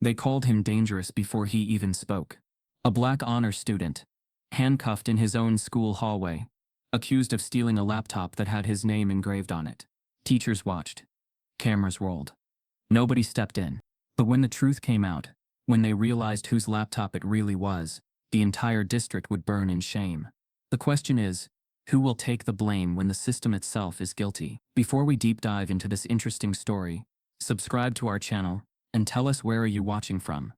They called him dangerous before he even spoke. A black honor student, handcuffed in his own school hallway, accused of stealing a laptop that had his name engraved on it. Teachers watched. Cameras rolled. Nobody stepped in. But when the truth came out, when they realized whose laptop it really was, the entire district would burn in shame. The question is, who will take the blame when the system itself is guilty? Before we deep dive into this interesting story, subscribe to our channel and tell us where are you watching from.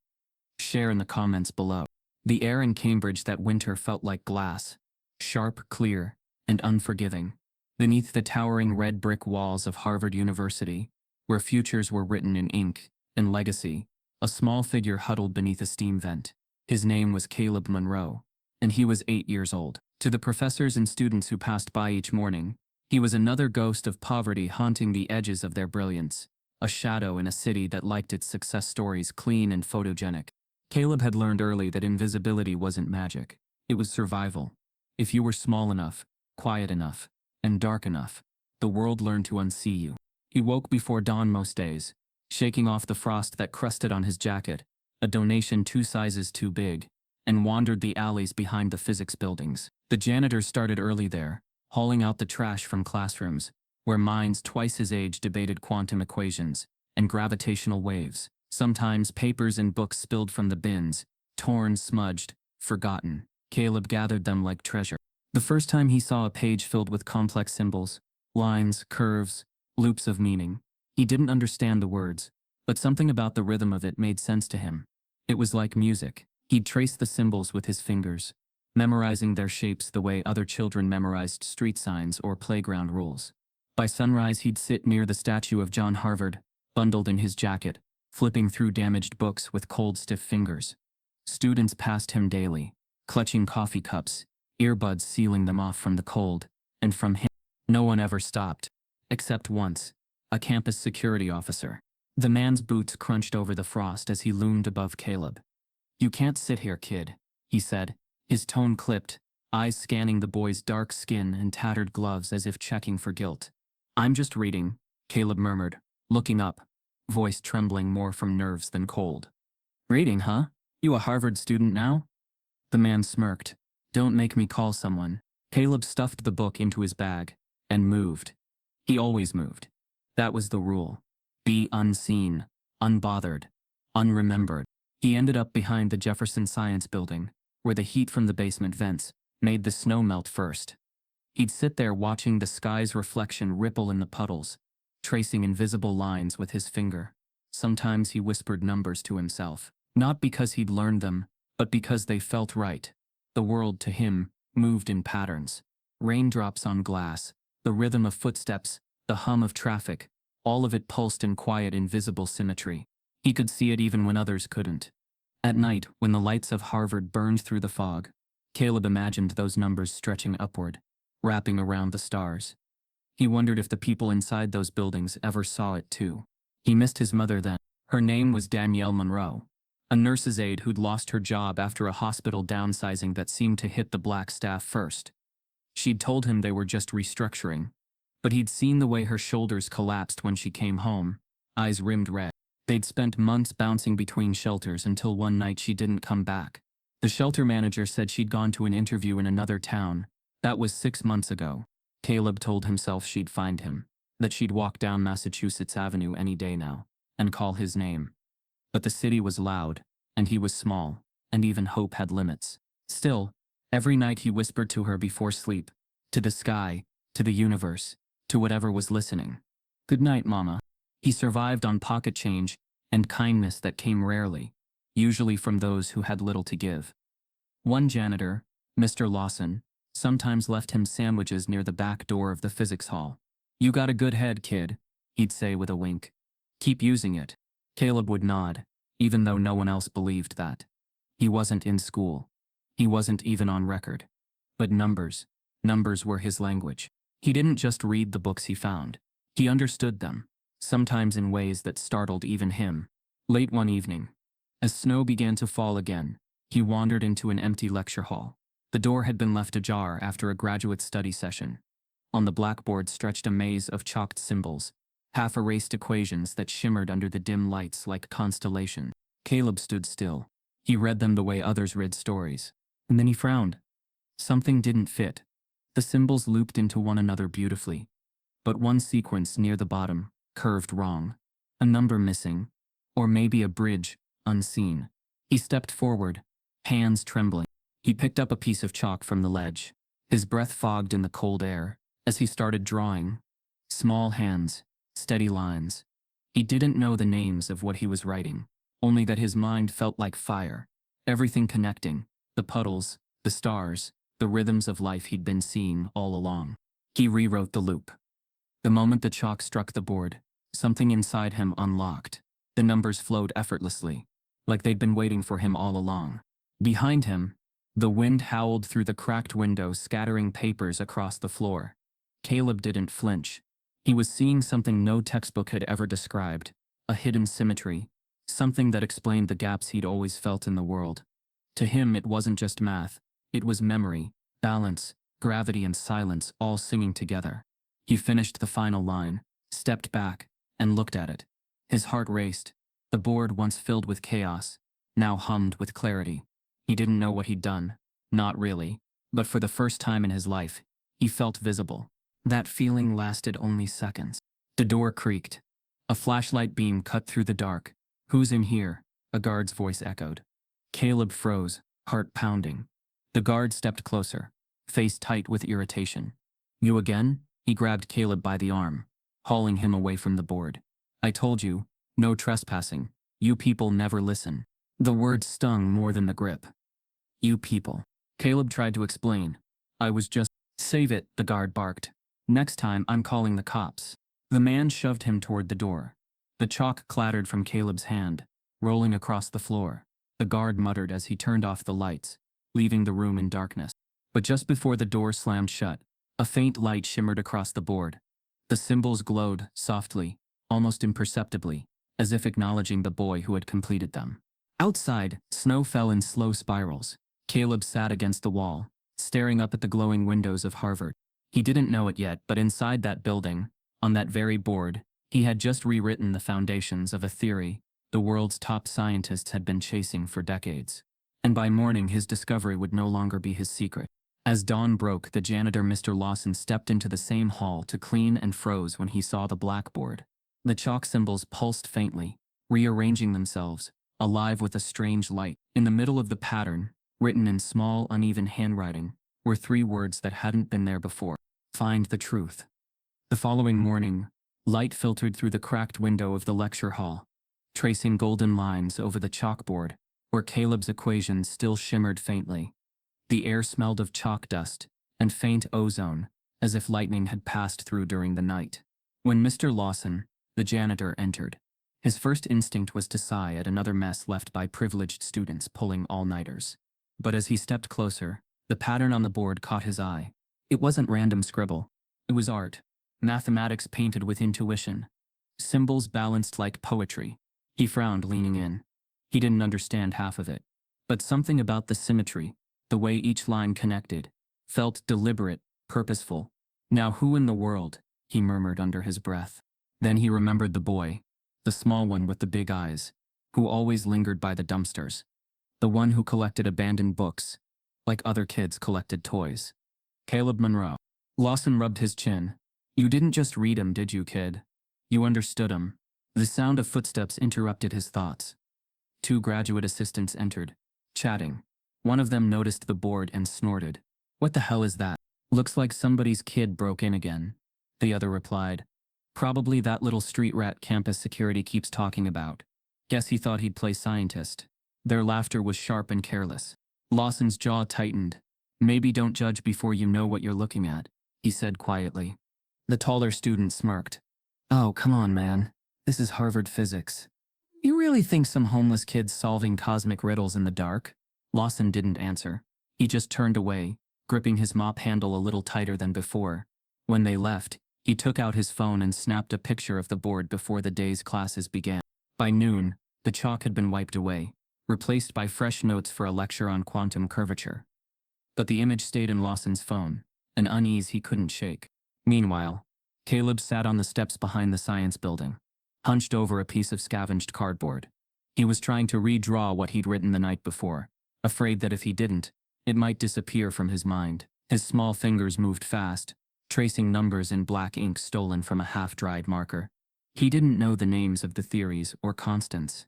Share in the comments below. The air in Cambridge that winter felt like glass, sharp, clear, and unforgiving. Beneath the towering red brick walls of Harvard University, where futures were written in ink and legacy, a small figure huddled beneath a steam vent. His name was Caleb Monroe, and he was 8 years old. To the professors and students who passed by each morning, he was another ghost of poverty haunting the edges of their brilliance, a shadow in a city that liked its success stories clean and photogenic. Caleb had learned early that invisibility wasn't magic, it was survival. If you were small enough, quiet enough, and dark enough, the world learned to unsee you. He woke before dawn most days, shaking off the frost that crusted on his jacket, a donation 2 sizes too big, and wandered the alleys behind the physics buildings. The janitors started early there, hauling out the trash from classrooms, where minds twice his age debated quantum equations and gravitational waves. Sometimes papers and books spilled from the bins, torn, smudged, forgotten. Caleb gathered them like treasure. The first time he saw a page filled with complex symbols, lines, curves, loops of meaning, he didn't understand the words, but something about the rhythm of it made sense to him. It was like music. He'd trace the symbols with his fingers, memorizing their shapes the way other children memorized street signs or playground rules. By sunrise, he'd sit near the statue of John Harvard, bundled in his jacket, flipping through damaged books with cold, stiff fingers. Students passed him daily, clutching coffee cups, earbuds sealing them off from the cold, and from him, no one ever stopped, except once, a campus security officer. The man's boots crunched over the frost as he loomed above Caleb. "You can't sit here, kid," he said, his tone clipped, eyes scanning the boy's dark skin and tattered gloves as if checking for guilt. "I'm just reading," Caleb murmured, looking up, voice trembling more from nerves than cold. "Reading, huh? You a Harvard student now?" The man smirked. "Don't make me call someone." Caleb stuffed the book into his bag and moved. He always moved. That was the rule. Be unseen, unbothered, unremembered. He ended up behind the Jefferson Science Building, where the heat from the basement vents made the snow melt first. He'd sit there watching the sky's reflection ripple in the puddles, tracing invisible lines with his finger. Sometimes he whispered numbers to himself, not because he'd learned them, but because they felt right. The world, to him, moved in patterns. Raindrops on glass, the rhythm of footsteps, the hum of traffic, all of it pulsed in quiet, invisible symmetry. He could see it even when others couldn't. At night, when the lights of Harvard burned through the fog, Caleb imagined those numbers stretching upward, wrapping around the stars. He wondered if the people inside those buildings ever saw it too. He missed his mother then. Her name was Danielle Monroe, a nurse's aide who'd lost her job after a hospital downsizing that seemed to hit the black staff first. She'd told him they were just restructuring, but he'd seen the way her shoulders collapsed when she came home, eyes rimmed red. They'd spent months bouncing between shelters until one night she didn't come back. The shelter manager said she'd gone to an interview in another town. That was 6 months ago. Caleb told himself she'd find him, that she'd walk down Massachusetts Avenue any day now, and call his name. But the city was loud, and he was small, and even hope had limits. Still, every night he whispered to her before sleep, to the sky, to the universe, to whatever was listening. "Good night, Mama." He survived on pocket change and kindness that came rarely, usually from those who had little to give. One janitor, Mr. Lawson, sometimes left him sandwiches near the back door of the physics hall. "You got a good head, kid," he'd say with a wink. "Keep using it." Caleb would nod, even though no one else believed that. He wasn't in school. He wasn't even on record. But numbers were his language. He didn't just read the books he found. He understood them, sometimes in ways that startled even him. Late one evening, as snow began to fall again, he wandered into an empty lecture hall. The door had been left ajar after a graduate study session. On the blackboard stretched a maze of chalked symbols, half-erased equations that shimmered under the dim lights like constellations. Caleb stood still. He read them the way others read stories. And then he frowned. Something didn't fit. The symbols looped into one another beautifully, but one sequence near the bottom curved wrong. A number missing, or maybe a bridge, unseen. He stepped forward, hands trembling. He picked up a piece of chalk from the ledge. His breath fogged in the cold air as he started drawing. Small hands, steady lines. He didn't know the names of what he was writing, only that his mind felt like fire. Everything connecting, the puddles, the stars, the rhythms of life he'd been seeing all along. He rewrote the loop. The moment the chalk struck the board, something inside him unlocked. The numbers flowed effortlessly, like they'd been waiting for him all along. Behind him, the wind howled through the cracked window, scattering papers across the floor. Caleb didn't flinch. He was seeing something no textbook had ever described, a hidden symmetry, something that explained the gaps he'd always felt in the world. To him, it wasn't just math, it was memory, balance, gravity, and silence all singing together. He finished the final line, stepped back, and looked at it. His heart raced. The board, once filled with chaos, now hummed with clarity. He didn't know what he'd done, not really, but for the first time in his life, he felt visible. That feeling lasted only seconds. The door creaked. A flashlight beam cut through the dark. "Who's in here?" a guard's voice echoed. Caleb froze, heart pounding. The guard stepped closer, face tight with irritation. "You again?" He grabbed Caleb by the arm, hauling him away from the board. "I told you, no trespassing. You people never listen." The words stung more than the grip. "You people." Caleb tried to explain. "I was just—" "Save it," the guard barked. "Next time, I'm calling the cops." The man shoved him toward the door. The chalk clattered from Caleb's hand, rolling across the floor. The guard muttered as he turned off the lights, leaving the room in darkness. But just before the door slammed shut, a faint light shimmered across the board. The symbols glowed, softly, almost imperceptibly, as if acknowledging the boy who had completed them. Outside, snow fell in slow spirals. Caleb sat against the wall, staring up at the glowing windows of Harvard. He didn't know it yet, but inside that building, on that very board, he had just rewritten the foundations of a theory the world's top scientists had been chasing for decades. And by morning, his discovery would no longer be his secret. As dawn broke, the janitor, Mr. Lawson, stepped into the same hall to clean and froze when he saw the blackboard. The chalk symbols pulsed faintly, rearranging themselves, alive with a strange light. In the middle of the pattern, written in small, uneven handwriting, were 3 words that hadn't been there before. "Find the truth." The following morning, light filtered through the cracked window of the lecture hall, tracing golden lines over the chalkboard, where Caleb's equations still shimmered faintly. The air smelled of chalk dust and faint ozone, as if lightning had passed through during the night. When Mr. Lawson, the janitor, entered, his first instinct was to sigh at another mess left by privileged students pulling all-nighters. But as he stepped closer, the pattern on the board caught his eye. It wasn't random scribble. It was art. Mathematics painted with intuition. Symbols balanced like poetry. He frowned, leaning in. He didn't understand half of it. But something about the symmetry, the way each line connected, felt deliberate, purposeful. "Now who in the world?" he murmured under his breath. Then he remembered the boy, the small one with the big eyes, who always lingered by the dumpsters. The one who collected abandoned books, like other kids collected toys. Caleb Monroe. Lawson rubbed his chin. "You didn't just read 'em, did you, kid? You understood 'em." The sound of footsteps interrupted his thoughts. 2 graduate assistants entered, chatting. One of them noticed the board and snorted. "What the hell is that?" "Looks like somebody's kid broke in again," the other replied. "Probably that little street rat campus security keeps talking about. Guess he thought he'd play scientist." Their laughter was sharp and careless. Lawson's jaw tightened. "Maybe don't judge before you know what you're looking at," he said quietly. The taller student smirked. "Oh, come on, man. This is Harvard physics. You really think some homeless kid's solving cosmic riddles in the dark?" Lawson didn't answer. He just turned away, gripping his mop handle a little tighter than before. When they left, he took out his phone and snapped a picture of the board before the day's classes began. By noon, the chalk had been wiped away, replaced by fresh notes for a lecture on quantum curvature. But the image stayed in Lawson's phone, an unease he couldn't shake. Meanwhile, Caleb sat on the steps behind the science building, hunched over a piece of scavenged cardboard. He was trying to redraw what he'd written the night before, afraid that if he didn't, it might disappear from his mind. His small fingers moved fast, tracing numbers in black ink stolen from a half-dried marker. He didn't know the names of the theories or constants.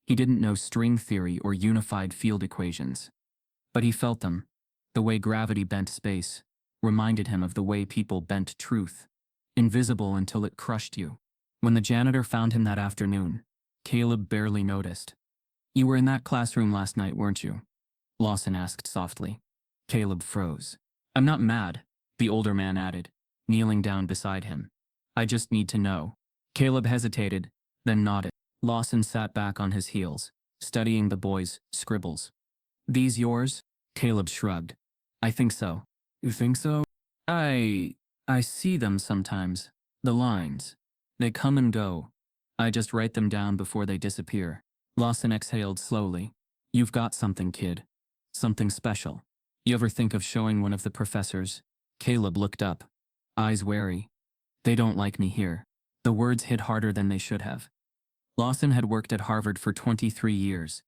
He didn't know string theory or unified field equations. But he felt them. The way gravity bent space reminded him of the way people bent truth, invisible until it crushed you. When the janitor found him that afternoon, Caleb barely noticed. "You were in that classroom last night, weren't you?" Lawson asked softly. Caleb froze. "I'm not mad," the older man added, kneeling down beside him. "I just need to know." Caleb hesitated, then nodded. Lawson sat back on his heels, studying the boy's scribbles. "These yours?" Caleb shrugged. "I think so." "You think so?" I see them sometimes. The lines. They come and go. I just write them down before they disappear." Lawson exhaled slowly. "You've got something, kid. Something special. You ever think of showing one of the professors?" Caleb looked up, eyes wary. "They don't like me here." The words hit harder than they should have. Lawson had worked at Harvard for 23 years.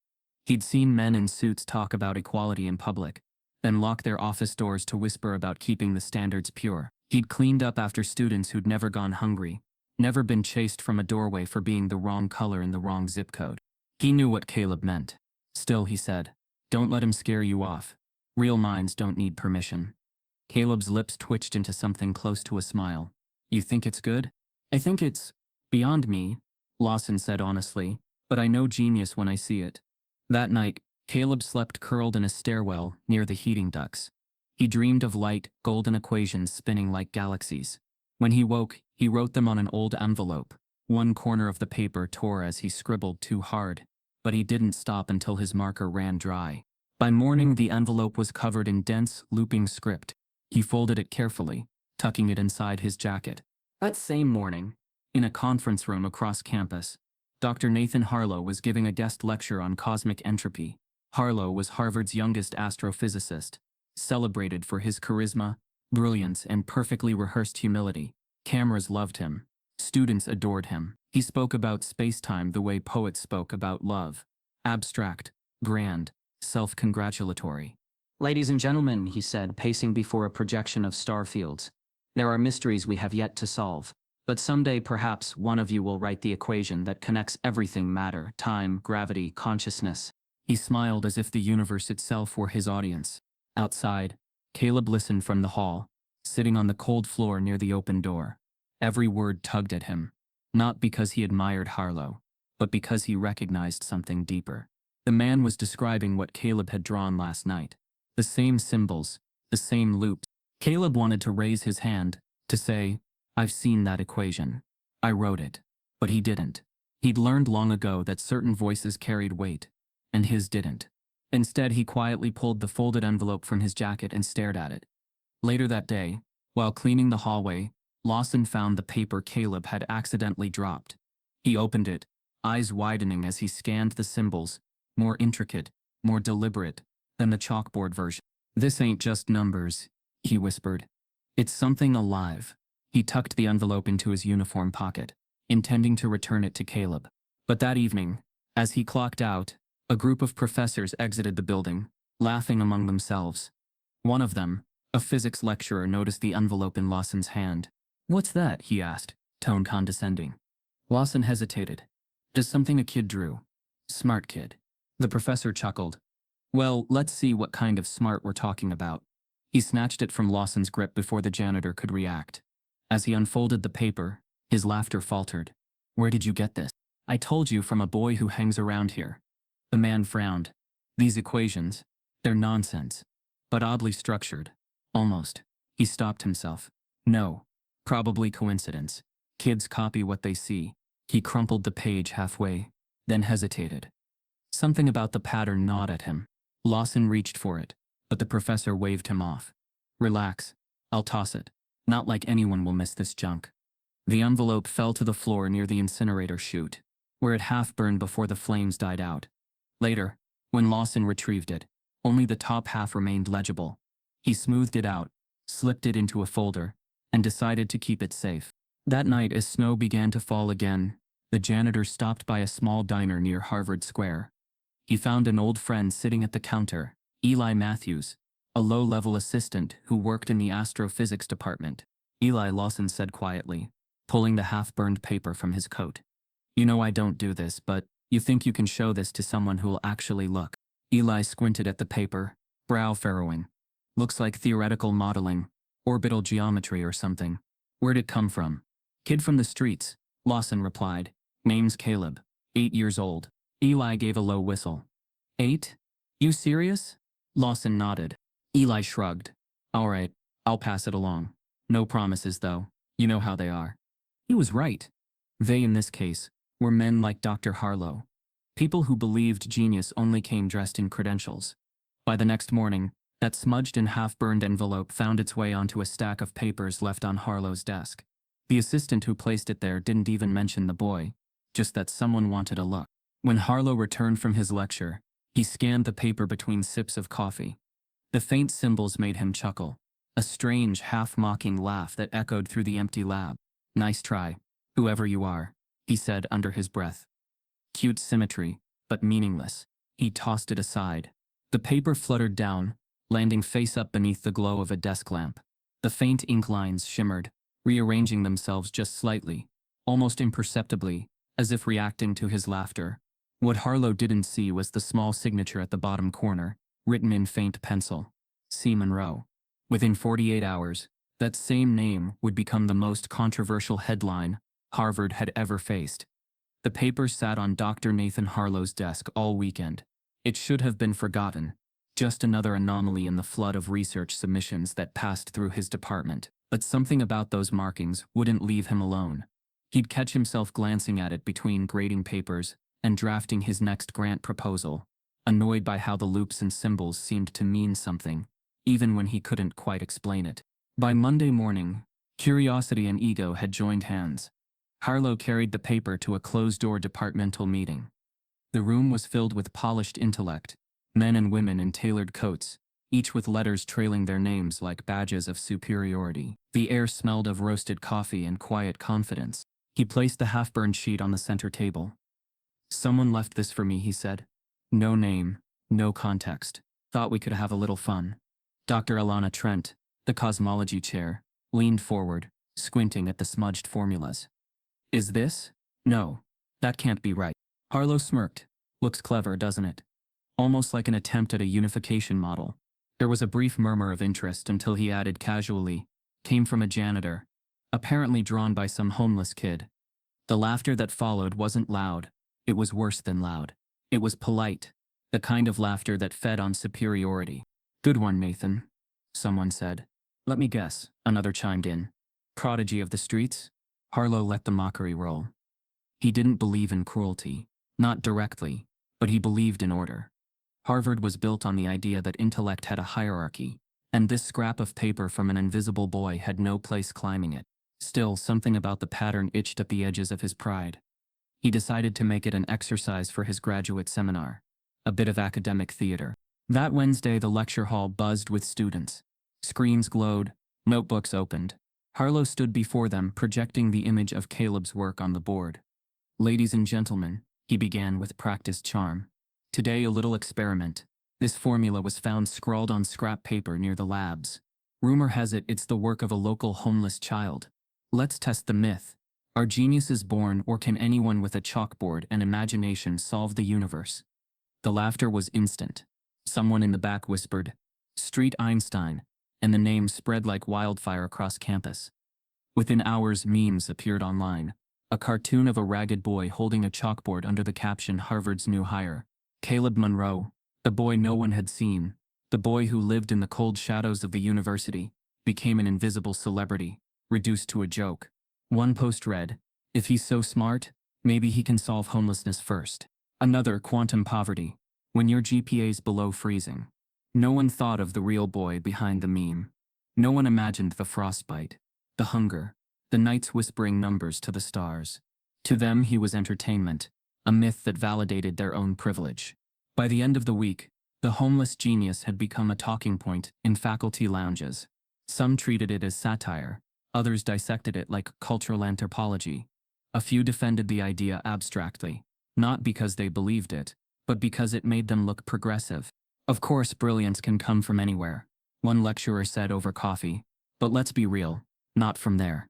He'd seen men in suits talk about equality in public, then lock their office doors to whisper about keeping the standards pure. He'd cleaned up after students who'd never gone hungry, never been chased from a doorway for being the wrong color in the wrong zip code. He knew what Caleb meant. "Still," he said, "don't let him scare you off. Real minds don't need permission." Caleb's lips twitched into something close to a smile. "You think it's good?" "I think it's beyond me," Lawson said honestly, "but I know genius when I see it." That night, Caleb slept curled in a stairwell near the heating ducts. He dreamed of light, golden equations spinning like galaxies. When he woke, he wrote them on an old envelope. One corner of the paper tore as he scribbled too hard, but he didn't stop until his marker ran dry. By morning, the envelope was covered in dense, looping script. He folded it carefully, tucking it inside his jacket. That same morning, in a conference room across campus, Dr. Nathan Harlow was giving a guest lecture on cosmic entropy. Harlow was Harvard's youngest astrophysicist, celebrated for his charisma, brilliance, and perfectly rehearsed humility. Cameras loved him. Students adored him. He spoke about space-time the way poets spoke about love. Abstract, grand, self-congratulatory. "Ladies and gentlemen," he said, pacing before a projection of star fields, "there are mysteries we have yet to solve. But someday perhaps one of you will write the equation that connects everything: matter, time, gravity, consciousness." He smiled as if the universe itself were his audience. Outside, Caleb listened from the hall, sitting on the cold floor near the open door. Every word tugged at him, not because he admired Harlow, but because he recognized something deeper. The man was describing what Caleb had drawn last night. The same symbols, the same loops. Caleb wanted to raise his hand, to say, "I've seen that equation. I wrote it." But he didn't. He'd learned long ago that certain voices carried weight, and his didn't. Instead, he quietly pulled the folded envelope from his jacket and stared at it. Later that day, while cleaning the hallway, Lawson found the paper Caleb had accidentally dropped. He opened it, eyes widening as he scanned the symbols, more intricate, more deliberate than the chalkboard version. "This ain't just numbers," he whispered. "It's something alive." He tucked the envelope into his uniform pocket, intending to return it to Caleb. But that evening, as he clocked out, a group of professors exited the building, laughing among themselves. One of them, a physics lecturer, noticed the envelope in Lawson's hand. "What's that?" he asked, tone condescending. Lawson hesitated. "Just something a kid drew. Smart kid." The professor chuckled. "Well, let's see what kind of smart we're talking about." He snatched it from Lawson's grip before the janitor could react. As he unfolded the paper, his laughter faltered. "Where did you get this?" "I told you, from a boy who hangs around here." The man frowned. "These equations, they're nonsense. But oddly structured. Almost." He stopped himself. "No. Probably coincidence. Kids copy what they see." He crumpled the page halfway, then hesitated. Something about the pattern gnawed at him. Lawson reached for it, but the professor waved him off. "Relax. I'll toss it. Not like anyone will miss this junk." The envelope fell to the floor near the incinerator chute, where it half burned before the flames died out. Later, when Lawson retrieved it, only the top half remained legible. He smoothed it out, slipped it into a folder, and decided to keep it safe. That night, as snow began to fall again, The janitor stopped by a small diner near Harvard Square. He found an old friend sitting at the counter, Eli Matthews, a low-level assistant who worked in the astrophysics department. Eli, Lawson said quietly, pulling the half-burned paper from his coat. You know I don't do this, but you think you can show this to someone who'll actually look. Eli squinted at the paper, brow furrowing. Looks like theoretical modeling, orbital geometry or something. Where'd it come from? Kid from the streets, Lawson replied. Name's Caleb, 8 years old. Eli gave a low whistle. 8? You serious? Lawson nodded. Eli shrugged. All right, I'll pass it along. No promises though, you know how they are. He was right. They, in this case, were men like Dr. Harlow. People who believed genius only came dressed in credentials. By the next morning, that smudged and half-burned envelope found its way onto a stack of papers left on Harlow's desk. The assistant who placed it there didn't even mention the boy, just that someone wanted a look. When Harlow returned from his lecture, he scanned the paper between sips of coffee. The faint symbols made him chuckle, a strange, half-mocking laugh that echoed through the empty lab. Nice try, whoever you are, he said under his breath. Cute symmetry, but meaningless. He tossed it aside. The paper fluttered down, landing face up beneath the glow of a desk lamp. The faint ink lines shimmered, rearranging themselves just slightly, almost imperceptibly, as if reacting to his laughter. What Harlow didn't see was the small signature at the bottom corner, written in faint pencil. C. Monroe. Within 48 hours, that same name would become the most controversial headline Harvard had ever faced. The paper sat on Dr. Nathan Harlow's desk all weekend. It should have been forgotten, just another anomaly in the flood of research submissions that passed through his department. But something about those markings wouldn't leave him alone. He'd catch himself glancing at it between grading papers and drafting his next grant proposal, annoyed by how the loops and symbols seemed to mean something, even when he couldn't quite explain it. By Monday morning, curiosity and ego had joined hands. Harlow carried the paper to a closed-door departmental meeting. The room was filled with polished intellect, men and women in tailored coats, each with letters trailing their names like badges of superiority. The air smelled of roasted coffee and quiet confidence. He placed the half-burned sheet on the center table. Someone left this for me, he said. No name, no context. Thought we could have a little fun. Dr. Alana Trent, the cosmology chair, leaned forward, squinting at the smudged formulas. Is this? No, that can't be right. Harlow smirked. Looks clever, doesn't it? Almost like an attempt at a unification model. There was a brief murmur of interest until he added casually, came from a janitor, apparently drawn by some homeless kid. The laughter that followed wasn't loud. It was worse than loud. It was polite, the kind of laughter that fed on superiority. Good one, Nathan, someone said. Let me guess, another chimed in. Prodigy of the streets? Harlow let the mockery roll. He didn't believe in cruelty, not directly, but he believed in order. Harvard was built on the idea that intellect had a hierarchy, and this scrap of paper from an invisible boy had no place climbing it. Still, something about the pattern itched at the edges of his pride. He decided to make it an exercise for his graduate seminar, a bit of academic theater. That Wednesday, the lecture hall buzzed with students. Screens glowed, notebooks opened. Harlow stood before them, projecting the image of Caleb's work on the board. Ladies and gentlemen, he began with practiced charm. Today, a little experiment. This formula was found scrawled on scrap paper near the labs. Rumor has it it's the work of a local homeless child. Let's test the myth. Are geniuses born, or can anyone with a chalkboard and imagination solve the universe? The laughter was instant. Someone in the back whispered, Street Einstein, and the name spread like wildfire across campus. Within hours, memes appeared online. A cartoon of a ragged boy holding a chalkboard under the caption Harvard's new hire. Caleb Monroe, the boy no one had seen, the boy who lived in the cold shadows of the university, became an invisible celebrity, reduced to a joke. One post read, if he's so smart, maybe he can solve homelessness first. Another, quantum poverty, when your GPA's below freezing. No one thought of the real boy behind the meme. No one imagined the frostbite, the hunger, the nights whispering numbers to the stars. To them he was entertainment, a myth that validated their own privilege. By the end of the week, the homeless genius had become a talking point in faculty lounges. Some treated it as satire, others dissected it like cultural anthropology. A few defended the idea abstractly, not because they believed it, but because it made them look progressive. Of course, brilliance can come from anywhere, one lecturer said over coffee, but let's be real, not from there.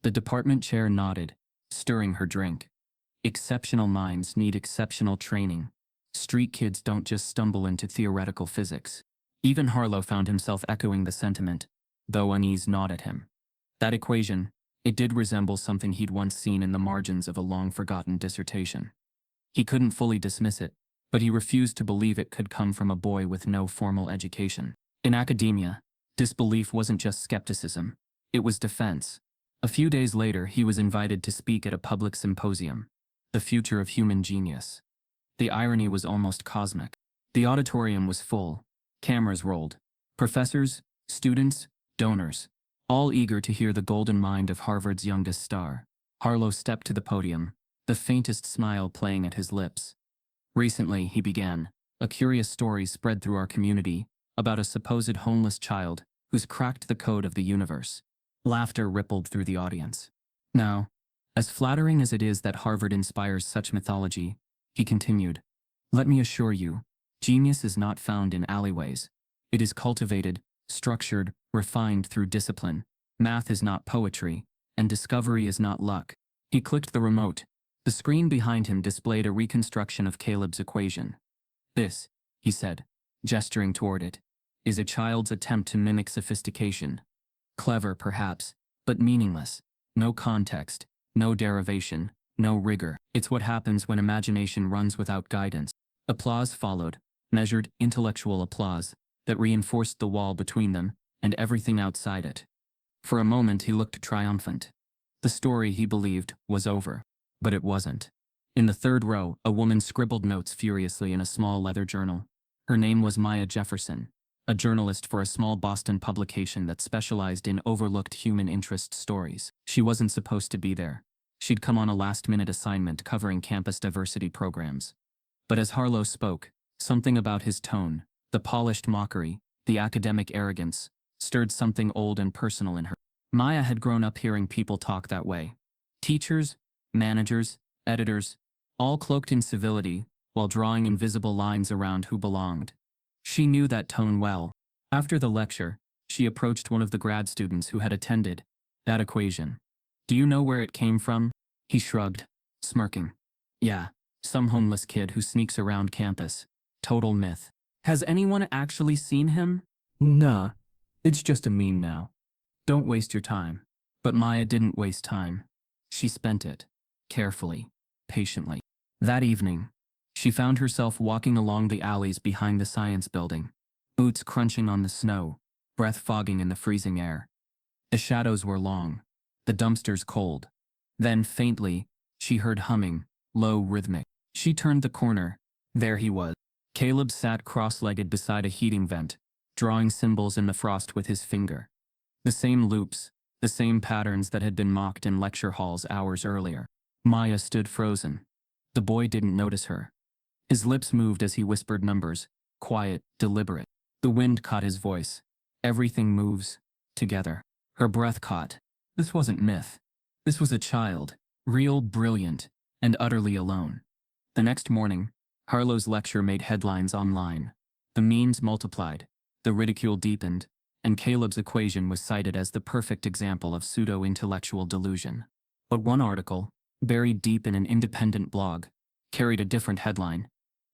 The department chair nodded, stirring her drink. Exceptional minds need exceptional training. Street kids don't just stumble into theoretical physics. Even Harlow found himself echoing the sentiment, though unease gnawed at him. That equation, it did resemble something he'd once seen in the margins of a long-forgotten dissertation. He couldn't fully dismiss it, but he refused to believe it could come from a boy with no formal education. In academia, disbelief wasn't just skepticism, it was defense. A few days later, he was invited to speak at a public symposium, The Future of Human Genius. The irony was almost cosmic. The auditorium was full, cameras rolled, professors, students, donors, all eager to hear the golden mind of Harvard's youngest star. Harlow stepped to the podium, the faintest smile playing at his lips. Recently, he began, a curious story spread through our community about a supposed homeless child who's cracked the code of the universe. Laughter rippled through the audience. Now, as flattering as it is that Harvard inspires such mythology, he continued, let me assure you, genius is not found in alleyways. It is cultivated, structured, refined through discipline. Math is not poetry, and discovery is not luck. He clicked the remote. The screen behind him displayed a reconstruction of Caleb's equation. This, he said, gesturing toward it, is a child's attempt to mimic sophistication. Clever, perhaps, but meaningless. No context, no derivation, no rigor. It's what happens when imagination runs without guidance. Applause followed, measured intellectual applause, that reinforced the wall between them and everything outside it. For a moment he looked triumphant. The story, he believed, was over. But it wasn't. In the third row, a woman scribbled notes furiously in a small leather journal. Her name was Maya Jefferson, a journalist for a small Boston publication that specialized in overlooked human interest stories. She wasn't supposed to be there. She'd come on a last-minute assignment covering campus diversity programs. But as Harlow spoke, something about his tone, the polished mockery, the academic arrogance, stirred something old and personal in her. Maya had grown up hearing people talk that way. Teachers, managers, editors, all cloaked in civility, while drawing invisible lines around who belonged. She knew that tone well. After the lecture, she approached one of the grad students who had attended. That equation. Do you know where it came from? He shrugged, smirking. Yeah, some homeless kid who sneaks around campus. Total myth. Has anyone actually seen him? Nah, it's just a meme now. Don't waste your time. But Maya didn't waste time. She spent it. Carefully, patiently. That evening, she found herself walking along the alleys behind the science building, boots crunching on the snow, breath fogging in the freezing air. The shadows were long, the dumpsters cold. Then, faintly, she heard humming, low, rhythmic. She turned the corner. There he was. Caleb sat cross-legged beside a heating vent, drawing symbols in the frost with his finger. The same loops, the same patterns that had been mocked in lecture halls hours earlier. Maya stood frozen. The boy didn't notice her. His lips moved as he whispered numbers, quiet, deliberate. The wind caught his voice. Everything moves, together. Her breath caught. This wasn't myth. This was a child, real, brilliant, and utterly alone. The next morning, Harlow's lecture made headlines online. The memes multiplied, the ridicule deepened, and Caleb's equation was cited as the perfect example of pseudo-intellectual delusion. But one article, buried deep in an independent blog, carried a different headline.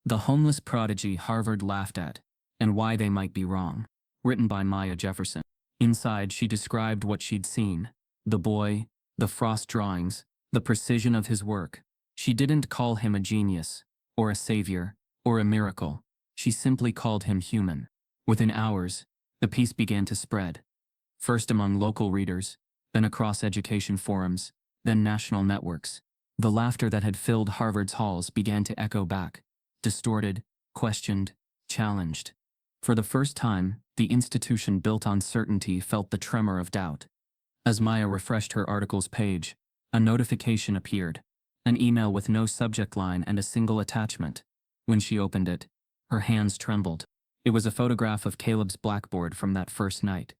The Homeless Prodigy Harvard Laughed At, and Why They Might Be Wrong, written by Maya Jefferson. Inside, she described what she'd seen. The boy, the frost drawings, the precision of his work. She didn't call him a genius, or a savior, or a miracle. She simply called him human. Within hours, the piece began to spread. First among local readers, then across education forums, then national networks. The laughter that had filled Harvard's halls began to echo back, distorted, questioned, challenged. For the first time, the institution built on certainty felt the tremor of doubt. As Maya refreshed her article's page, a notification appeared, an email with no subject line and a single attachment. When she opened it, her hands trembled. It was a photograph of Caleb's blackboard from that first night.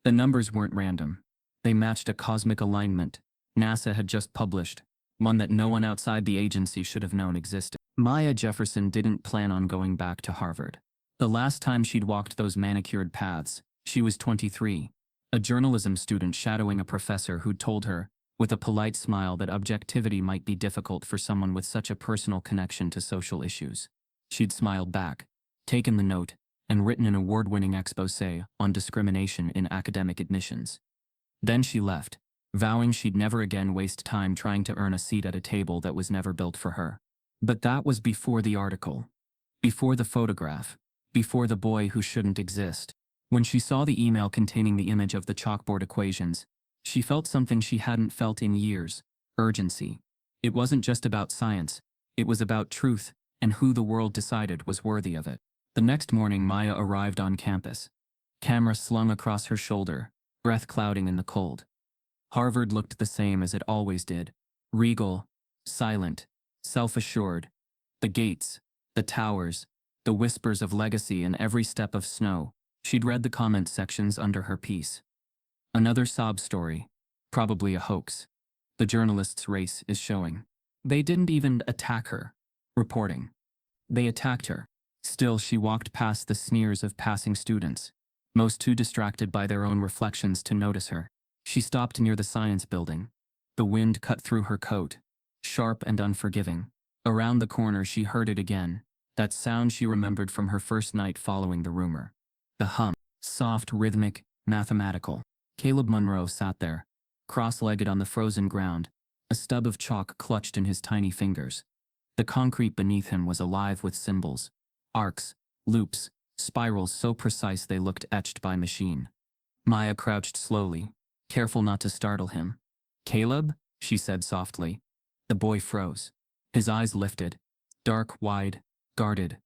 The numbers weren't random. They matched a cosmic alignment NASA had just published. one that no one outside the agency should have known existed. Maya Jefferson didn't plan on going back to Harvard. The last time she'd walked those manicured paths, she was 23, a journalism student shadowing a professor who'd told her, with a polite smile, that objectivity might be difficult for someone with such a personal connection to social issues. She'd smiled back, taken the note, and written an award-winning exposé on discrimination in academic admissions. Then she left, vowing she'd never again waste time trying to earn a seat at a table that was never built for her. But that was before the article, before the photograph, before the boy who shouldn't exist. When she saw the email containing the image of the chalkboard equations, she felt something she hadn't felt in years: urgency. It wasn't just about science, it was about truth and who the world decided was worthy of it. The next morning, Maya arrived on campus, camera slung across her shoulder, breath clouding in the cold. Harvard looked the same as it always did: regal, silent, self-assured. The gates, the towers, the whispers of legacy in every step of snow. She'd read the comment sections under her piece. Another sob story, probably a hoax. The journalists' race is showing. They didn't even attack her, reporting. They attacked her. Still, she walked past the sneers of passing students, most too distracted by their own reflections to notice her. She stopped near the science building. The wind cut through her coat, sharp and unforgiving. Around the corner she heard it again, that sound she remembered from her first night following the rumor. The hum, soft, rhythmic, mathematical. Caleb Monroe sat there, cross-legged on the frozen ground, a stub of chalk clutched in his tiny fingers. The concrete beneath him was alive with symbols, arcs, loops, spirals so precise they looked etched by machine. Maya crouched slowly, careful not to startle him. "Caleb?" she said softly. The boy froze. His eyes lifted, dark, wide, guarded.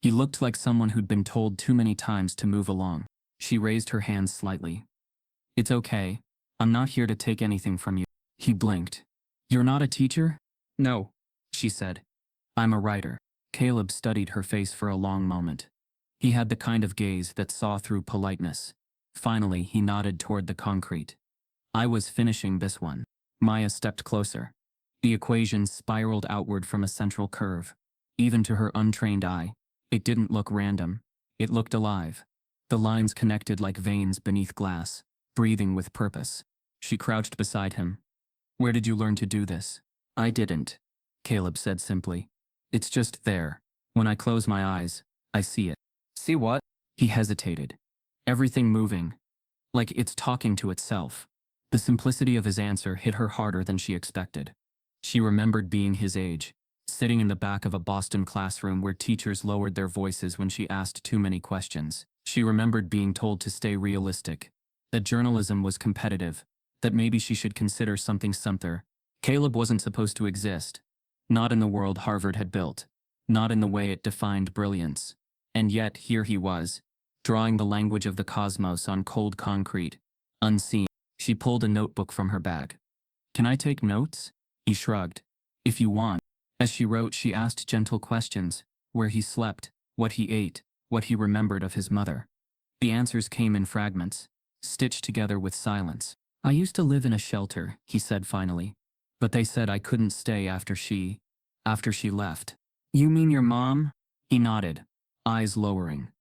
He looked like someone who'd been told too many times to move along. She raised her hands slightly. "It's okay. I'm not here to take anything from you." He blinked. "You're not a teacher?" "No," she said. "I'm a writer." Caleb studied her face for a long moment. He had the kind of gaze that saw through politeness. Finally, he nodded toward the concrete. "I was finishing this one." Maya stepped closer. The equations spiraled outward from a central curve. Even to her untrained eye, it didn't look random. It looked alive. The lines connected like veins beneath glass, breathing with purpose. She crouched beside him. "Where did you learn to do this?" "I didn't," Caleb said simply. "It's just there. When I close my eyes, I see it." "See what?" He hesitated. "Everything moving. Like it's talking to itself." The simplicity of his answer hit her harder than she expected. She remembered being his age, sitting in the back of a Boston classroom where teachers lowered their voices when she asked too many questions. She remembered being told to stay realistic, that journalism was competitive, that maybe she should consider something simpler. Caleb wasn't supposed to exist. Not in the world Harvard had built. Not in the way it defined brilliance. And yet, here he was, drawing the language of the cosmos on cold concrete, unseen. She pulled a notebook from her bag. "Can I take notes?" He shrugged. "If you want." As she wrote, she asked gentle questions: where he slept, what he ate, what he remembered of his mother. The answers came in fragments, stitched together with silence. "I used to live in a shelter," he said finally. "But they said I couldn't stay after she left." "You mean your mom?" He nodded, eyes lowering.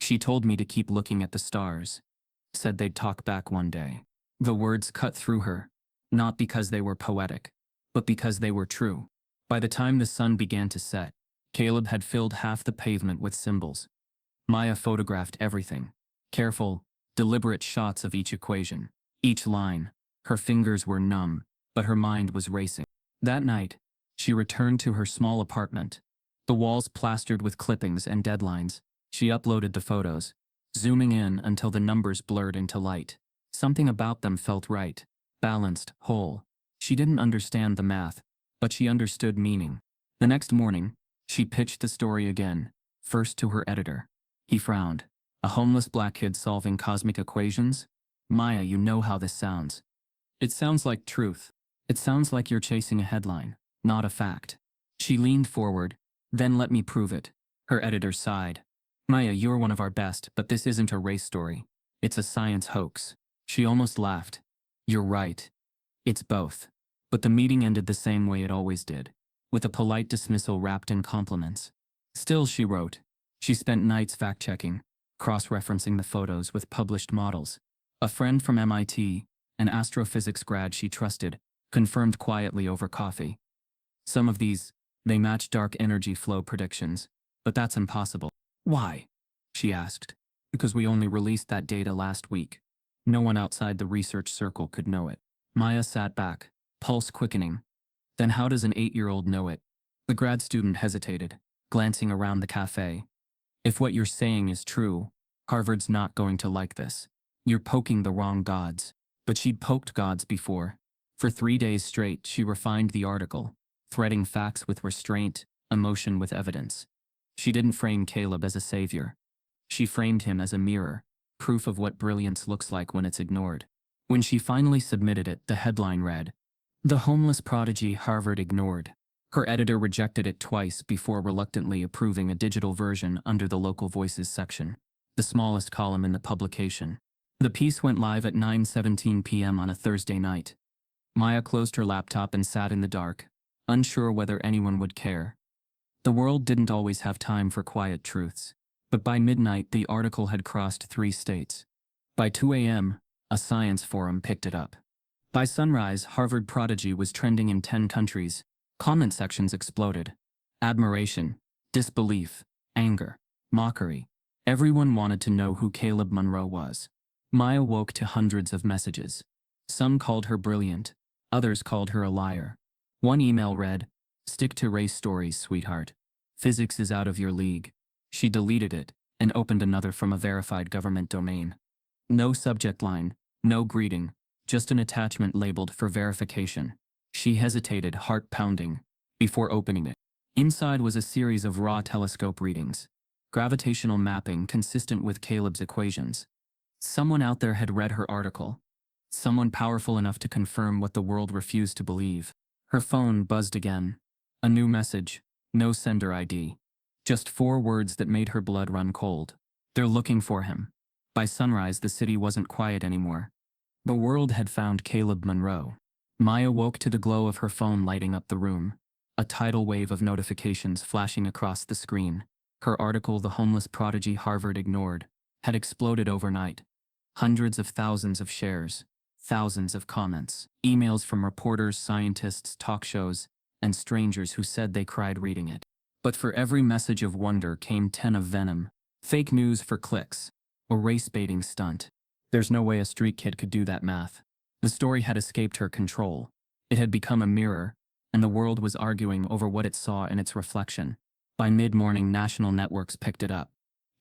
"She told me to keep looking at the stars. Said they'd talk back one day." The words cut through her, not because they were poetic, but because they were true. By the time the sun began to set, Caleb had filled half the pavement with symbols. Maya photographed everything. Careful, deliberate shots of each equation, each line. Her fingers were numb, but her mind was racing. That night, she returned to her small apartment. The walls plastered with clippings and deadlines. She uploaded the photos, zooming in until the numbers blurred into light. Something about them felt right, balanced, whole. She didn't understand the math, but she understood meaning. The next morning, she pitched the story again, first to her editor. He frowned. "A homeless black kid solving cosmic equations? Maya, you know how this sounds. It sounds like truth. It sounds like you're chasing a headline, not a fact." She leaned forward. "Then let me prove it." Her editor sighed. "Maya, you're one of our best, but this isn't a race story. It's a science hoax." She almost laughed. "You're right. It's both." But the meeting ended the same way it always did, with a polite dismissal wrapped in compliments. Still, she wrote, she spent nights fact-checking, cross-referencing the photos with published models. A friend from MIT, an astrophysics grad she trusted, confirmed quietly over coffee. Some of these, they match dark energy flow predictions, but that's impossible. Why? She asked. Because we only released that data last week. No one outside the research circle could know it. Maya sat back, pulse quickening. Then how does an 8-year-old know it? The grad student hesitated, glancing around the cafe. If what you're saying is true, Harvard's not going to like this. You're poking the wrong gods. But she'd poked gods before. For 3 days straight, she refined the article, threading facts with restraint, emotion with evidence. She didn't frame Caleb as a savior. She framed him as a mirror, proof of what brilliance looks like when it's ignored. When she finally submitted it, the headline read, "The homeless prodigy Harvard ignored." Her editor rejected it twice before reluctantly approving a digital version under the Local Voices section, the smallest column in the publication. The piece went live at 9:17 p.m. on a Thursday night. Maya closed her laptop and sat in the dark, unsure whether anyone would care. The world didn't always have time for quiet truths, but by midnight the article had crossed 3 states. By 2 a.m., a science forum picked it up. By sunrise, Harvard prodigy was trending in 10 countries. Comment sections exploded. Admiration, disbelief, anger, mockery. Everyone wanted to know who Caleb Monroe was. Maya woke to hundreds of messages. Some called her brilliant, others called her a liar. One email read, "Stick to race stories, sweetheart. Physics is out of your league." She deleted it and opened another from a verified government domain. No subject line, no greeting, just an attachment labeled for verification. She hesitated, heart pounding, before opening it. Inside was a series of raw telescope readings. Gravitational mapping consistent with Caleb's equations. Someone out there had read her article. Someone powerful enough to confirm what the world refused to believe. Her phone buzzed again. A new message. No sender ID. Just 4 words that made her blood run cold. They're looking for him. By sunrise, the city wasn't quiet anymore. The world had found Caleb Monroe. Maya woke to the glow of her phone lighting up the room. A tidal wave of notifications flashing across the screen. Her article, "The Homeless Prodigy Harvard Ignored," had exploded overnight. Hundreds of thousands of shares, thousands of comments, emails from reporters, scientists, talk shows, and strangers who said they cried reading it. But for every message of wonder came 10 of venom. Fake news for clicks. A race-baiting stunt. There's no way a street kid could do that math. The story had escaped her control. It had become a mirror, and the world was arguing over what it saw in its reflection. By mid-morning, national networks picked it up.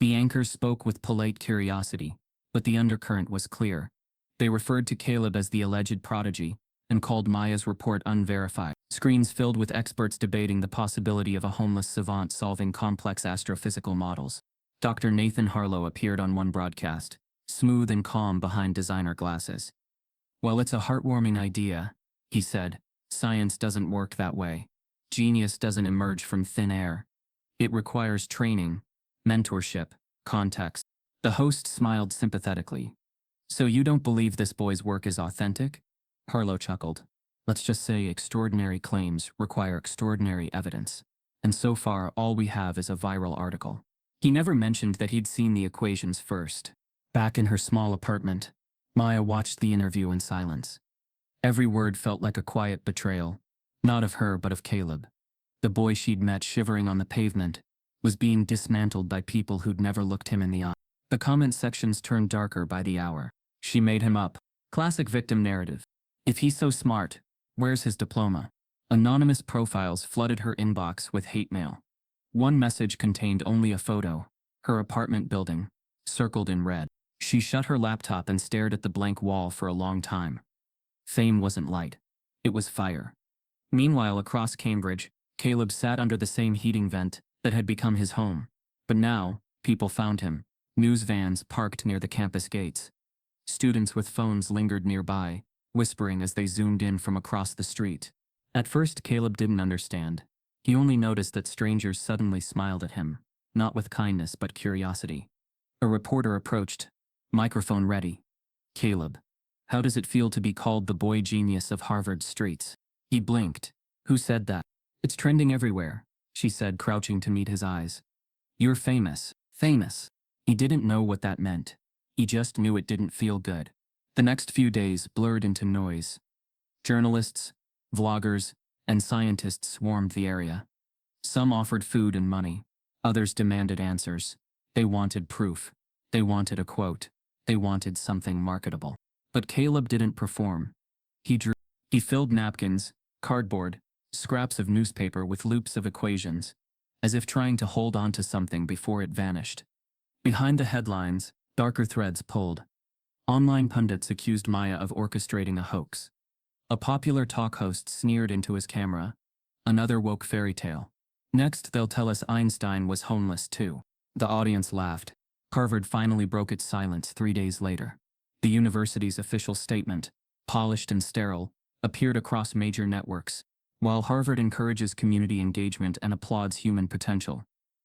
The anchors spoke with polite curiosity, but the undercurrent was clear. They referred to Caleb as the alleged prodigy, and called Maya's report unverified. Screens filled with experts debating the possibility of a homeless savant solving complex astrophysical models. Dr. Nathan Harlow appeared on one broadcast, smooth and calm behind designer glasses. "Well, it's a heartwarming idea," he said. "Science doesn't work that way. Genius doesn't emerge from thin air. It requires training, mentorship, context." The host smiled sympathetically. "So you don't believe this boy's work is authentic?" Harlow chuckled. "Let's just say extraordinary claims require extraordinary evidence. And so far, all we have is a viral article." He never mentioned that he'd seen the equations first. Back in her small apartment, Maya watched the interview in silence. Every word felt like a quiet betrayal, not of her but of Caleb. The boy she'd met shivering on the pavement was being dismantled by people who'd never looked him in the eye. The comment sections turned darker by the hour. She made him up. Classic victim narrative. If he's so smart, where's his diploma? Anonymous profiles flooded her inbox with hate mail. One message contained only a photo, her apartment building, circled in red. She shut her laptop and stared at the blank wall for a long time. Fame wasn't light. It was fire. Meanwhile, across Cambridge, Caleb sat under the same heating vent that had become his home. But now, people found him. News vans parked near the campus gates. Students with phones lingered nearby, whispering as they zoomed in from across the street. At first, Caleb didn't understand. He only noticed that strangers suddenly smiled at him, not with kindness but curiosity. A reporter approached, microphone ready. "Caleb, how does it feel to be called the boy genius of Harvard's streets?" He blinked. Who said that? It's trending everywhere, she said, crouching to meet his eyes. You're famous. Famous. He didn't know what that meant. He just knew it didn't feel good. The next few days blurred into noise. Journalists, vloggers, and scientists swarmed the area. Some offered food and money. Others demanded answers. They wanted proof. They wanted a quote. They wanted something marketable. But Caleb didn't perform. He drew. He filled napkins, cardboard, scraps of newspaper with loops of equations, as if trying to hold on to something before it vanished. Behind the headlines, darker threads pulled. Online pundits accused Maya of orchestrating a hoax. A popular talk host sneered into his camera. Another woke fairy tale. Next, they'll tell us Einstein was homeless too. The audience laughed. Harvard finally broke its silence 3 days later. The university's official statement, polished and sterile, appeared across major networks. While Harvard encourages community engagement and applauds human potential,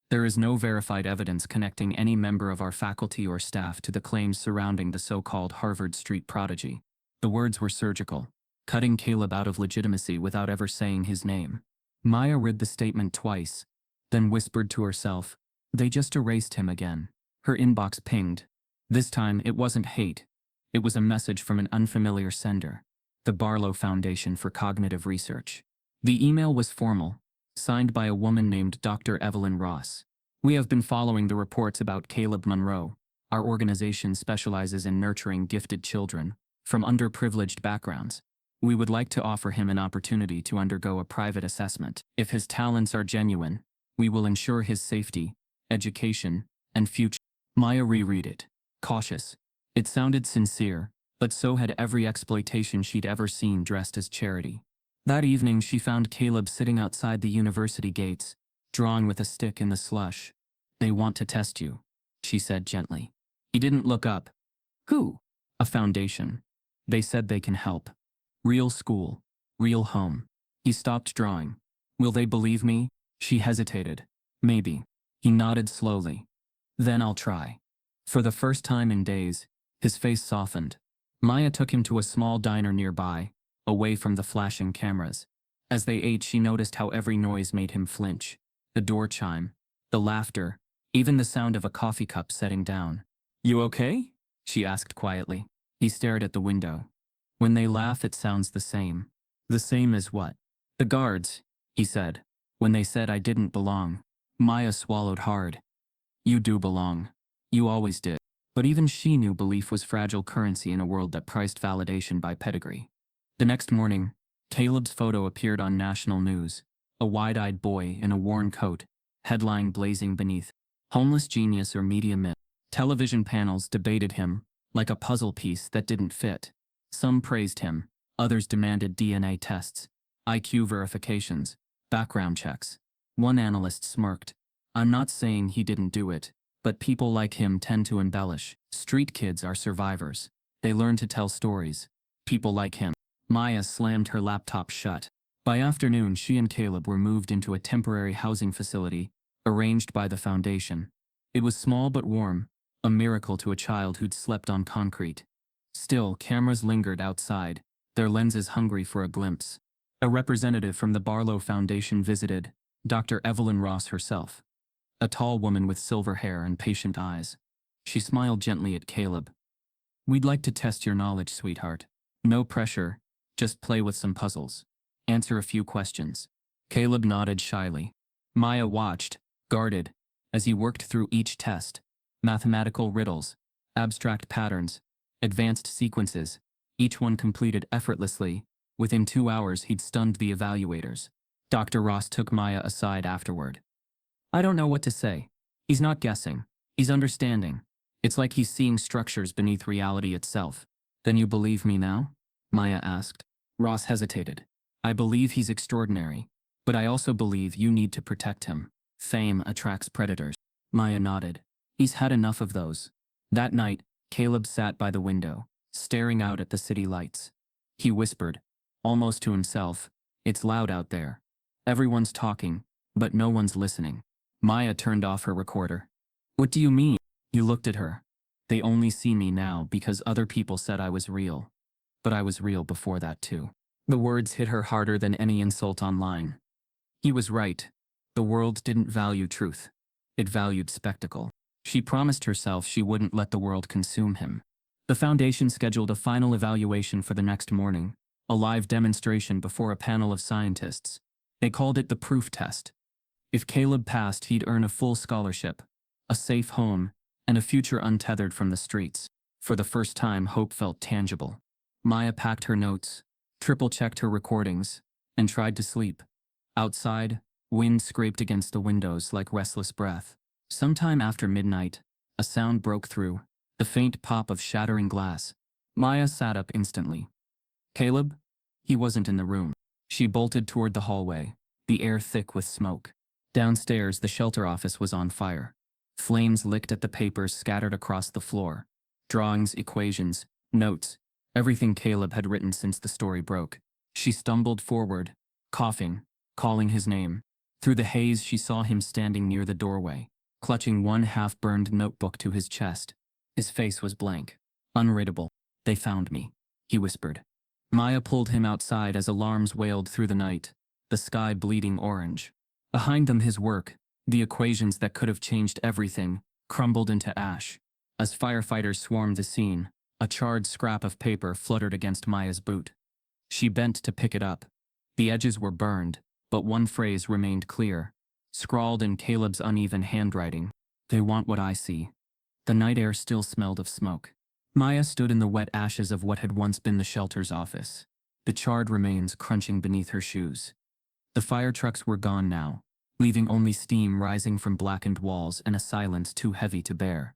there is no verified evidence connecting any member of our faculty or staff to the claims surrounding the so-called Harvard Street prodigy. The words were surgical, cutting Caleb out of legitimacy without ever saying his name. Maya read the statement twice, then whispered to herself, "They just erased him again." Her inbox pinged. This time it wasn't hate. It was a message from an unfamiliar sender. The Barlow Foundation for Cognitive Research. The email was formal, signed by a woman named Dr. Evelyn Ross. "We have been following the reports about Caleb Monroe. Our organization specializes in nurturing gifted children from underprivileged backgrounds. We would like to offer him an opportunity to undergo a private assessment. If his talents are genuine, we will ensure his safety, education, and future." Maya reread it, cautious. It sounded sincere, but so had every exploitation she'd ever seen dressed as charity. That evening she found Caleb sitting outside the university gates, drawing with a stick in the slush. "They want to test you," she said gently. He didn't look up. "Who?" "A foundation. They said they can help. Real school. Real home." He stopped drawing. "Will they believe me?" She hesitated. "Maybe." He nodded slowly. "Then I'll try." For the first time in days, his face softened. Maya took him to a small diner nearby, away from the flashing cameras. As they ate, she noticed how every noise made him flinch. The door chime, the laughter, even the sound of a coffee cup setting down. "You okay?" she asked quietly. He stared at the window. "When they laugh, it sounds the same." "The same as what?" "The guards," he said. "When they said I didn't belong." Maya swallowed hard. "You do belong. You always did." But even she knew belief was fragile currency in a world that priced validation by pedigree. The next morning, Caleb's photo appeared on national news. A wide-eyed boy in a worn coat, headline blazing beneath. "Homeless genius or media myth." Television panels debated him, like a puzzle piece that didn't fit. Some praised him, others demanded DNA tests, IQ verifications, background checks. One analyst smirked. "I'm not saying he didn't do it, but people like him tend to embellish. Street kids are survivors. They learn to tell stories. People like him." Maya slammed her laptop shut. By afternoon, she and Caleb were moved into a temporary housing facility, arranged by the foundation. It was small but warm, a miracle to a child who'd slept on concrete. Still, cameras lingered outside, their lenses hungry for a glimpse. A representative from the Barlow Foundation visited, Dr. Evelyn Ross herself. A tall woman with silver hair and patient eyes. She smiled gently at Caleb. "We'd like to test your knowledge, sweetheart. No pressure, just play with some puzzles. Answer a few questions." Caleb nodded shyly. Maya watched, guarded, as he worked through each test. Mathematical riddles, abstract patterns, advanced sequences, each one completed effortlessly. Within 2 hours, he'd stunned the evaluators. Dr. Ross took Maya aside afterward. "I don't know what to say. He's not guessing. He's understanding. It's like he's seeing structures beneath reality itself." "Then you believe me now?" Maya asked. Ross hesitated. "I believe he's extraordinary, but I also believe you need to protect him. Fame attracts predators." Maya nodded. "He's had enough of those." That night, Caleb sat by the window, staring out at the city lights. He whispered, almost to himself, "It's loud out there. Everyone's talking, but no one's listening." Maya turned off her recorder. "What do you mean?" He looked at her. "They only see me now because other people said I was real. But I was real before that too." The words hit her harder than any insult online. He was right. The world didn't value truth. It valued spectacle. She promised herself she wouldn't let the world consume him. The foundation scheduled a final evaluation for the next morning, a live demonstration before a panel of scientists. They called it the proof test. If Caleb passed, he'd earn a full scholarship, a safe home, and a future untethered from the streets. For the first time, hope felt tangible. Maya packed her notes, triple-checked her recordings, and tried to sleep. Outside, wind scraped against the windows like restless breath. Sometime after midnight, a sound broke through, the faint pop of shattering glass. Maya sat up instantly. Caleb? He wasn't in the room. She bolted toward the hallway, the air thick with smoke. Downstairs, the shelter office was on fire. Flames licked at the papers scattered across the floor. Drawings, equations, notes, everything Caleb had written since the story broke. She stumbled forward, coughing, calling his name. Through the haze, she saw him standing near the doorway, clutching one half-burned notebook to his chest. His face was blank, unreadable. "They found me," he whispered. Maya pulled him outside as alarms wailed through the night, the sky bleeding orange. Behind them, his work, the equations that could have changed everything, crumbled into ash. As firefighters swarmed the scene, a charred scrap of paper fluttered against Maya's boot. She bent to pick it up. The edges were burned, but one phrase remained clear, scrawled in Caleb's uneven handwriting. "They want what I see." The night air still smelled of smoke. Maya stood in the wet ashes of what had once been the shelter's office, the charred remains crunching beneath her shoes. The fire trucks were gone now, leaving only steam rising from blackened walls and a silence too heavy to bear.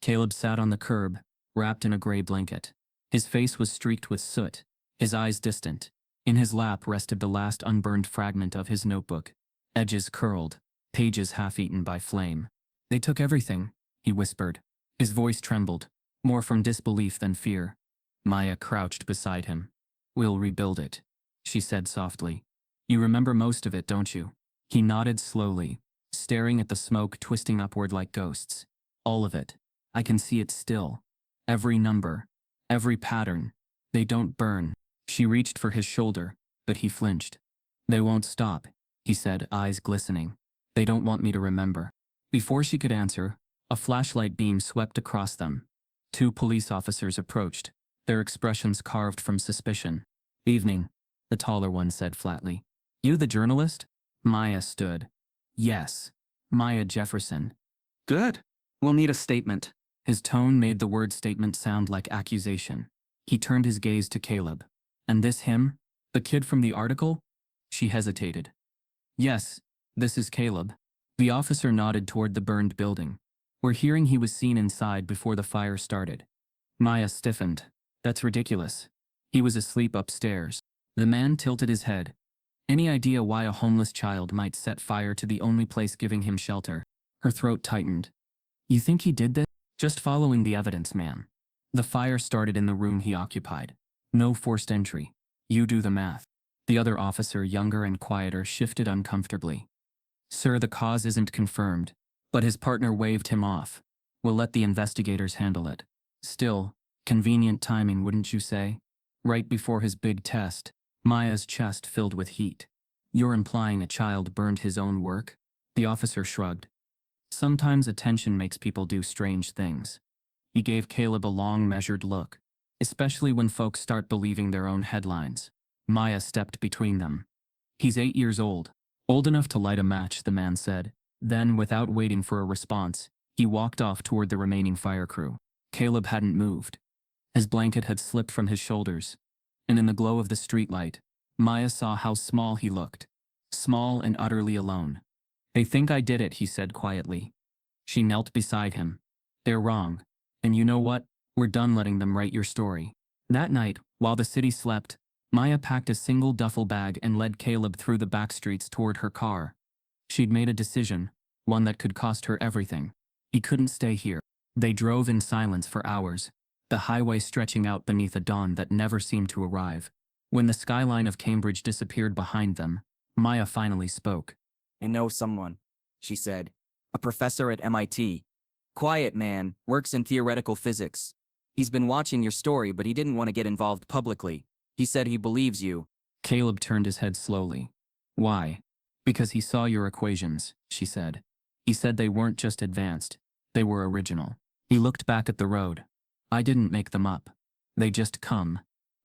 Caleb sat on the curb, wrapped in a gray blanket. His face was streaked with soot, his eyes distant. In his lap rested the last unburned fragment of his notebook, edges curled, pages half-eaten by flame. "They took everything," he whispered. His voice trembled, more from disbelief than fear. Maya crouched beside him. "We'll rebuild it," she said softly. "You remember most of it, don't you?" He nodded slowly, staring at the smoke twisting upward like ghosts. "All of it. I can see it still. Every number, every pattern. They don't burn." She reached for his shoulder, but he flinched. "They won't stop," he said, eyes glistening. "They don't want me to remember." Before she could answer, a flashlight beam swept across them. Two police officers approached, their expressions carved from suspicion. "Evening," the taller one said flatly. "You the journalist?" Maya stood. "Yes. Maya Jefferson." "Good. We'll need a statement." His tone made the word statement sound like accusation. He turned his gaze to Caleb. "And this him? The kid from the article?" She hesitated. "Yes, this is Caleb." The officer nodded toward the burned building. "We're hearing he was seen inside before the fire started." Maya stiffened. "That's ridiculous. He was asleep upstairs." The man tilted his head. "Any idea why a homeless child might set fire to the only place giving him shelter?" Her throat tightened. "You think he did this?" "Just following the evidence, ma'am. The fire started in the room he occupied. No forced entry. You do the math." The other officer, younger and quieter, shifted uncomfortably. "Sir, the cause isn't confirmed." But his partner waved him off. "We'll let the investigators handle it." Still, convenient timing, wouldn't you say? Right before his big test. Maya's chest filled with heat. "You're implying a child burned his own work?" The officer shrugged. "Sometimes attention makes people do strange things." He gave Caleb a long, measured look. "Especially when folks start believing their own headlines." Maya stepped between them. "He's 8 years old. Old enough to light a match," the man said. Then, without waiting for a response, he walked off toward the remaining fire crew. Caleb hadn't moved. His blanket had slipped from his shoulders, and in the glow of the streetlight, Maya saw how small he looked. Small and utterly alone. "They think I did it," he said quietly. She knelt beside him. "They're wrong. And you know what? We're done letting them write your story." That night, while the city slept, Maya packed a single duffel bag and led Caleb through the back streets toward her car. She'd made a decision, one that could cost her everything. He couldn't stay here. They drove in silence for hours, the highway stretching out beneath a dawn that never seemed to arrive. When the skyline of Cambridge disappeared behind them, Maya finally spoke. "I know someone," she said. "A professor at MIT. Quiet man, works in theoretical physics. He's been watching your story, but he didn't want to get involved publicly. He said he believes you." Caleb turned his head slowly. Why? Because he saw your equations, she said. He said they weren't just advanced, they were original. He looked back at the road. I didn't make them up. They just come.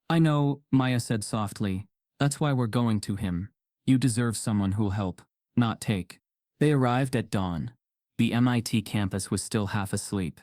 I know, Maya said softly. That's why we're going to him. You deserve someone who'll help, not take. They arrived at dawn. The MIT campus was still half asleep,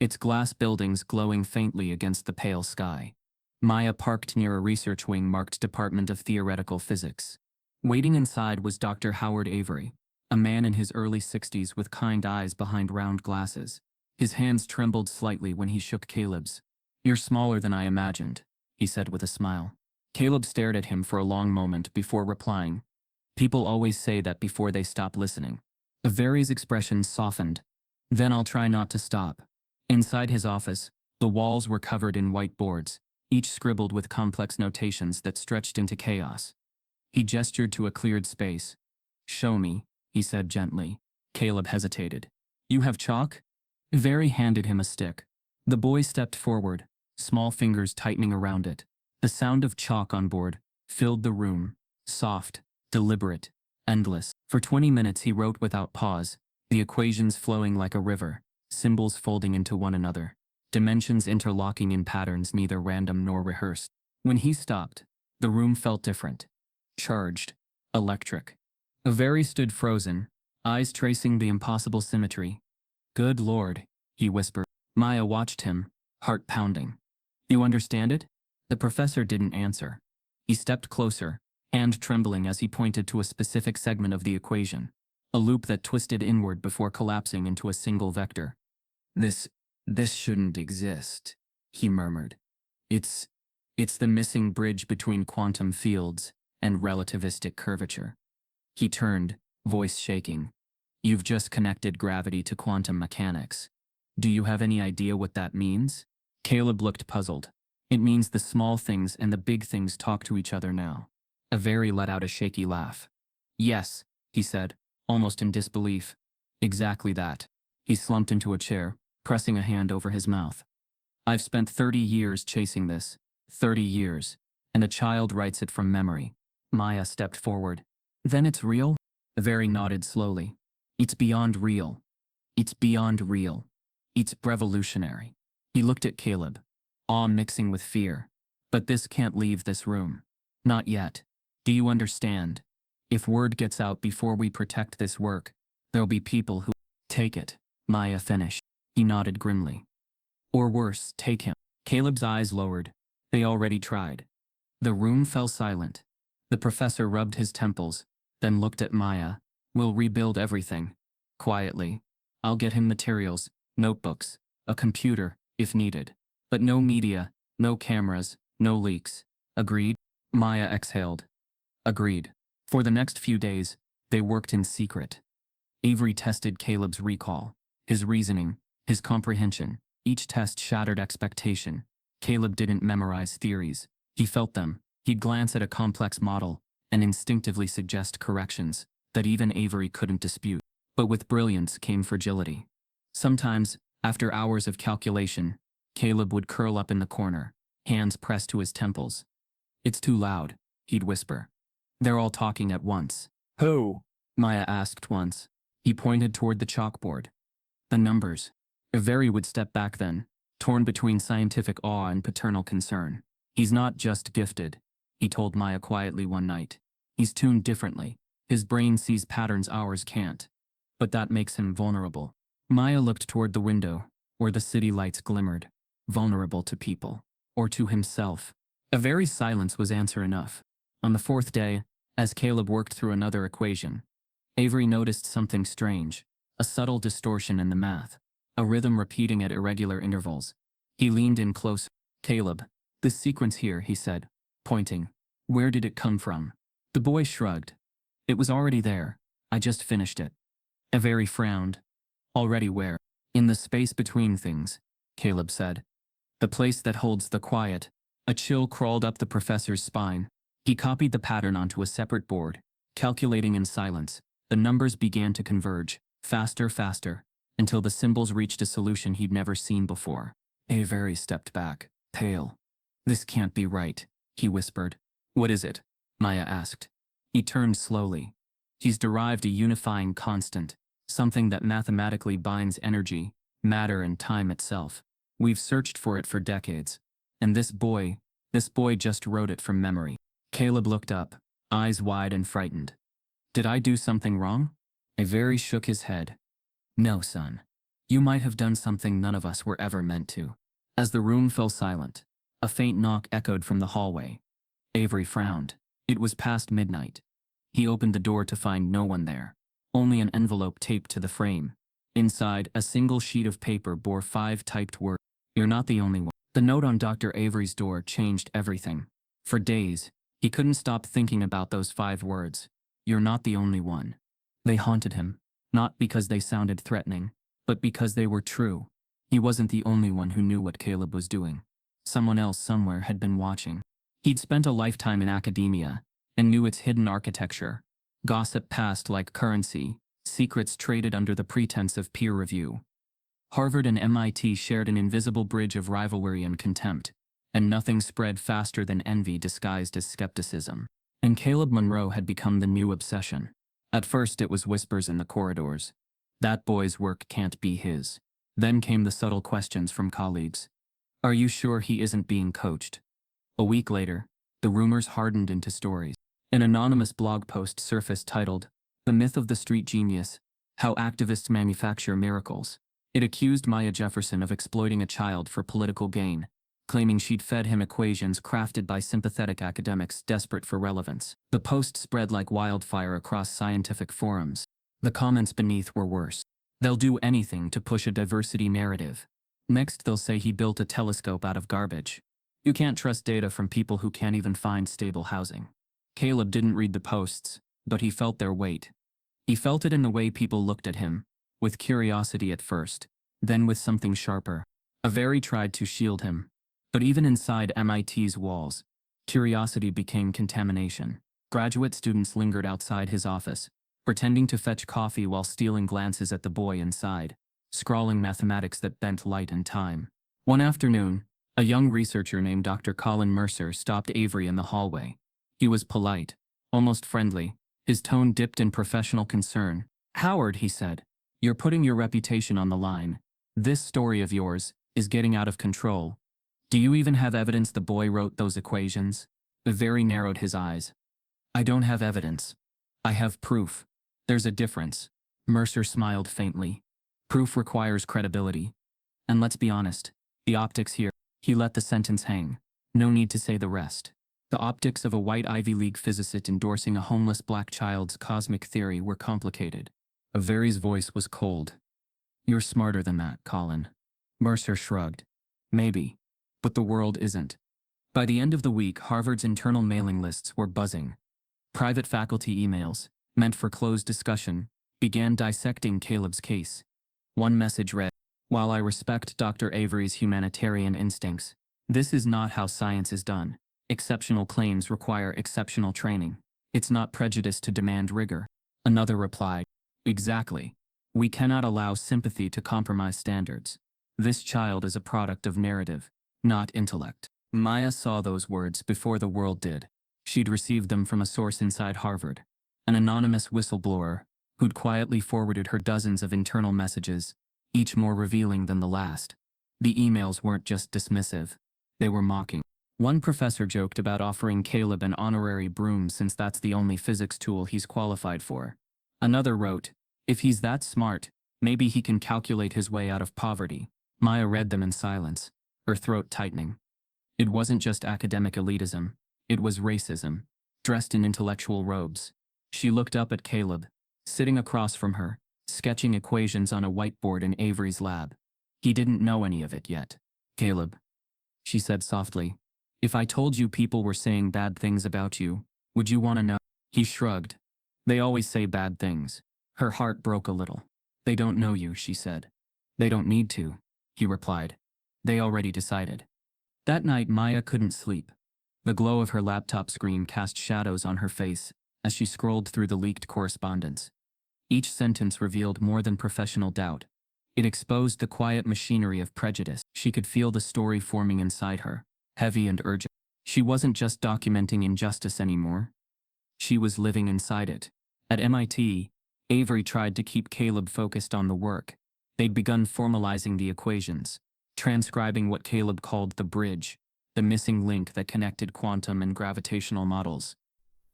its glass buildings glowing faintly against the pale sky. Maya parked near a research wing marked Department of Theoretical Physics. Waiting inside was Dr. Howard Avery, a man in his early 60s with kind eyes behind round glasses. His hands trembled slightly when he shook Caleb's. You're smaller than I imagined, he said with a smile. Caleb stared at him for a long moment before replying. People always say that before they stop listening. Avery's expression softened. Then I'll try not to stop. Inside his office, the walls were covered in white boards, each scribbled with complex notations that stretched into chaos. He gestured to a cleared space. Show me, he said gently. Caleb hesitated. You have chalk? Avery handed him a stick. The boy stepped forward, small fingers tightening around it. The sound of chalk on board filled the room, soft, deliberate, endless. For 20 minutes he wrote without pause, the equations flowing like a river, symbols folding into one another, dimensions interlocking in patterns neither random nor rehearsed. When he stopped, the room felt different. Charged, electric. Avery stood frozen, eyes tracing the impossible symmetry. Good Lord, he whispered. Maya watched him, heart pounding. You understand it? The professor didn't answer. He stepped closer, hand trembling as he pointed to a specific segment of the equation, a loop that twisted inward before collapsing into a single vector. This shouldn't exist, he murmured. It's the missing bridge between quantum fields and relativistic curvature. He turned, voice shaking. You've just connected gravity to quantum mechanics. Do you have any idea what that means? Caleb looked puzzled. It means the small things and the big things talk to each other now. Avery let out a shaky laugh. Yes, he said, almost in disbelief. Exactly that. He slumped into a chair, pressing a hand over his mouth. I've spent 30 years chasing this. 30 years. And a child writes it from memory. Maya stepped forward. Then it's real? Avery nodded slowly. It's beyond real. It's beyond real. It's revolutionary. He looked at Caleb, awe mixing with fear. But this can't leave this room. Not yet. Do you understand? If word gets out before we protect this work, there'll be people who take it. Maya finished. He nodded grimly. Or worse, take him. Caleb's eyes lowered. They already tried. The room fell silent. The professor rubbed his temples, then looked at Maya. We'll rebuild everything. Quietly. I'll get him materials, notebooks, a computer, if needed. But no media, no cameras, no leaks. Agreed? Maya exhaled. Agreed. For the next few days, they worked in secret. Avery tested Caleb's recall, his reasoning, his comprehension. Each test shattered expectation. Caleb didn't memorize theories. He felt them. He'd glance at a complex model and instinctively suggest corrections that even Avery couldn't dispute. But with brilliance came fragility. Sometimes, after hours of calculation, Caleb would curl up in the corner, hands pressed to his temples. It's too loud, he'd whisper. They're all talking at once. Who? Maya asked once. He pointed toward the chalkboard. The numbers. Avery would step back then, torn between scientific awe and paternal concern. He's not just gifted, he told Maya quietly one night. He's tuned differently. His brain sees patterns ours can't. But that makes him vulnerable. Maya looked toward the window, where the city lights glimmered. Vulnerable to people. Or to himself. Avery's silence was answer enough. On the fourth day, as Caleb worked through another equation, Avery noticed something strange. A subtle distortion in the math. A rhythm repeating at irregular intervals. He leaned in closer. Caleb, this sequence here, he said, pointing. Where did it come from? The boy shrugged. It was already there. I just finished it. Avery frowned. Already where? In the space between things, Caleb said. The place that holds the quiet. A chill crawled up the professor's spine. He copied the pattern onto a separate board, calculating in silence. The numbers began to converge, faster, until the symbols reached a solution he'd never seen before. Avery stepped back, pale. This can't be right, he whispered. What is it? Maya asked. He turned slowly. He's derived a unifying constant, something that mathematically binds energy, matter and time itself. We've searched for it for decades. And this boy just wrote it from memory. Caleb looked up, eyes wide and frightened. Did I do something wrong? Avery shook his head. No, son. You might have done something none of us were ever meant to. As the room fell silent, a faint knock echoed from the hallway. Avery frowned. It was past midnight. He opened the door to find no one there. Only an envelope taped to the frame. Inside, a single sheet of paper bore 5 typed words. You're not the only one. The note on Dr. Avery's door changed everything. For days, he couldn't stop thinking about those 5 words. You're not the only one. They haunted him, not because they sounded threatening, but because they were true. He wasn't the only one who knew what Caleb was doing. Someone else somewhere had been watching. He'd spent a lifetime in academia and knew its hidden architecture. Gossip passed like currency, secrets traded under the pretense of peer review. Harvard and MIT shared an invisible bridge of rivalry and contempt, and nothing spread faster than envy disguised as skepticism. And Caleb Monroe had become the new obsession. At first it was whispers in the corridors. That boy's work can't be his. Then came the subtle questions from colleagues. Are you sure he isn't being coached? A week later, the rumors hardened into stories. An anonymous blog post surfaced titled, The Myth of the Street Genius, How Activists Manufacture Miracles. It accused Maya Jefferson of exploiting a child for political gain, claiming she'd fed him equations crafted by sympathetic academics desperate for relevance. The post spread like wildfire across scientific forums. The comments beneath were worse. They'll do anything to push a diversity narrative. Next they'll say he built a telescope out of garbage. You can't trust data from people who can't even find stable housing. Caleb didn't read the posts, but he felt their weight. He felt it in the way people looked at him, with curiosity at first, then with something sharper. Avery tried to shield him. But even inside MIT's walls, curiosity became contamination. Graduate students lingered outside his office, pretending to fetch coffee while stealing glances at the boy inside, scrawling mathematics that bent light and time. One afternoon, a young researcher named Dr. Colin Mercer stopped Avery in the hallway. He was polite, almost friendly, his tone dipped in professional concern. Howard, he said, you're putting your reputation on the line. This story of yours is getting out of control. Do you even have evidence the boy wrote those equations? Avery narrowed his eyes. I don't have evidence. I have proof. There's a difference. Mercer smiled faintly. Proof requires credibility. And let's be honest, the optics here. He let the sentence hang. No need to say the rest. The optics of a white Ivy League physicist endorsing a homeless black child's cosmic theory were complicated. Avery's voice was cold. You're smarter than that, Colin. Mercer shrugged. Maybe. But the world isn't. By the end of the week, Harvard's internal mailing lists were buzzing. Private faculty emails, meant for closed discussion, began dissecting Caleb's case. One message read, While I respect Dr. Avery's humanitarian instincts, this is not how science is done. Exceptional claims require exceptional training. It's not prejudice to demand rigor. Another replied, Exactly. We cannot allow sympathy to compromise standards. This child is a product of narrative, not intellect. Maya saw those words before the world did. She'd received them from a source inside Harvard, an anonymous whistleblower who'd quietly forwarded her dozens of internal messages, each more revealing than the last. The emails weren't just dismissive. They were mocking. One professor joked about offering Caleb an honorary broom since that's the only physics tool he's qualified for. Another wrote, If he's that smart, maybe he can calculate his way out of poverty. Maya read them in silence, her throat tightening. It wasn't just academic elitism, it was racism, dressed in intellectual robes. She looked up at Caleb, sitting across from her, sketching equations on a whiteboard in Avery's lab. He didn't know any of it yet. Caleb, she said softly, if I told you people were saying bad things about you, would you want to know? He shrugged. They always say bad things. Her heart broke a little. They don't know you, she said. They don't need to, he replied. They already decided. That night Maya couldn't sleep. The glow of her laptop screen cast shadows on her face as she scrolled through the leaked correspondence. Each sentence revealed more than professional doubt. It exposed the quiet machinery of prejudice. She could feel the story forming inside her, heavy and urgent. She wasn't just documenting injustice anymore. She was living inside it. At MIT, Avery tried to keep Caleb focused on the work. They'd begun formalizing the equations, transcribing what Caleb called the bridge, the missing link that connected quantum and gravitational models.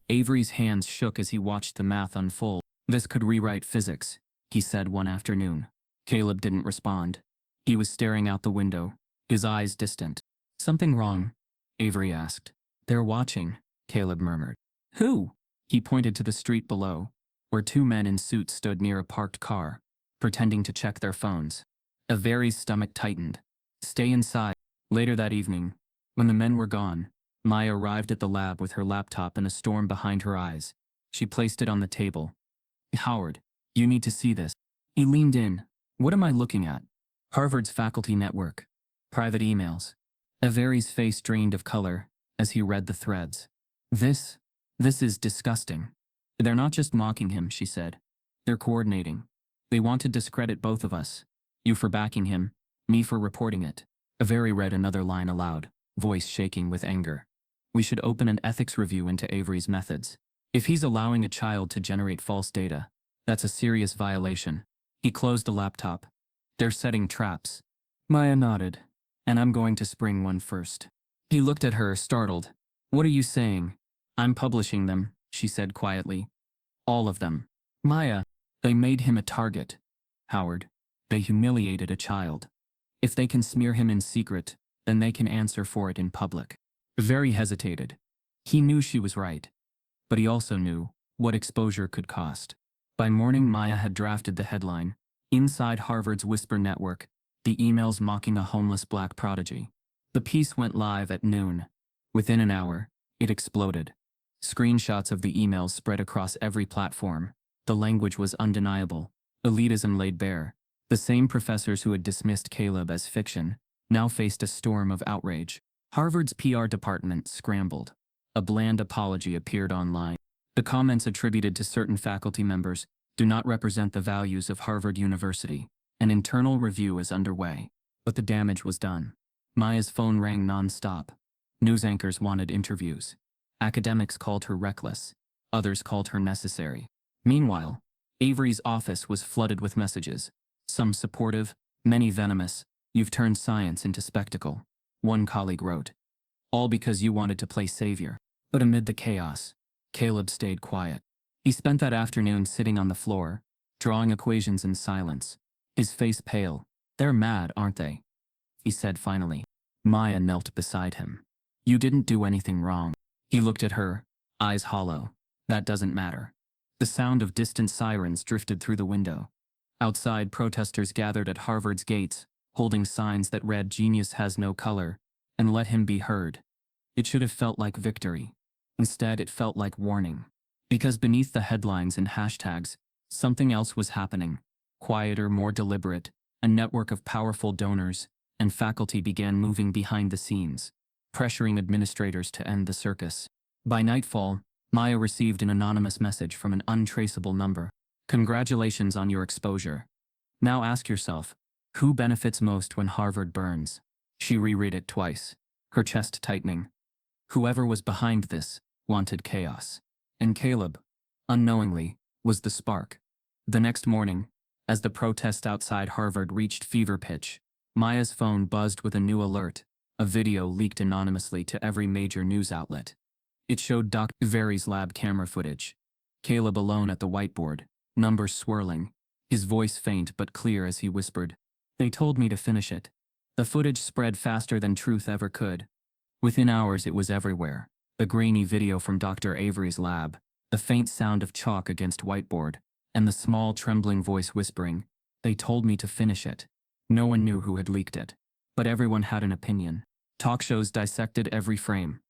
Avery's hands shook as he watched the math unfold. "This could rewrite physics," he said one afternoon. Caleb didn't respond. He was staring out the window, his eyes distant. "Something wrong?" Avery asked. "They're watching," Caleb murmured. "Who?" He pointed to the street below, where two men in suits stood near a parked car, pretending to check their phones. Avery's stomach tightened. "Stay inside." Later that evening, when the men were gone, Maya arrived at the lab with her laptop in a storm behind her eyes. She placed it on the table. "Howard, you need to see this." He leaned in. "What am I looking at?" "Harvard's faculty network. Private emails." Avery's face drained of color as he read the threads. This is disgusting." "They're not just mocking him," she said. "They're coordinating. They want to discredit both of us. You for backing him, me for reporting it." Avery read another line aloud, voice shaking with anger. "We should open an ethics review into Avery's methods. If he's allowing a child to generate false data, that's a serious violation." He closed the laptop. "They're setting traps." Maya nodded. "And I'm going to spring one first." He looked at her, startled. "What are you saying?" "I'm publishing them," she said quietly. "All of them." "Maya, they made him a target." "Howard, they humiliated a child. If they can smear him in secret, then they can answer for it in public." Very hesitated. He knew she was right. But he also knew what exposure could cost. By morning, Maya had drafted the headline, "Inside Harvard's Whisper Network, the emails mocking a homeless black prodigy." The piece went live at noon. Within an hour, it exploded. Screenshots of the emails spread across every platform. The language was undeniable. Elitism laid bare. The same professors who had dismissed Caleb as fiction now faced a storm of outrage. Harvard's PR department scrambled. A bland apology appeared online. The comments attributed to certain faculty members do not represent the values of Harvard University. An internal review is underway. But the damage was done. Maya's phone rang non-stop. News anchors wanted interviews. Academics called her reckless. Others called her necessary. Meanwhile, Avery's office was flooded with messages. Some supportive, many venomous. "You've turned science into spectacle," one colleague wrote. "All because you wanted to play savior." But amid the chaos, Caleb stayed quiet. He spent that afternoon sitting on the floor, drawing equations in silence, his face pale. "They're mad, aren't they?" he said finally. Maya knelt beside him. "You didn't do anything wrong." He looked at her, eyes hollow. "That doesn't matter." The sound of distant sirens drifted through the window. Outside, protesters gathered at Harvard's gates, holding signs that read "Genius has no color," and "Let him be heard." It should have felt like victory. Instead, it felt like warning. Because beneath the headlines and hashtags, something else was happening. Quieter, more deliberate, a network of powerful donors and faculty began moving behind the scenes, pressuring administrators to end the circus. By nightfall, Maya received an anonymous message from an untraceable number. "Congratulations on your exposure. Now ask yourself, who benefits most when Harvard burns?" She reread it twice, her chest tightening. Whoever was behind this wanted chaos. And Caleb, unknowingly, was the spark. The next morning, as the protest outside Harvard reached fever pitch, Maya's phone buzzed with a new alert. A video leaked anonymously to every major news outlet. It showed Dr. Avery's lab camera footage. Caleb alone at the whiteboard, numbers swirling, his voice faint but clear as he whispered, "They told me to finish it." The footage spread faster than truth ever could. Within hours it was everywhere. The grainy video from Dr. Avery's lab, the faint sound of chalk against whiteboard, and the small trembling voice whispering, "They told me to finish it." No one knew who had leaked it. But everyone had an opinion. Talk shows dissected every frame.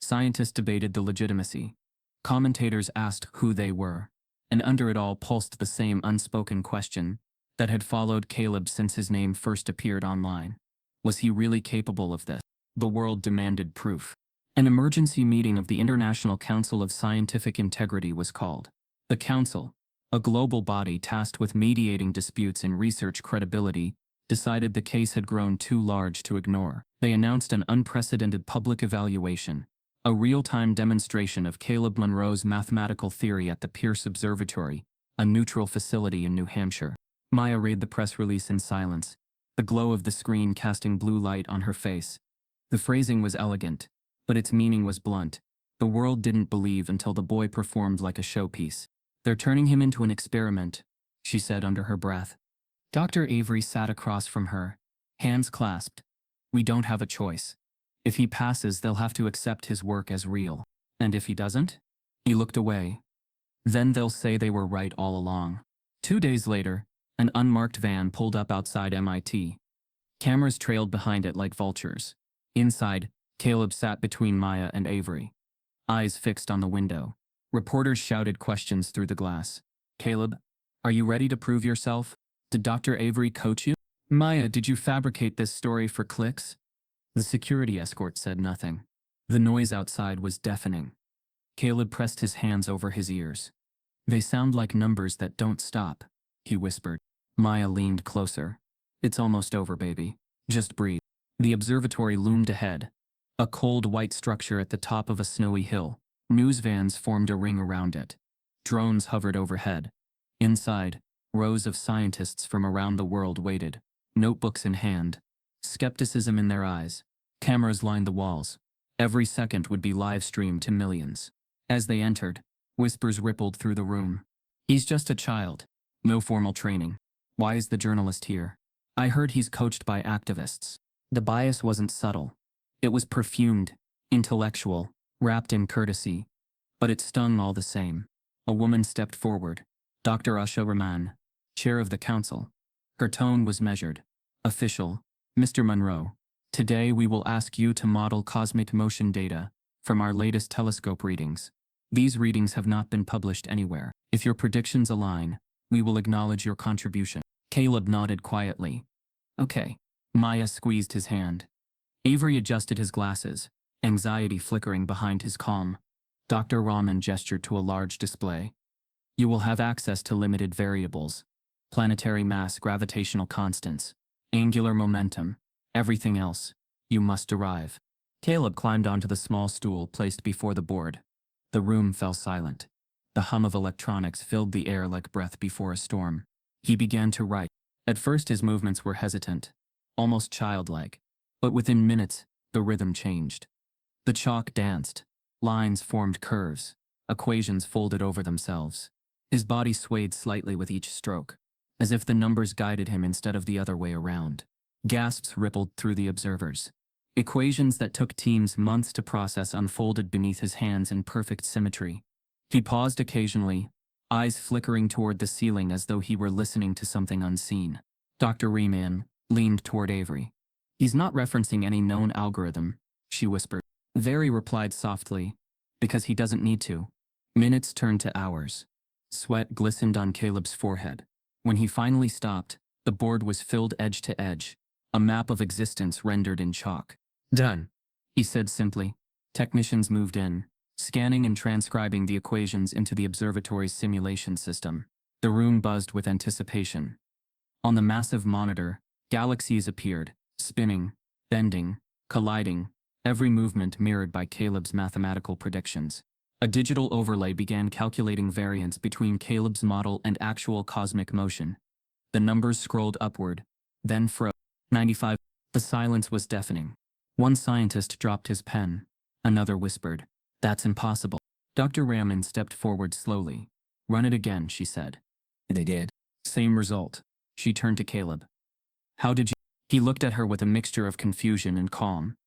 Scientists debated the legitimacy. Commentators asked who they were. And under it all pulsed the same unspoken question that had followed Caleb since his name first appeared online. Was he really capable of this? The world demanded proof. An emergency meeting of the International Council of Scientific Integrity was called. The Council, a global body tasked with mediating disputes in research credibility, decided the case had grown too large to ignore. They announced an unprecedented public evaluation, A real-time demonstration of Caleb Monroe's mathematical theory at the Pierce Observatory, a neutral facility in New Hampshire. Maya read the press release in silence, the glow of the screen casting blue light on her face. The phrasing was elegant, but its meaning was blunt. The world didn't believe until the boy performed like a showpiece. "They're turning him into an experiment," she said under her breath. Dr. Avery sat across from her, hands clasped. "We don't have a choice. If he passes, they'll have to accept his work as real. And if he doesn't?" He looked away. "Then they'll say they were right all along." 2 days later, an unmarked van pulled up outside MIT. Cameras trailed behind it like vultures. Inside, Caleb sat between Maya and Avery, eyes fixed on the window. Reporters shouted questions through the glass. "Caleb, are you ready to prove yourself? Did Dr. Avery coach you? Maya, did you fabricate this story for clicks?" The security escort said nothing. The noise outside was deafening. Caleb pressed his hands over his ears. "They sound like numbers that don't stop," he whispered. Maya leaned closer. "It's almost over, baby. Just breathe." The observatory loomed ahead, a cold white structure at the top of a snowy hill. News vans formed a ring around it. Drones hovered overhead. Inside, rows of scientists from around the world waited, notebooks in hand, skepticism in their eyes. Cameras lined the walls. Every second would be live-streamed to millions. As they entered, whispers rippled through the room. "He's just a child. No formal training. Why is the journalist here? I heard he's coached by activists." The bias wasn't subtle. It was perfumed, intellectual, wrapped in courtesy. But it stung all the same. A woman stepped forward. Dr. Usha Raman, chair of the council. Her tone was measured, official. "Mr. Monroe, today we will ask you to model cosmic motion data from our latest telescope readings. These readings have not been published anywhere. If your predictions align, we will acknowledge your contribution." Caleb nodded quietly. "Okay." Maya squeezed his hand. Avery adjusted his glasses, anxiety flickering behind his calm. Dr. Rahman gestured to a large display. "You will have access to limited variables. Planetary mass, gravitational constants, angular momentum. Everything else, you must derive." Caleb climbed onto the small stool placed before the board. The room fell silent. The hum of electronics filled the air like breath before a storm. He began to write. At first his movements were hesitant, almost childlike. But within minutes, the rhythm changed. The chalk danced. Lines formed curves. Equations folded over themselves. His body swayed slightly with each stroke, as if the numbers guided him instead of the other way around. Gasps rippled through the observers. Equations that took teams months to process unfolded beneath his hands in perfect symmetry. He paused occasionally, eyes flickering toward the ceiling as though he were listening to something unseen. Dr. Riemann leaned toward Avery. "He's not referencing any known algorithm," she whispered. Avery replied softly, "Because he doesn't need to." Minutes turned to hours. Sweat glistened on Caleb's forehead. When he finally stopped, the board was filled edge to edge, a map of existence rendered in chalk. "Done," he said simply. Technicians moved in, scanning and transcribing the equations into the observatory's simulation system. The room buzzed with anticipation. On the massive monitor, galaxies appeared, spinning, bending, colliding, every movement mirrored by Caleb's mathematical predictions. A digital overlay began calculating variance between Caleb's model and actual cosmic motion. The numbers scrolled upward, then froze. 95. The silence was deafening. One scientist dropped his pen. Another whispered, "That's impossible." Dr. Raman stepped forward slowly. "Run it again," she said. They did. Same result. She turned to Caleb. "How did you—" He looked at her with a mixture of confusion and calm.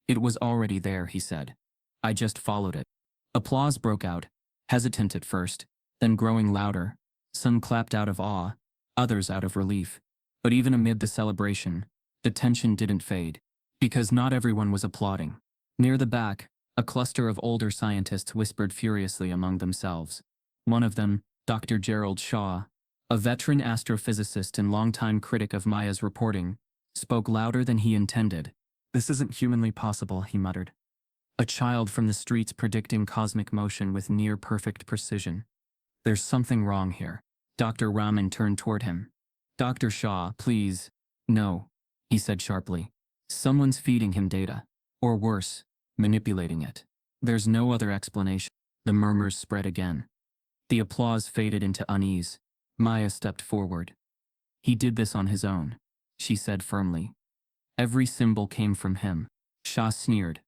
"It was already there," he said. "I just followed it." Applause broke out, hesitant at first, then growing louder. Some clapped out of awe, others out of relief. But even amid the celebration, the tension didn't fade, because not everyone was applauding. Near the back, a cluster of older scientists whispered furiously among themselves. One of them, Dr. Gerald Shaw, a veteran astrophysicist and longtime critic of Maya's reporting, spoke louder than he intended. "This isn't humanly possible," he muttered. "A child from the streets predicting cosmic motion with near-perfect precision. There's something wrong here." Dr. Raman turned toward him. "Dr. Shaw, please." "No," he said sharply. "Someone's feeding him data. Or worse, manipulating it." There's no other explanation. The murmurs spread again. The applause faded into unease. Maya stepped forward. He did this on his own, she said firmly. Every symbol came from him. Shaw sneered.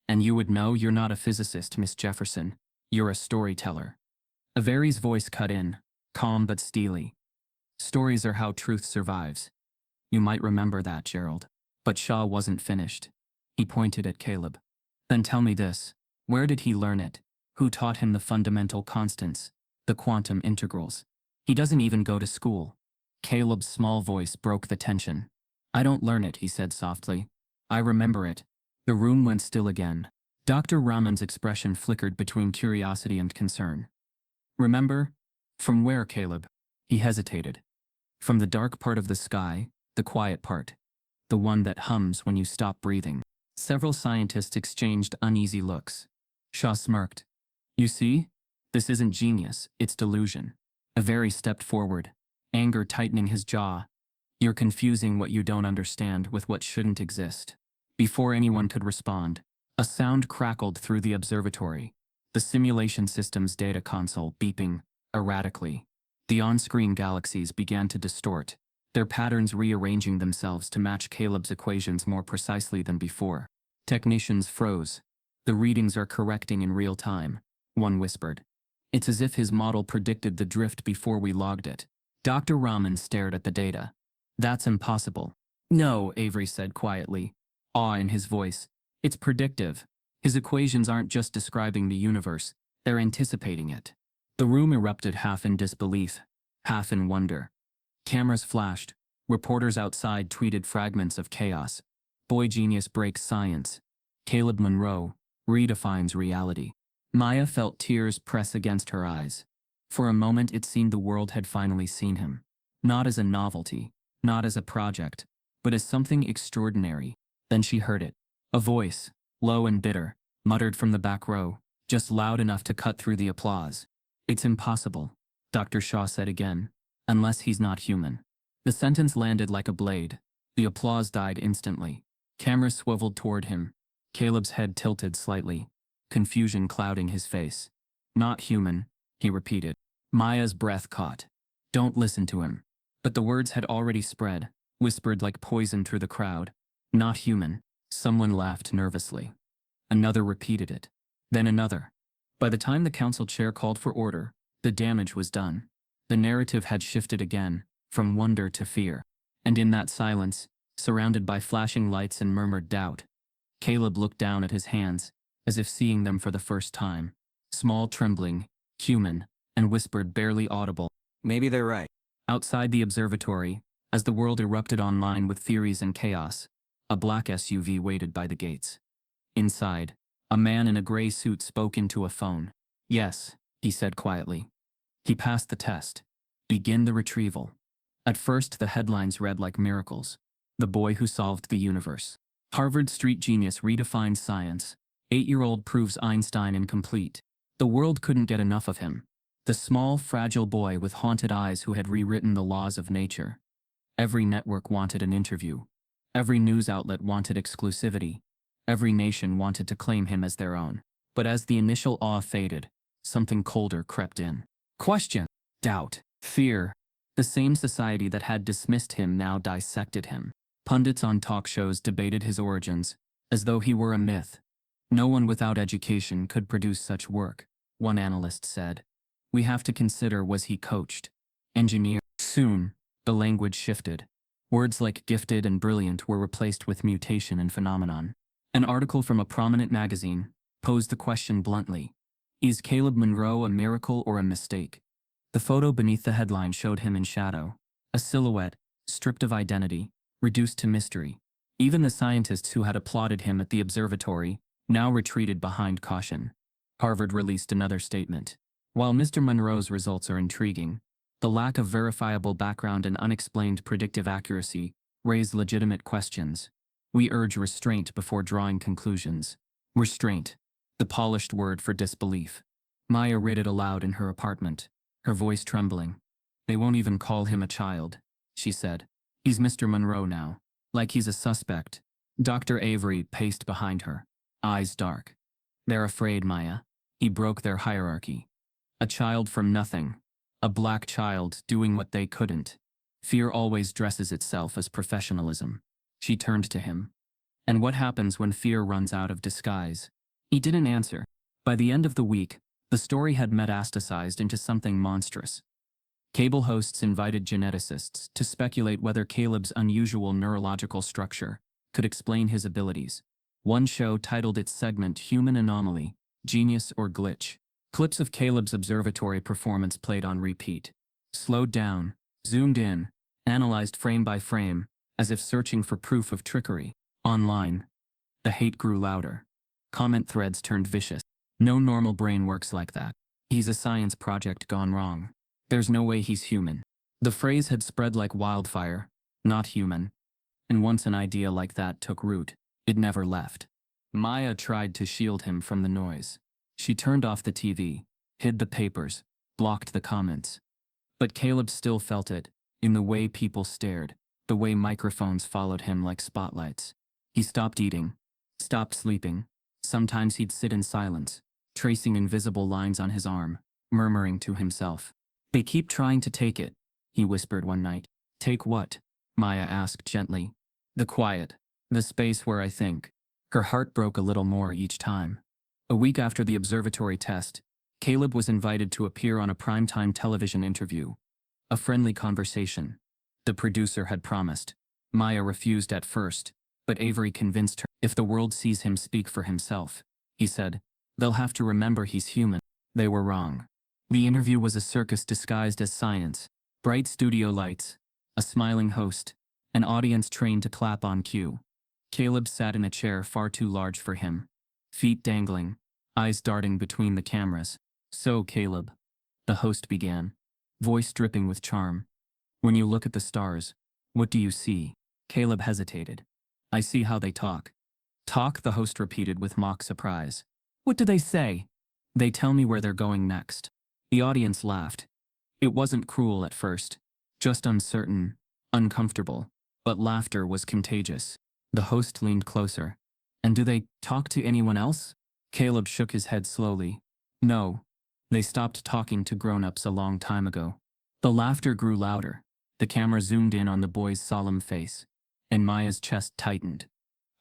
And you would know you're not a physicist, Miss Jefferson. You're a storyteller. Avery's voice cut in, calm but steely. Stories are how truth survives. You might remember that, Gerald. But Shaw wasn't finished. He pointed at Caleb. Then tell me this. Where did he learn it? Who taught him the fundamental constants? The quantum integrals? He doesn't even go to school. Caleb's small voice broke the tension. I don't learn it, he said softly. I remember it. The room went still again. Dr. Raman's expression flickered between curiosity and concern. Remember? From where, Caleb? He hesitated. From the dark part of the sky, the quiet part. The one that hums when you stop breathing. Several scientists exchanged uneasy looks. Shaw smirked. You see? This isn't genius, it's delusion. Avery stepped forward, anger tightening his jaw. You're confusing what you don't understand with what shouldn't exist. Before anyone could respond, a sound crackled through the observatory, the simulation system's data console beeping erratically. The on-screen galaxies began to distort, their patterns rearranging themselves to match Caleb's equations more precisely than before. Technicians froze. The readings are correcting in real time, one whispered. It's as if his model predicted the drift before we logged it. Dr. Raman stared at the data. That's impossible. No, Avery said quietly, awe in his voice. It's predictive. His equations aren't just describing the universe, they're anticipating it. The room erupted half in disbelief, half in wonder. Cameras flashed. Reporters outside tweeted fragments of chaos. Boy genius breaks science. Caleb Monroe redefines reality. Maya felt tears press against her eyes. For a moment it seemed the world had finally seen him. Not as a novelty, not as a project, but as something extraordinary. Then she heard it. A voice, low and bitter, muttered from the back row, just loud enough to cut through the applause. It's impossible, Dr. Shaw said again, unless he's not human. The sentence landed like a blade. The applause died instantly. Cameras swiveled toward him. Caleb's head tilted slightly, confusion clouding his face. Not human, he repeated. Maya's breath caught. Don't listen to him. But the words had already spread, whispered like poison through the crowd. Not human. Someone laughed nervously. Another repeated it. Then another. By the time the council chair called for order, the damage was done. The narrative had shifted again, from wonder to fear. And in that silence, surrounded by flashing lights and murmured doubt, Caleb looked down at his hands, as if seeing them for the first time. Small, trembling, human, and whispered barely audible. Maybe they're right. Outside the observatory, as the world erupted online with theories and chaos, a black SUV waited by the gates. Inside, a man in a gray suit spoke into a phone. Yes, he said quietly. He passed the test. Begin the retrieval. At first the headlines read like miracles. The boy who solved the universe. Harvard street genius redefined science. 8-year-old proves Einstein incomplete. The world couldn't get enough of him. The small, fragile boy with haunted eyes who had rewritten the laws of nature. Every network wanted an interview. Every news outlet wanted exclusivity. Every nation wanted to claim him as their own. But as the initial awe faded, something colder crept in. Question, doubt, fear. The same society that had dismissed him now dissected him. Pundits on talk shows debated his origins, as though he were a myth. No one without education could produce such work, one analyst said. We have to consider, was he coached? Engineer? Soon, the language shifted. Words like gifted and brilliant were replaced with mutation and phenomenon. An article from a prominent magazine posed the question bluntly. Is Caleb Monroe a miracle or a mistake? The photo beneath the headline showed him in shadow. A silhouette, stripped of identity, reduced to mystery. Even the scientists who had applauded him at the observatory now retreated behind caution. Harvard released another statement. While Mr. Monroe's results are intriguing, the lack of verifiable background and unexplained predictive accuracy raise legitimate questions. We urge restraint before drawing conclusions. Restraint, the polished word for disbelief. Maya read it aloud in her apartment, her voice trembling. They won't even call him a child, she said. He's Mr. Monroe now, like he's a suspect. Dr. Avery paced behind her, eyes dark. They're afraid, Maya. He broke their hierarchy. A child from nothing. A black child doing what they couldn't. Fear always dresses itself as professionalism. She turned to him. And what happens when fear runs out of disguise? He didn't answer. By the end of the week, the story had metastasized into something monstrous. Cable hosts invited geneticists to speculate whether Caleb's unusual neurological structure could explain his abilities. One show titled its segment Human Anomaly, Genius or Glitch. Clips of Caleb's observatory performance played on repeat. Slowed down, zoomed in, analyzed frame by frame, as if searching for proof of trickery. Online, the hate grew louder. Comment threads turned vicious. No normal brain works like that. He's a science project gone wrong. There's no way he's human. The phrase had spread like wildfire, not human. And once an idea like that took root, it never left. Maya tried to shield him from the noise. She turned off the TV, hid the papers, blocked the comments. But Caleb still felt it, in the way people stared, the way microphones followed him like spotlights. He stopped eating, stopped sleeping. Sometimes he'd sit in silence, tracing invisible lines on his arm, murmuring to himself. "They keep trying to take it," he whispered one night. "Take what?" Maya asked gently. "The quiet, the space where I think." Her heart broke a little more each time. A week after the observatory test, Caleb was invited to appear on a primetime television interview. A friendly conversation. The producer had promised. Maya refused at first, but Avery convinced her. "If the world sees him speak for himself," he said, "they'll have to remember he's human." They were wrong. The interview was a circus disguised as science. Bright studio lights, a smiling host, an audience trained to clap on cue. Caleb sat in a chair far too large for him. Feet dangling, eyes darting between the cameras. "So, Caleb," the host began, voice dripping with charm. "When you look at the stars, what do you see?" Caleb hesitated. "I see how they talk." "Talk?" the host repeated with mock surprise. "What do they say?" "They tell me where they're going next." The audience laughed. It wasn't cruel at first, just uncertain, uncomfortable, but laughter was contagious. The host leaned closer. "And do they talk to anyone else?" Caleb shook his head slowly. "No. They stopped talking to grown-ups a long time ago." The laughter grew louder. The camera zoomed in on the boy's solemn face, and Maya's chest tightened.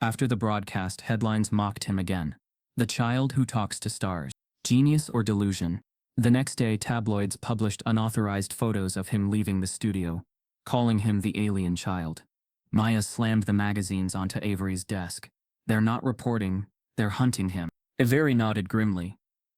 After the broadcast, headlines mocked him again. "The child who talks to stars. Genius or delusion?" The next day, tabloids published unauthorized photos of him leaving the studio, calling him the alien child. Maya slammed the magazines onto Avery's desk. "They're not reporting, they're hunting him." Avery nodded grimly.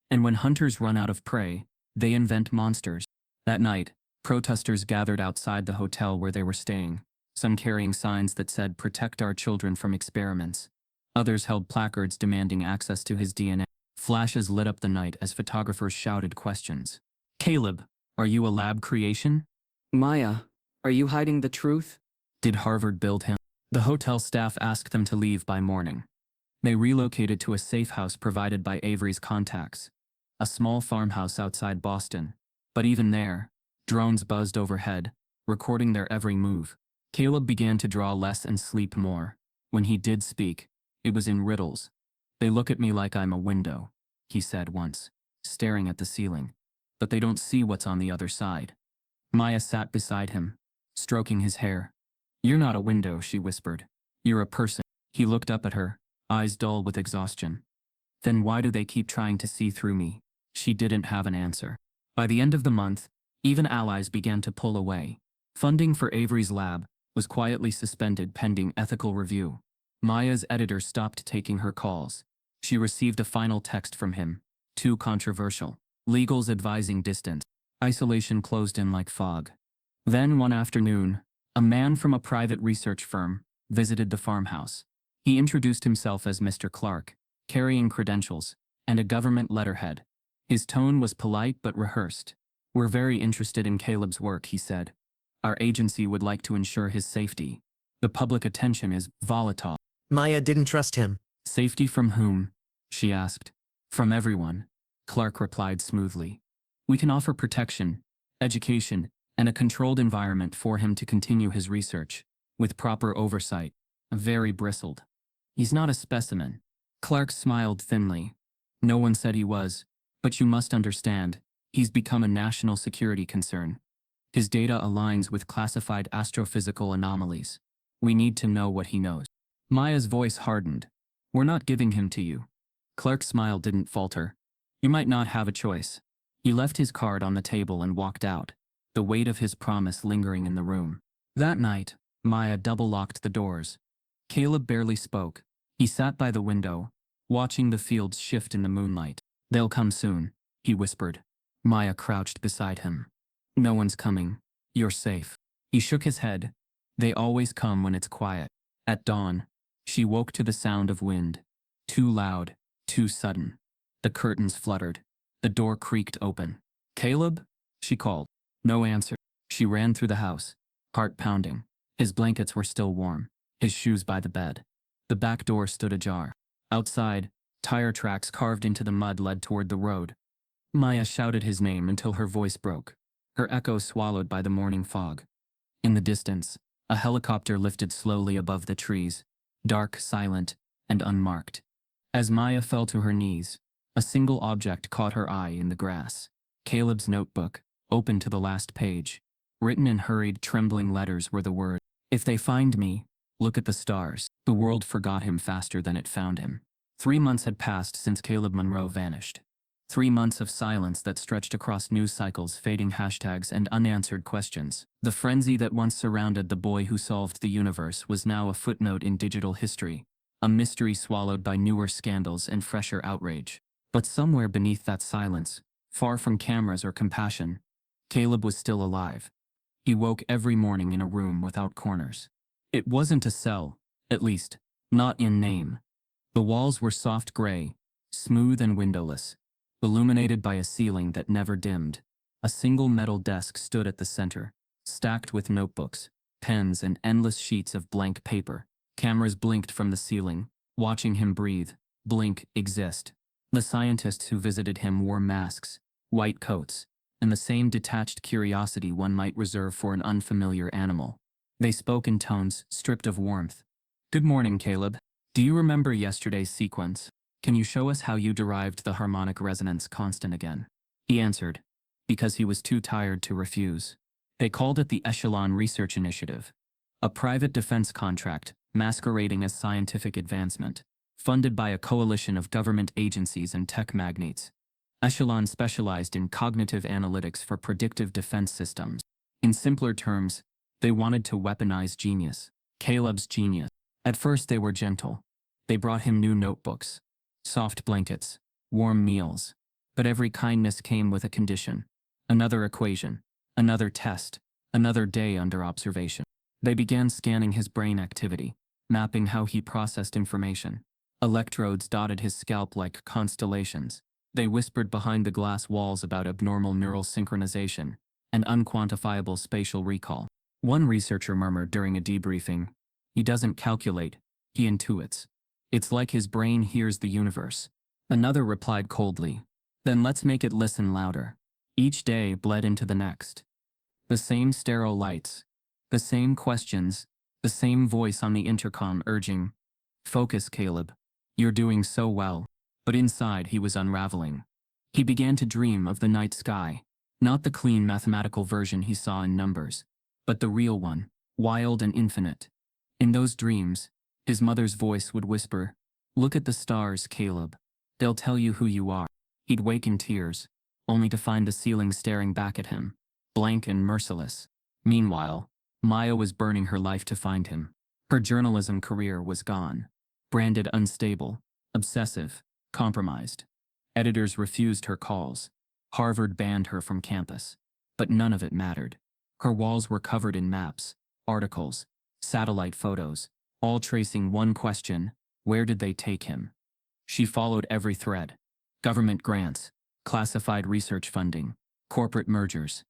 "And when hunters run out of prey, they invent monsters." That night, protesters gathered outside the hotel where they were staying, some carrying signs that said, "Protect our children from experiments." Others held placards demanding access to his DNA. Flashes lit up the night as photographers shouted questions. "Caleb, are you a lab creation?" "Maya, are you hiding the truth?" "Did Harvard build him?" The hotel staff asked them to leave by morning. They relocated to a safe house provided by Avery's contacts, a small farmhouse outside Boston. But even there, drones buzzed overhead, recording their every move. Caleb began to draw less and sleep more. When he did speak, it was in riddles. "They look at me like I'm a window," he said once, staring at the ceiling. "But they don't see what's on the other side." Maya sat beside him, stroking his hair. "You're not a window," she whispered. "You're a person." He looked up at her, eyes dull with exhaustion. "Then why do they keep trying to see through me?" She didn't have an answer. By the end of the month, even allies began to pull away. Funding for Avery's lab was quietly suspended pending ethical review. Maya's editor stopped taking her calls. She received a final text from him. Too controversial. Legals advising distance. Isolation closed in like fog. Then one afternoon, a man from a private research firm visited the farmhouse. He introduced himself as Mr. Clark, carrying credentials and a government letterhead. His tone was polite but rehearsed. "We're very interested in Caleb's work," he said. "Our agency would like to ensure his safety. The public attention is volatile." Maya didn't trust him. "Safety from whom?" she asked. "From everyone," Clark replied smoothly. "We can offer protection, education, and a controlled environment for him to continue his research, with proper oversight." Very bristled. "He's not a specimen." Clark smiled thinly. No one said he was, but you must understand, he's become a national security concern. His data aligns with classified astrophysical anomalies. We need to know what he knows. Maya's voice hardened. We're not giving him to you. Clark's smile didn't falter. You might not have a choice. He left his card on the table and walked out, the weight of his promise lingering in the room. That night, Maya double-locked the doors. Caleb barely spoke. He sat by the window, watching the fields shift in the moonlight. They'll come soon, he whispered. Maya crouched beside him. No one's coming. You're safe. He shook his head. They always come when it's quiet. At dawn, she woke to the sound of wind. Too loud, too sudden. The curtains fluttered. The door creaked open. Caleb? She called. No answer. She ran through the house, heart pounding. His blankets were still warm, his shoes by the bed. The back door stood ajar. Outside, tire tracks carved into the mud led toward the road. Maya shouted his name until her voice broke, her echo swallowed by the morning fog. In the distance, a helicopter lifted slowly above the trees, dark, silent, and unmarked. As Maya fell to her knees, a single object caught her eye in the grass. Caleb's notebook, open to the last page. Written in hurried, trembling letters were the words, "If they find me, look at the stars." The world forgot him faster than it found him. 3 months had passed since Caleb Monroe vanished. 3 months of silence that stretched across news cycles, fading hashtags, and unanswered questions. The frenzy that once surrounded the boy who solved the universe was now a footnote in digital history, a mystery swallowed by newer scandals and fresher outrage. But somewhere beneath that silence, far from cameras or compassion, Caleb was still alive. He woke every morning in a room without corners. It wasn't a cell, at least, not in name. The walls were soft gray, smooth and windowless, illuminated by a ceiling that never dimmed. A single metal desk stood at the center, stacked with notebooks, pens, and endless sheets of blank paper. Cameras blinked from the ceiling, watching him breathe, blink, exist. The scientists who visited him wore masks, white coats, and the same detached curiosity one might reserve for an unfamiliar animal. They spoke in tones stripped of warmth. "Good morning, Caleb. Do you remember yesterday's sequence? Can you show us how you derived the harmonic resonance constant again?" He answered, because he was too tired to refuse. They called it the Echelon Research Initiative, a private defense contract masquerading as scientific advancement, funded by a coalition of government agencies and tech magnates. Echelon specialized in cognitive analytics for predictive defense systems. In simpler terms, they wanted to weaponize genius. Caleb's genius. At first they were gentle. They brought him new notebooks, soft blankets, warm meals. But every kindness came with a condition. Another equation, another test, another day under observation. They began scanning his brain activity, mapping how he processed information. Electrodes dotted his scalp like constellations. They whispered behind the glass walls about abnormal neural synchronization and unquantifiable spatial recall. One researcher murmured during a debriefing, "He doesn't calculate, he intuits. It's like his brain hears the universe." Another replied coldly, "Then let's make it listen louder." Each day bled into the next. The same sterile lights, the same questions, the same voice on the intercom urging, "Focus, Caleb. You're doing so well." But inside he was unraveling. He began to dream of the night sky, not the clean mathematical version he saw in numbers, but the real one, wild and infinite. In those dreams, his mother's voice would whisper, "Look at the stars, Caleb. They'll tell you who you are." He'd wake in tears, only to find the ceiling staring back at him, blank and merciless. Meanwhile, Maya was burning her life to find him. Her journalism career was gone, branded unstable, obsessive, compromised. Editors refused her calls. Harvard banned her from campus. But none of it mattered. Her walls were covered in maps, articles, satellite photos, all tracing one question: where did they take him? She followed every thread. Government grants, classified research funding, corporate mergers.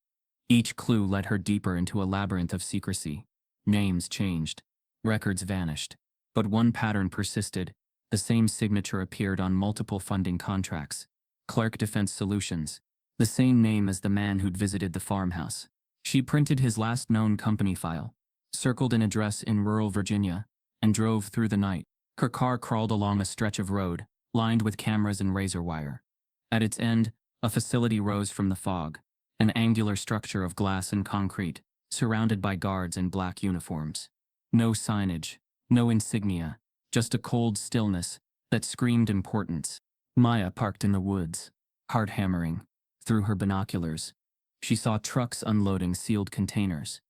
Each clue led her deeper into a labyrinth of secrecy. Names changed. Records vanished. But one pattern persisted. The same signature appeared on multiple funding contracts. Clark Defense Solutions. The same name as the man who'd visited the farmhouse. She printed his last known company file, circled an address in rural Virginia, and drove through the night. Her car crawled along a stretch of road, lined with cameras and razor wire. At its end, a facility rose from the fog, an angular structure of glass and concrete, surrounded by guards in black uniforms. No signage, no insignia, just a cold stillness that screamed importance. Maya parked in the woods, heart hammering. Through her binoculars, she saw trucks unloading sealed containers.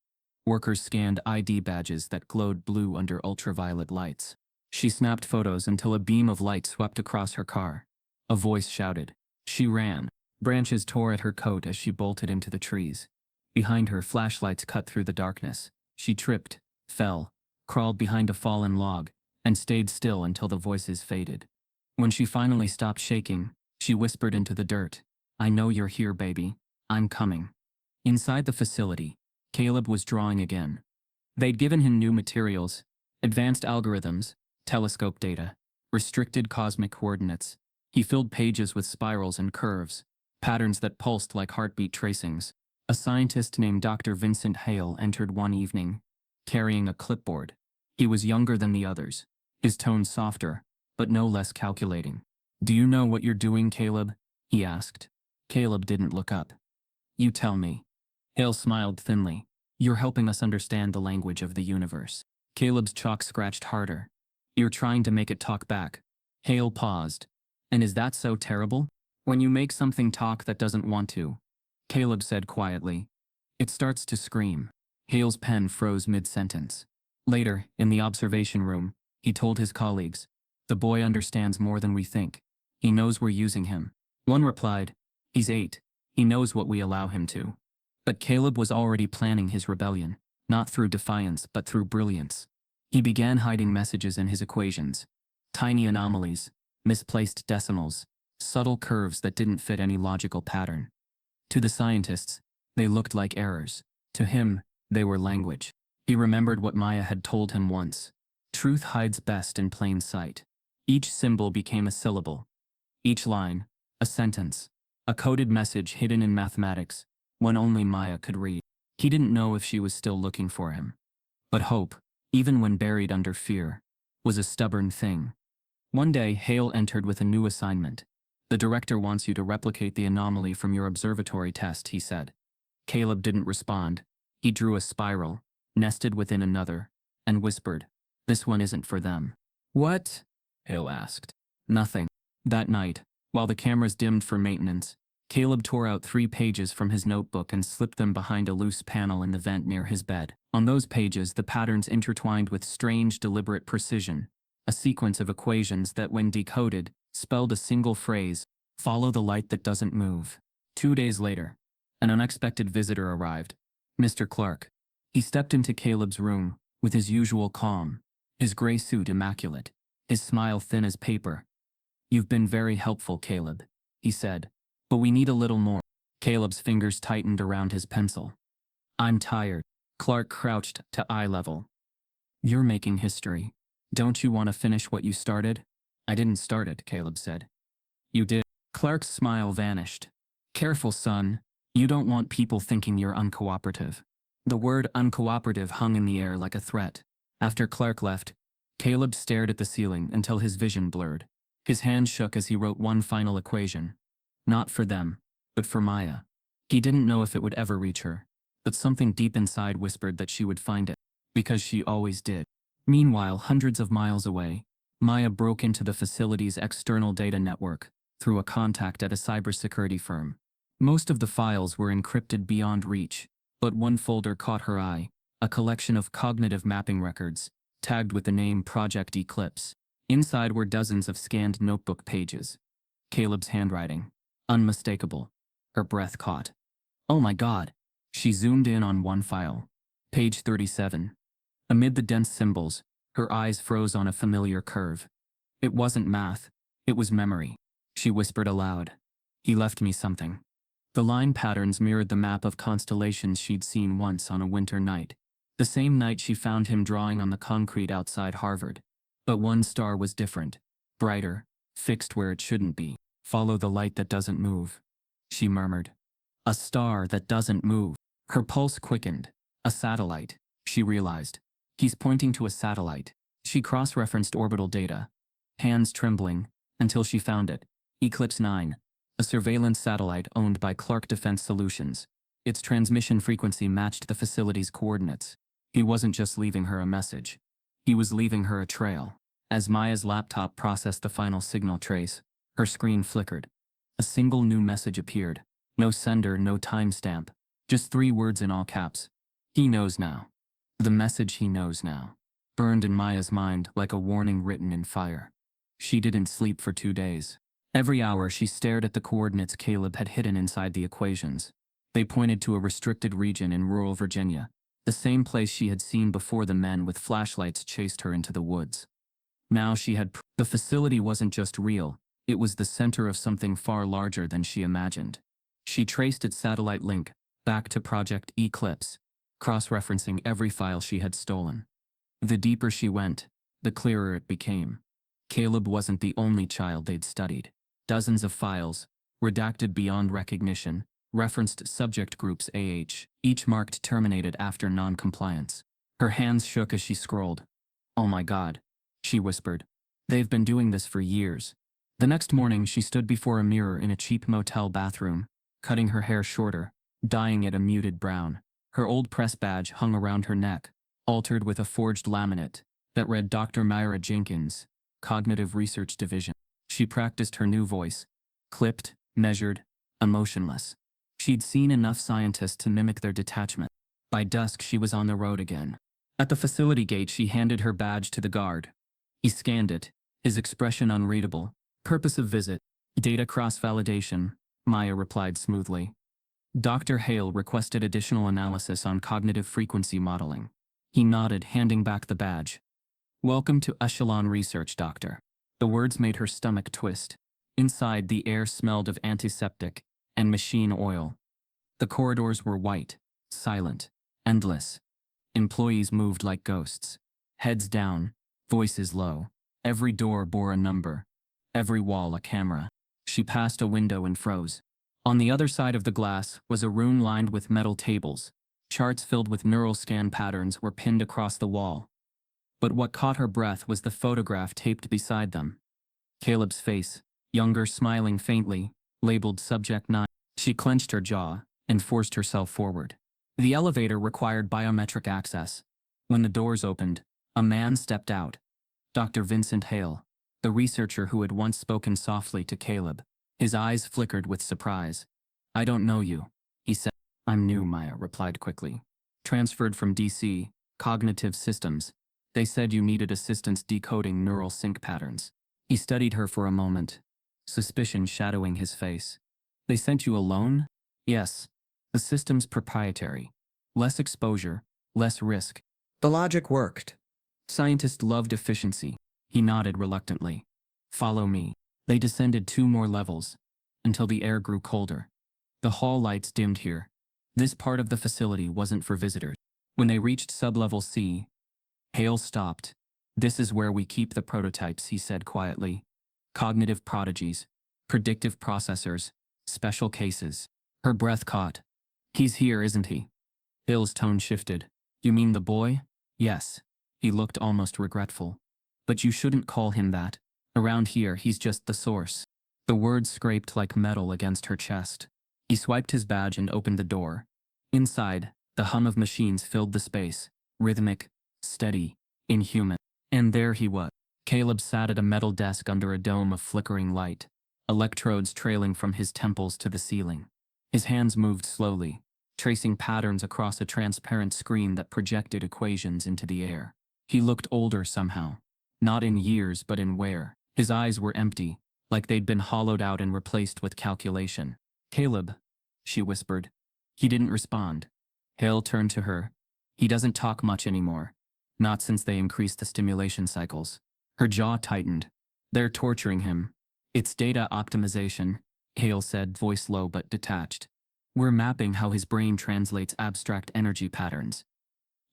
Workers scanned ID badges that glowed blue under ultraviolet lights. She snapped photos until a beam of light swept across her car. A voice shouted. She ran. Branches tore at her coat as she bolted into the trees. Behind her, flashlights cut through the darkness. She tripped, fell, crawled behind a fallen log, and stayed still until the voices faded. When she finally stopped shaking, she whispered into the dirt, "I know you're here, baby. I'm coming." Inside the facility, Caleb was drawing again. They'd given him new materials, advanced algorithms, telescope data, restricted cosmic coordinates. He filled pages with spirals and curves, patterns that pulsed like heartbeat tracings. A scientist named Dr. Vincent Hale entered one evening, carrying a clipboard. He was younger than the others, his tone softer, but no less calculating. "Do you know what you're doing, Caleb?" he asked. Caleb didn't look up. "You tell me." Hale smiled thinly. "You're helping us understand the language of the universe." Caleb's chalk scratched harder. "You're trying to make it talk back." Hale paused. "And is that so terrible? When you make something talk that doesn't want to," Caleb said quietly, "it starts to scream." Hale's pen froze mid-sentence. Later, in the observation room, he told his colleagues, "The boy understands more than we think. He knows we're using him." One replied, "He's 8. He knows what we allow him to." But Caleb was already planning his rebellion, not through defiance but through brilliance. He began hiding messages in his equations. Tiny anomalies, misplaced decimals, subtle curves that didn't fit any logical pattern. To the scientists, they looked like errors. To him, they were language. He remembered what Maya had told him once. Truth hides best in plain sight. Each symbol became a syllable. Each line, a sentence. A coded message hidden in mathematics, one only Maya could read. He didn't know if she was still looking for him. But hope, even when buried under fear, was a stubborn thing. One day, Hale entered with a new assignment. "The director wants you to replicate the anomaly from your observatory test," he said. Caleb didn't respond. He drew a spiral, nested within another, and whispered, "This one isn't for them." "What?" Hale asked. "Nothing." That night, while the cameras dimmed for maintenance, Caleb tore out 3 pages from his notebook and slipped them behind a loose panel in the vent near his bed. On those pages, the patterns intertwined with strange, deliberate precision, a sequence of equations that, when decoded, spelled a single phrase: "Follow the light that doesn't move." 2 days later, an unexpected visitor arrived. Mr. Clark. He stepped into Caleb's room, with his usual calm, his gray suit immaculate, his smile thin as paper. "You've been very helpful, Caleb," he said, "but we need a little more." Caleb's fingers tightened around his pencil. "I'm tired." Clark crouched to eye level. "You're making history. Don't you want to finish what you started?" "I didn't start it," Caleb said. "You did." Clark's smile vanished. "Careful, son. You don't want people thinking you're uncooperative." The word uncooperative hung in the air like a threat. After Clark left, Caleb stared at the ceiling until his vision blurred. His hand shook as he wrote one final equation. Not for them, but for Maya. He didn't know if it would ever reach her, but something deep inside whispered that she would find it, because she always did. Meanwhile, hundreds of miles away, Maya broke into the facility's external data network through a contact at a cybersecurity firm. Most of the files were encrypted beyond reach, but one folder caught her eye, a collection of cognitive mapping records, tagged with the name Project Eclipse. Inside were dozens of scanned notebook pages. Caleb's handwriting. Unmistakable. Her breath caught. "Oh my God." She zoomed in on one file. Page 37. Amid the dense symbols, her eyes froze on a familiar curve. It wasn't math. It was memory. She whispered aloud. "He left me something." The line patterns mirrored the map of constellations she'd seen once on a winter night. The same night she found him drawing on the concrete outside Harvard. But one star was different. Brighter, fixed where it shouldn't be. "Follow the light that doesn't move," she murmured. A star that doesn't move. Her pulse quickened. A satellite, she realized. He's pointing to a satellite. She cross-referenced orbital data. Hands trembling, until she found it. Eclipse 9. A surveillance satellite owned by Clark Defense Solutions. Its transmission frequency matched the facility's coordinates. He wasn't just leaving her a message. He was leaving her a trail. As Maya's laptop processed the final signal trace, her screen flickered. A single new message appeared. No sender, no timestamp. Just 3 words in all caps. He knows now. The message he knows now burned in Maya's mind like a warning written in fire. She didn't sleep for 2 days. Every hour she stared at the coordinates Caleb had hidden inside the equations. They pointed to a restricted region in rural Virginia, the same place she had seen before the men with flashlights chased her into the woods. Now she had the facility wasn't just real, it was the center of something far larger than she imagined. She traced its satellite link back to Project Eclipse, cross-referencing every file she had stolen. The deeper she went, the clearer it became. Caleb wasn't the only child they'd studied. Dozens of files, redacted beyond recognition, referenced subject groups each marked terminated after non-compliance. Her hands shook as she scrolled. "Oh my God," she whispered. "They've been doing this for years." The next morning she stood before a mirror in a cheap motel bathroom, cutting her hair shorter, dyeing it a muted brown. Her old press badge hung around her neck, altered with a forged laminate that read Dr. Myra Jenkins, Cognitive Research Division. She practiced her new voice, clipped, measured, emotionless. She'd seen enough scientists to mimic their detachment. By dusk she was on the road again. At the facility gate she handed her badge to the guard. He scanned it, his expression unreadable. "Purpose of visit, data cross-validation," Maya replied smoothly. Dr. Hale requested additional analysis on cognitive frequency modeling. He nodded, handing back the badge. "Welcome to Echelon Research, Doctor." The words made her stomach twist. Inside, the air smelled of antiseptic and machine oil. The corridors were white, silent, endless. Employees moved like ghosts. Heads down, voices low. Every door bore a number. Every wall a camera. She passed a window and froze. On the other side of the glass was a room lined with metal tables. Charts filled with neural scan patterns were pinned across the wall. But what caught her breath was the photograph taped beside them. Caleb's face, younger, smiling faintly, labeled Subject 9. She clenched her jaw and forced herself forward. The elevator required biometric access. When the doors opened, a man stepped out. Dr. Vincent Hale, the researcher who had once spoken softly to Caleb. His eyes flickered with surprise. "I don't know you," he said. "I'm new," Maya replied quickly. "Transferred from DC, Cognitive Systems. They said you needed assistance decoding neural sync patterns." He studied her for a moment, suspicion shadowing his face. "They sent you alone?" "Yes. The system's proprietary. Less exposure, less risk." The logic worked. Scientists loved efficiency. He nodded reluctantly. "Follow me." They descended 2 more levels, until the air grew colder. The hall lights dimmed here. This part of the facility wasn't for visitors. When they reached sublevel C, Hale stopped. "This is where we keep the prototypes," he said quietly. "Cognitive prodigies, predictive processors, special cases." Her breath caught. "He's here, isn't he?" Hale's tone shifted. "You mean the boy?" "Yes." He looked almost regretful. "But you shouldn't call him that. Around here, he's just the source." The words scraped like metal against her chest. He swiped his badge and opened the door. Inside, the hum of machines filled the space, rhythmic, steady, inhuman. And there he was. Caleb sat at a metal desk under a dome of flickering light, electrodes trailing from his temples to the ceiling. His hands moved slowly, tracing patterns across a transparent screen that projected equations into the air. He looked older somehow. Not in years, but in wear. His eyes were empty, like they'd been hollowed out and replaced with calculation. "Caleb," she whispered. He didn't respond. Hale turned to her. "He doesn't talk much anymore. Not since they increased the stimulation cycles." Her jaw tightened. "They're torturing him." "It's data optimization," Hale said, voice low but detached. "We're mapping how his brain translates abstract energy patterns."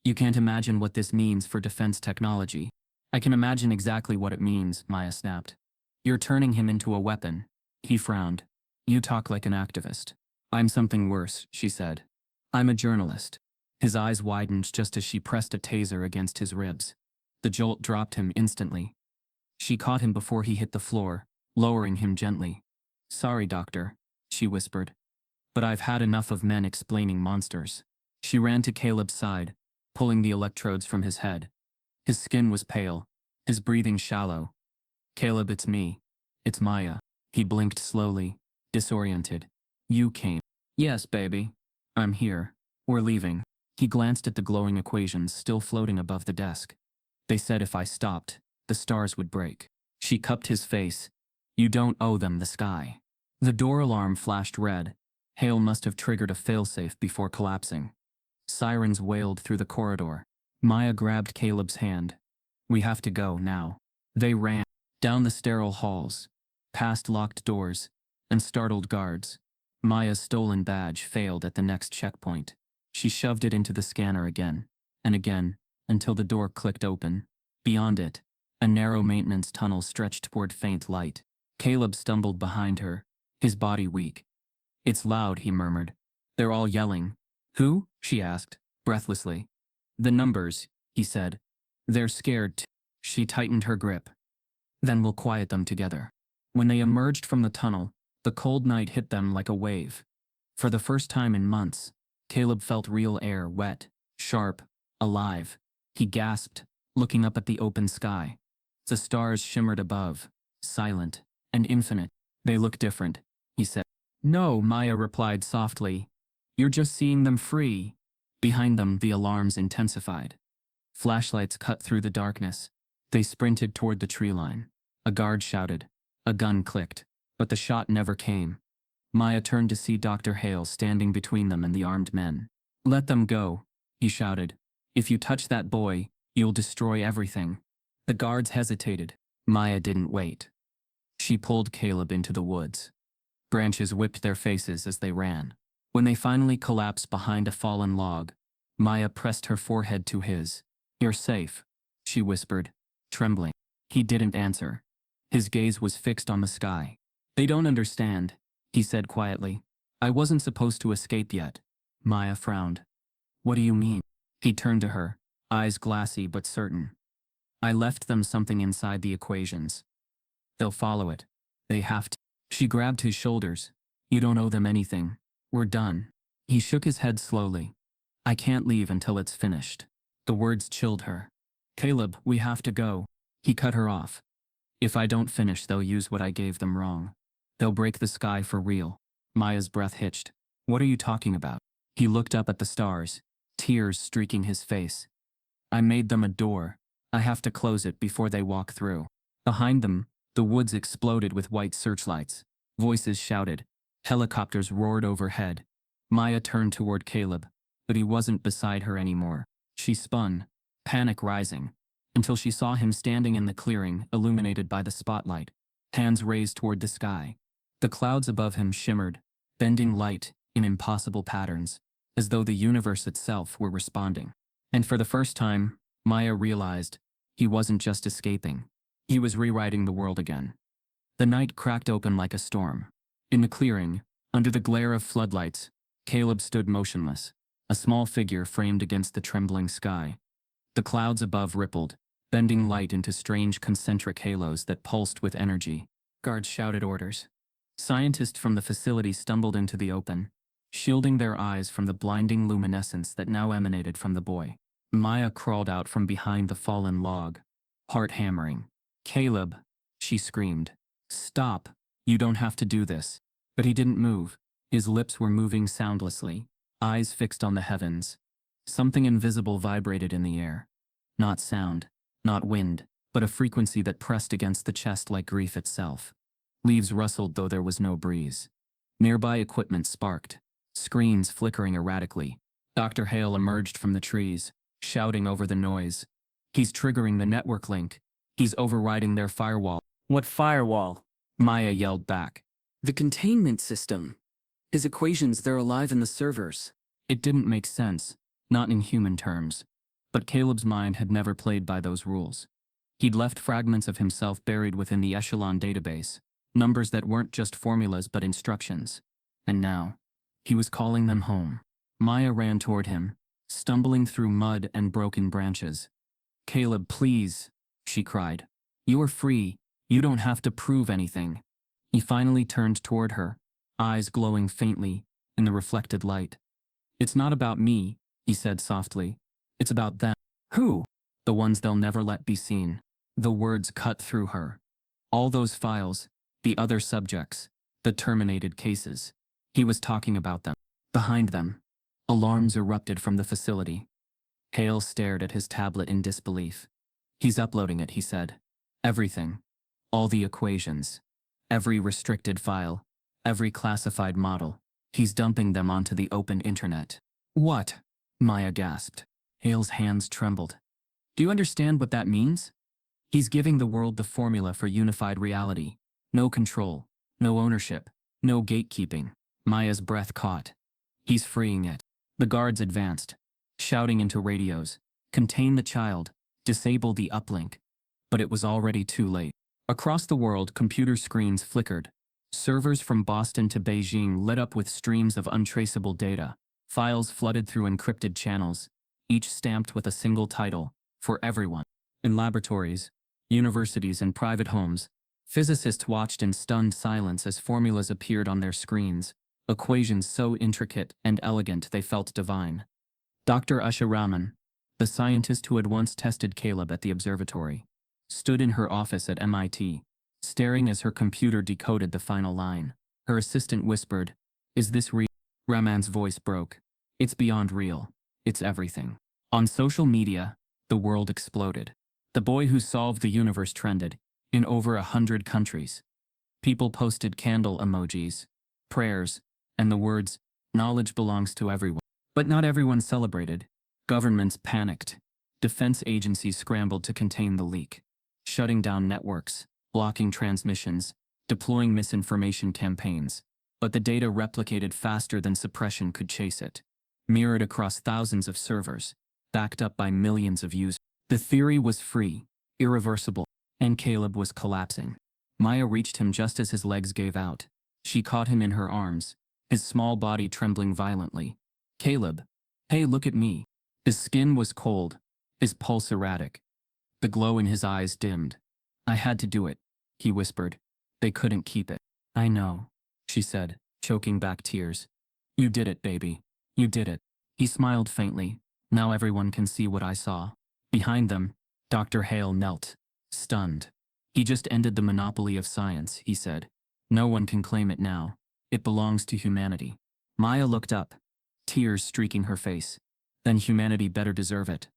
"You can't imagine what this means for defense technology." "I can imagine exactly what it means," Maya snapped. "You're turning him into a weapon." He frowned. "You talk like an activist." "I'm something worse," she said. "I'm a journalist." His eyes widened just as she pressed a taser against his ribs. The jolt dropped him instantly. She caught him before he hit the floor, lowering him gently. Sorry, doctor, she whispered. But I've had enough of men explaining monsters. She ran to Caleb's side, pulling the electrodes from his head. His skin was pale, his breathing shallow. Caleb, it's me. It's Maya. He blinked slowly, disoriented. You came. Yes, baby. I'm here. We're leaving. He glanced at the glowing equations still floating above the desk. They said if I stopped, the stars would break. She cupped his face. You don't owe them the sky. The door alarm flashed red. Hale must have triggered a failsafe before collapsing. Sirens wailed through the corridor. Maya grabbed Caleb's hand. We have to go now. They ran down the sterile halls, past locked doors, and startled guards. Maya's stolen badge failed at the next checkpoint. She shoved it into the scanner again, and again, until the door clicked open. Beyond it, a narrow maintenance tunnel stretched toward faint light. Caleb stumbled behind her, his body weak. It's loud, he murmured. They're all yelling. Who? She asked, breathlessly. The numbers, he said. They're scared too. She tightened her grip. Then we'll quiet them together. When they emerged from the tunnel, the cold night hit them like a wave. For the first time in months, Caleb felt real air, wet, sharp, alive. He gasped, looking up at the open sky. The stars shimmered above, silent and infinite. They look different, he said. No, Maya replied softly. You're just seeing them free. Behind them, the alarms intensified. Flashlights cut through the darkness. They sprinted toward the tree line. A guard shouted. A gun clicked, but the shot never came. Maya turned to see Dr. Hale standing between them and the armed men. Let them go, he shouted. If you touch that boy, you'll destroy everything. The guards hesitated. Maya didn't wait. She pulled Caleb into the woods. Branches whipped their faces as they ran. When they finally collapsed behind a fallen log, Maya pressed her forehead to his. You're safe, she whispered, trembling. He didn't answer. His gaze was fixed on the sky. They don't understand, he said quietly. I wasn't supposed to escape yet. Maya frowned. What do you mean? He turned to her, eyes glassy but certain. I left them something inside the equations. They'll follow it. They have to. She grabbed his shoulders. You don't owe them anything. We're done. He shook his head slowly. I can't leave until it's finished. The words chilled her. Caleb, we have to go. He cut her off. If I don't finish, they'll use what I gave them wrong. They'll break the sky for real. Maya's breath hitched. What are you talking about? He looked up at the stars, tears streaking his face. I made them a door. I have to close it before they walk through. Behind them, the woods exploded with white searchlights. Voices shouted. Helicopters roared overhead. Maya turned toward Caleb, but he wasn't beside her anymore. She spun, panic rising, until she saw him standing in the clearing, illuminated by the spotlight, hands raised toward the sky. The clouds above him shimmered, bending light in impossible patterns, as though the universe itself were responding. And for the first time, Maya realized he wasn't just escaping. He was rewriting the world again. The night cracked open like a storm. In the clearing, under the glare of floodlights, Caleb stood motionless, a small figure framed against the trembling sky. The clouds above rippled, bending light into strange concentric halos that pulsed with energy. Guards shouted orders. Scientists from the facility stumbled into the open, shielding their eyes from the blinding luminescence that now emanated from the boy. Maya crawled out from behind the fallen log, heart hammering. Caleb, she screamed. Stop. You don't have to do this. But he didn't move. His lips were moving soundlessly, eyes fixed on the heavens. Something invisible vibrated in the air. Not sound, not wind, but a frequency that pressed against the chest like grief itself. Leaves rustled though there was no breeze. Nearby equipment sparked, screens flickering erratically. Dr. Hale emerged from the trees, shouting over the noise. He's triggering the network link. He's overriding their firewall. What firewall? Maya yelled back. The containment system. His equations, they're alive in the servers. It didn't make sense, not in human terms. But Caleb's mind had never played by those rules. He'd left fragments of himself buried within the Echelon database, numbers that weren't just formulas but instructions. And now, he was calling them home. Maya ran toward him, stumbling through mud and broken branches. Caleb, please, she cried. You are free. You don't have to prove anything. He finally turned toward her, eyes glowing faintly in the reflected light. It's not about me, he said softly. It's about them. Who? The ones they'll never let be seen. The words cut through her. All those files, the other subjects, the terminated cases. He was talking about them. Behind them, alarms erupted from the facility. Hale stared at his tablet in disbelief. He's uploading it, he said. Everything. All the equations. Every restricted file. Every classified model. He's dumping them onto the open internet. What? Maya gasped. Hale's hands trembled. Do you understand what that means? He's giving the world the formula for unified reality. No control. No ownership. No gatekeeping. Maya's breath caught. He's freeing it. The guards advanced, shouting into radios. Contain the child. Disable the uplink. But it was already too late. Across the world, computer screens flickered. Servers from Boston to Beijing lit up with streams of untraceable data. Files flooded through encrypted channels, each stamped with a single title, for everyone. In laboratories, universities, and private homes, physicists watched in stunned silence as formulas appeared on their screens, equations so intricate and elegant they felt divine. Dr. Usha Raman, the scientist who had once tested Caleb at the observatory, stood in her office at MIT, staring as her computer decoded the final line. Her assistant whispered, "Is this real?" Raman's voice broke. "It's beyond real. It's everything." On social media, the world exploded. The boy who solved the universe trended in over 100 countries. People posted candle emojis, prayers, and the words, "Knowledge belongs to everyone." But not everyone celebrated. Governments panicked. Defense agencies scrambled to contain the leak, shutting down networks, blocking transmissions, deploying misinformation campaigns. But the data replicated faster than suppression could chase it, mirrored across thousands of servers, backed up by millions of users. The theory was free, irreversible, and Caleb was collapsing. Maya reached him just as his legs gave out. She caught him in her arms, his small body trembling violently. "Caleb, hey, look at me." His skin was cold, his pulse erratic. The glow in his eyes dimmed. "I had to do it," he whispered. "They couldn't keep it." "I know," she said, choking back tears. "You did it, baby. You did it." He smiled faintly. "Now everyone can see what I saw." Behind them, Dr. Hale knelt, stunned. "He just ended the monopoly of science," he said. "No one can claim it now. It belongs to humanity." Maya looked up, tears streaking her face. "Then humanity better deserve it."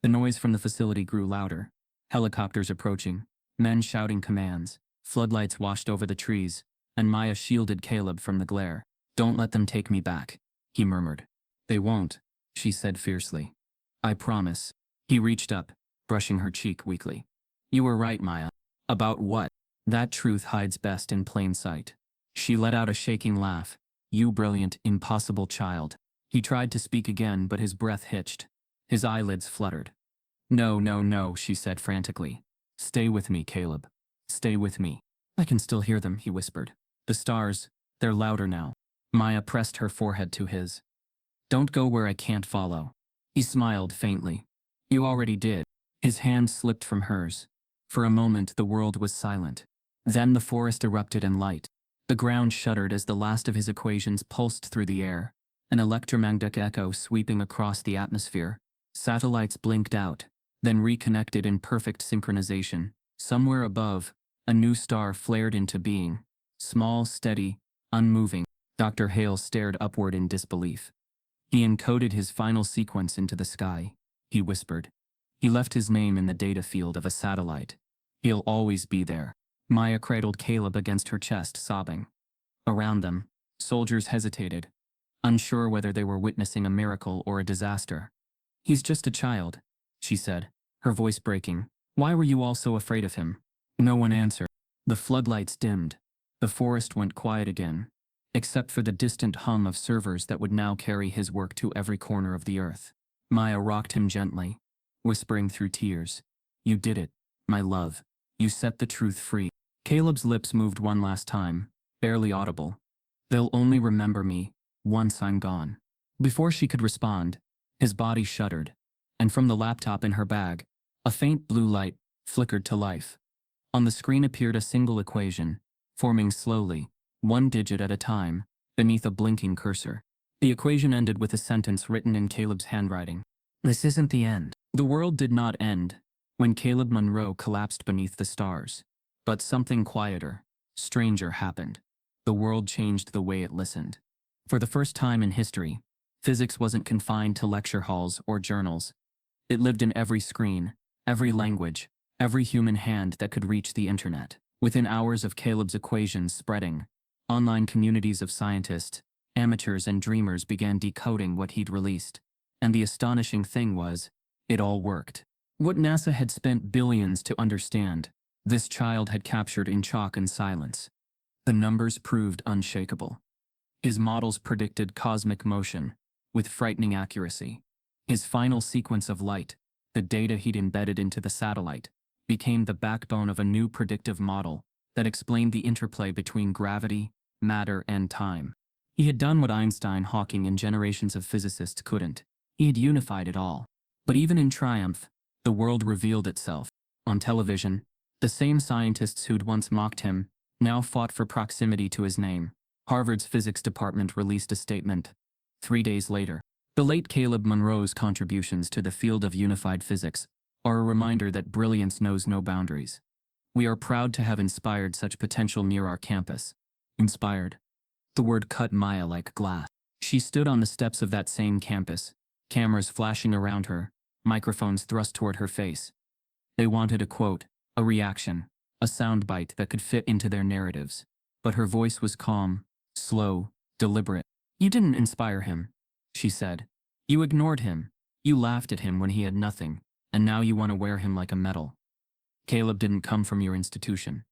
The noise from the facility grew louder. Helicopters approaching, men shouting commands, floodlights washed over the trees, and Maya shielded Caleb from the glare. "Don't let them take me back," he murmured. "They won't," she said fiercely. "I promise." He reached up, brushing her cheek weakly. "You were right, Maya." "About what?" "That truth hides best in plain sight." She let out a shaking laugh. "You brilliant, impossible child." He tried to speak again, but his breath hitched. His eyelids fluttered. "No, no, no," she said frantically. "Stay with me, Caleb. Stay with me." "I can still hear them," he whispered. "The stars, they're louder now." Maya pressed her forehead to his. "Don't go where I can't follow." He smiled faintly. "You already did." His hand slipped from hers. For a moment the world was silent. Then the forest erupted in light. The ground shuddered as the last of his equations pulsed through the air, an electromagnetic echo sweeping across the atmosphere. Satellites blinked out, then reconnected in perfect synchronization. Somewhere above, a new star flared into being. Small, steady, unmoving. Dr. Hale stared upward in disbelief. He encoded his final sequence into the sky, he whispered. He left his name in the data field of a satellite. He'll always be there. Maya cradled Caleb against her chest, sobbing. Around them, soldiers hesitated, unsure whether they were witnessing a miracle or a disaster. "He's just a child," she said, her voice breaking. "Why were you all so afraid of him?" No one answered. The floodlights dimmed. The forest went quiet again, except for the distant hum of servers that would now carry his work to every corner of the earth. Maya rocked him gently, whispering through tears, "You did it, my love. You set the truth free." Caleb's lips moved one last time, barely audible. "They'll only remember me once I'm gone." Before she could respond, his body shuddered, and from the laptop in her bag, a faint blue light flickered to life. On the screen appeared a single equation, forming slowly, one digit at a time, beneath a blinking cursor. The equation ended with a sentence written in Caleb's handwriting. "This isn't the end." The world did not end when Caleb Monroe collapsed beneath the stars. But something quieter, stranger happened. The world changed the way it listened. For the first time in history, physics wasn't confined to lecture halls or journals. It lived in every screen, every language, every human hand that could reach the internet. Within hours of Caleb's equations spreading, online communities of scientists, amateurs and dreamers began decoding what he'd released. And the astonishing thing was, it all worked. What NASA had spent billions to understand, this child had captured in chalk and silence. The numbers proved unshakable. His models predicted cosmic motion with frightening accuracy. His final sequence of light, the data he'd embedded into the satellite, became the backbone of a new predictive model that explained the interplay between gravity, matter, and time. He had done what Einstein, Hawking, and generations of physicists couldn't. He had unified it all. But even in triumph, the world revealed itself. On television, the same scientists who'd once mocked him now fought for proximity to his name. Harvard's physics department released a statement. 3 days later, the late Caleb Monroe's contributions to the field of unified physics are a reminder that brilliance knows no boundaries. We are proud to have inspired such potential near our campus. Inspired. The word cut Maya like glass. She stood on the steps of that same campus, cameras flashing around her, microphones thrust toward her face. They wanted a quote, a reaction, a soundbite that could fit into their narratives. But her voice was calm, slow, deliberate. "You didn't inspire him," she said. "You ignored him. You laughed at him when he had nothing, and now you want to wear him like a medal. Caleb didn't come from your institution.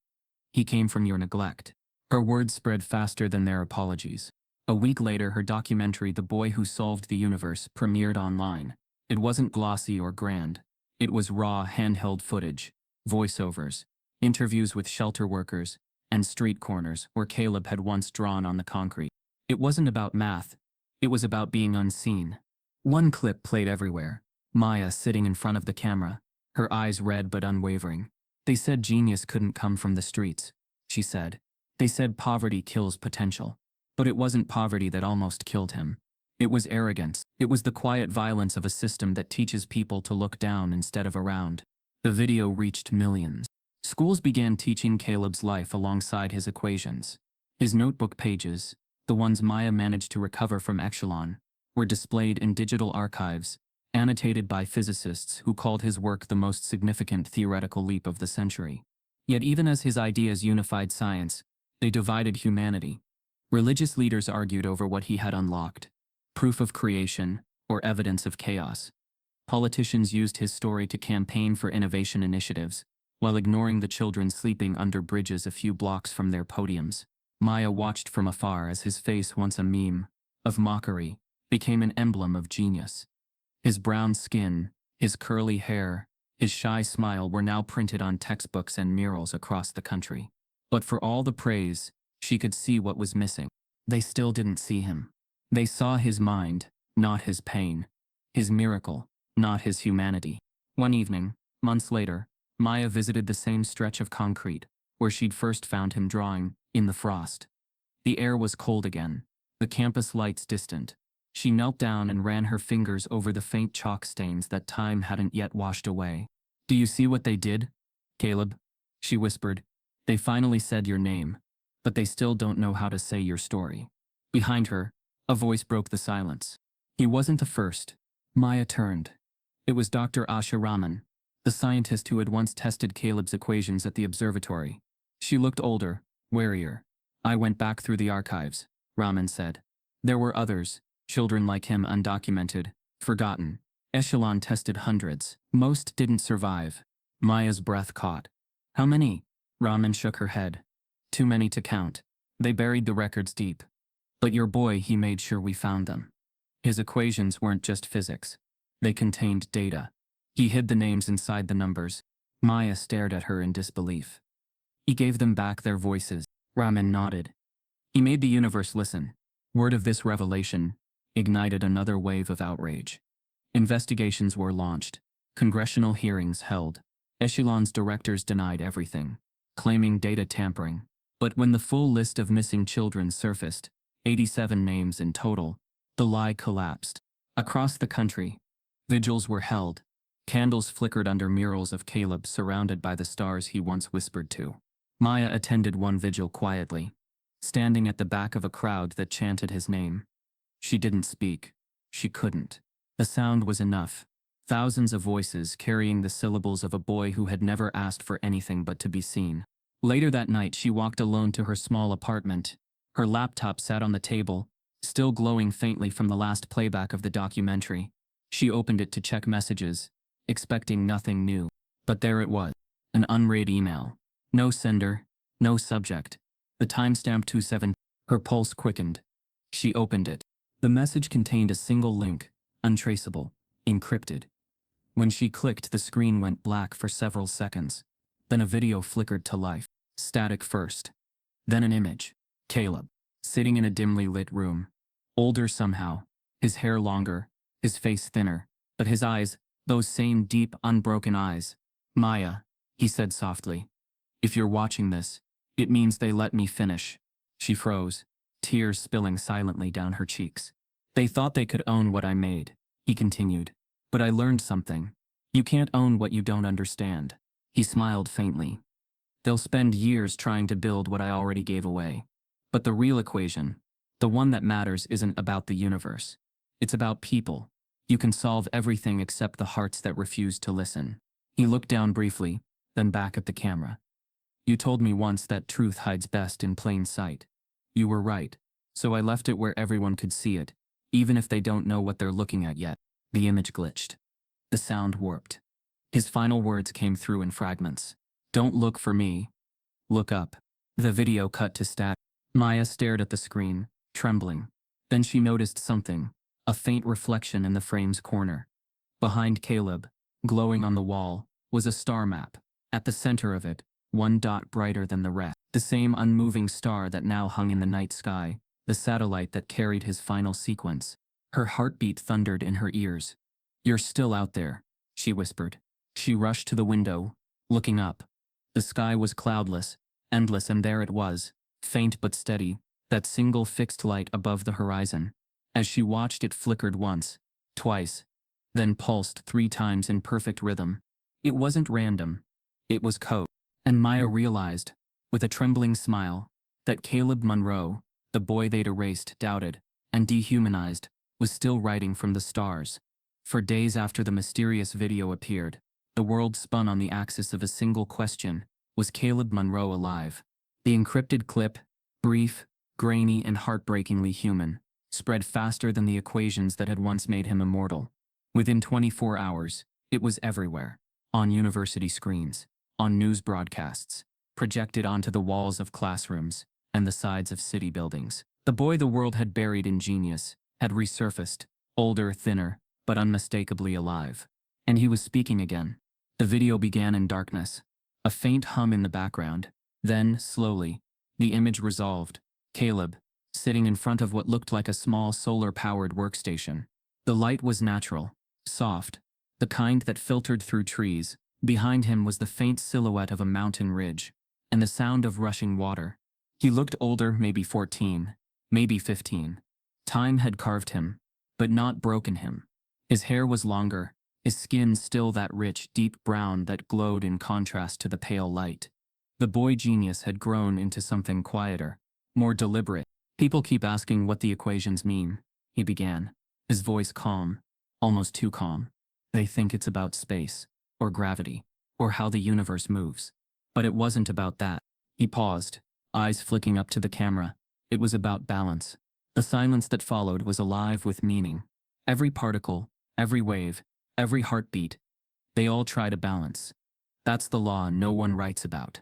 He came from your neglect." Her words spread faster than their apologies. A week later, her documentary, The Boy Who Solved the Universe, premiered online. It wasn't glossy or grand. It was raw, handheld footage, voiceovers, interviews with shelter workers, and street corners where Caleb had once drawn on the concrete. It wasn't about math. It was about being unseen. One clip played everywhere. Maya sitting in front of the camera, her eyes red but unwavering. "They said genius couldn't come from the streets," she said. "They said poverty kills potential. But it wasn't poverty that almost killed him. It was arrogance. It was the quiet violence of a system that teaches people to look down instead of around." The video reached millions. Schools began teaching Caleb's life alongside his equations. His notebook pages, the ones Maya managed to recover from Echelon, were displayed in digital archives, annotated by physicists who called his work the most significant theoretical leap of the century. Yet even as his ideas unified science, they divided humanity. Religious leaders argued over what he had unlocked, proof of creation or evidence of chaos. Politicians used his story to campaign for innovation initiatives, while ignoring the children sleeping under bridges a few blocks from their podiums. Maya watched from afar as his face, once a meme of mockery, became an emblem of genius. His brown skin, his curly hair, his shy smile were now printed on textbooks and murals across the country. But for all the praise, she could see what was missing. They still didn't see him. They saw his mind, not his pain. His miracle, not his humanity. One evening, months later, Maya visited the same stretch of concrete where she'd first found him drawing, in the frost. The air was cold again, the campus lights distant. She knelt down and ran her fingers over the faint chalk stains that time hadn't yet washed away. "Do you see what they did, Caleb?" she whispered. "They finally said your name, but they still don't know how to say your story." Behind her, a voice broke the silence. He wasn't the first. Maya turned. It was Dr. Asha Raman, the scientist who had once tested Caleb's equations at the observatory. She looked older, warier. "I went back through the archives," Raman said. "There were others, children like him, undocumented, forgotten. Echelon tested hundreds. Most didn't survive." Maya's breath caught. "How many?" Raman shook her head. "Too many to count. They buried the records deep. But your boy, he made sure we found them. His equations weren't just physics. They contained data. He hid the names inside the numbers." Maya stared at her in disbelief. "He gave them back their voices." Raman nodded. "He made the universe listen." Word of this revelation ignited another wave of outrage. Investigations were launched. Congressional hearings held. Echelon's directors denied everything. claiming data tampering. But when the full list of missing children surfaced, 87 names in total, the lie collapsed. Across the country, vigils were held. Candles flickered under murals of Caleb surrounded by the stars he once whispered to. Maya attended one vigil quietly, standing at the back of a crowd that chanted his name. She didn't speak. She couldn't. The sound was enough. Thousands of voices carrying the syllables of a boy who had never asked for anything but to be seen. Later that night, she walked alone to her small apartment. Her laptop sat on the table, still glowing faintly from the last playback of the documentary. She opened it to check messages, expecting nothing new. But there it was, an unread email. No sender, no subject. The timestamp 27. Her pulse quickened. She opened it. The message contained a single link, untraceable, encrypted. When she clicked, the screen went black for several seconds. Then a video flickered to life. Static first. Then an image. Caleb, sitting in a dimly lit room. Older somehow, his hair longer, his face thinner, but his eyes, those same deep, unbroken eyes. Maya, he said softly. If you're watching this, it means they let me finish. She froze, tears spilling silently down her cheeks. They thought they could own what I made, he continued. But I learned something. You can't own what you don't understand. He smiled faintly. They'll spend years trying to build what I already gave away. But the real equation, the one that matters, isn't about the universe. It's about people. You can solve everything except the hearts that refuse to listen. He looked down briefly, then back at the camera. You told me once that truth hides best in plain sight. You were right. So I left it where everyone could see it, even if they don't know what they're looking at yet. The image glitched. The sound warped. His final words came through in fragments. Don't look for me. Look up. The video cut to static. Maya stared at the screen, trembling. Then she noticed something, a faint reflection in the frame's corner. Behind Caleb, glowing on the wall, was a star map. At the center of it, one dot brighter than the rest. The same unmoving star that now hung in the night sky, the satellite that carried his final sequence. Her heartbeat thundered in her ears. You're still out there, she whispered. She rushed to the window, looking up. The sky was cloudless, endless, and there it was, faint but steady, that single fixed light above the horizon. As she watched, it flickered once, twice, then pulsed 3 times in perfect rhythm. It wasn't random. It was code. And Maya realized, with a trembling smile, that Caleb Monroe, the boy they'd erased, doubted, and dehumanized, was still writing from the stars. For days after the mysterious video appeared, the world spun on the axis of a single question: was Caleb Monroe alive? The encrypted clip, brief, grainy, and heartbreakingly human, spread faster than the equations that had once made him immortal. Within 24 hours, it was everywhere. On university screens, on news broadcasts, projected onto the walls of classrooms and the sides of city buildings. The boy the world had buried in genius had resurfaced, older, thinner, but unmistakably alive. And he was speaking again. The video began in darkness, a faint hum in the background. Then, slowly, the image resolved. Caleb, sitting in front of what looked like a small solar-powered workstation. The light was natural, soft, the kind that filtered through trees. Behind him was the faint silhouette of a mountain ridge, and the sound of rushing water. He looked older, maybe 14, maybe 15. Time had carved him, but not broken him. His hair was longer, his skin still that rich, deep brown that glowed in contrast to the pale light. The boy genius had grown into something quieter, more deliberate. People keep asking what the equations mean, he began, his voice calm, almost too calm. They think it's about space, or gravity, or how the universe moves. But it wasn't about that. He paused, eyes flicking up to the camera. It was about balance. The silence that followed was alive with meaning. Every particle, every wave, every heartbeat, they all try to balance. That's the law no one writes about.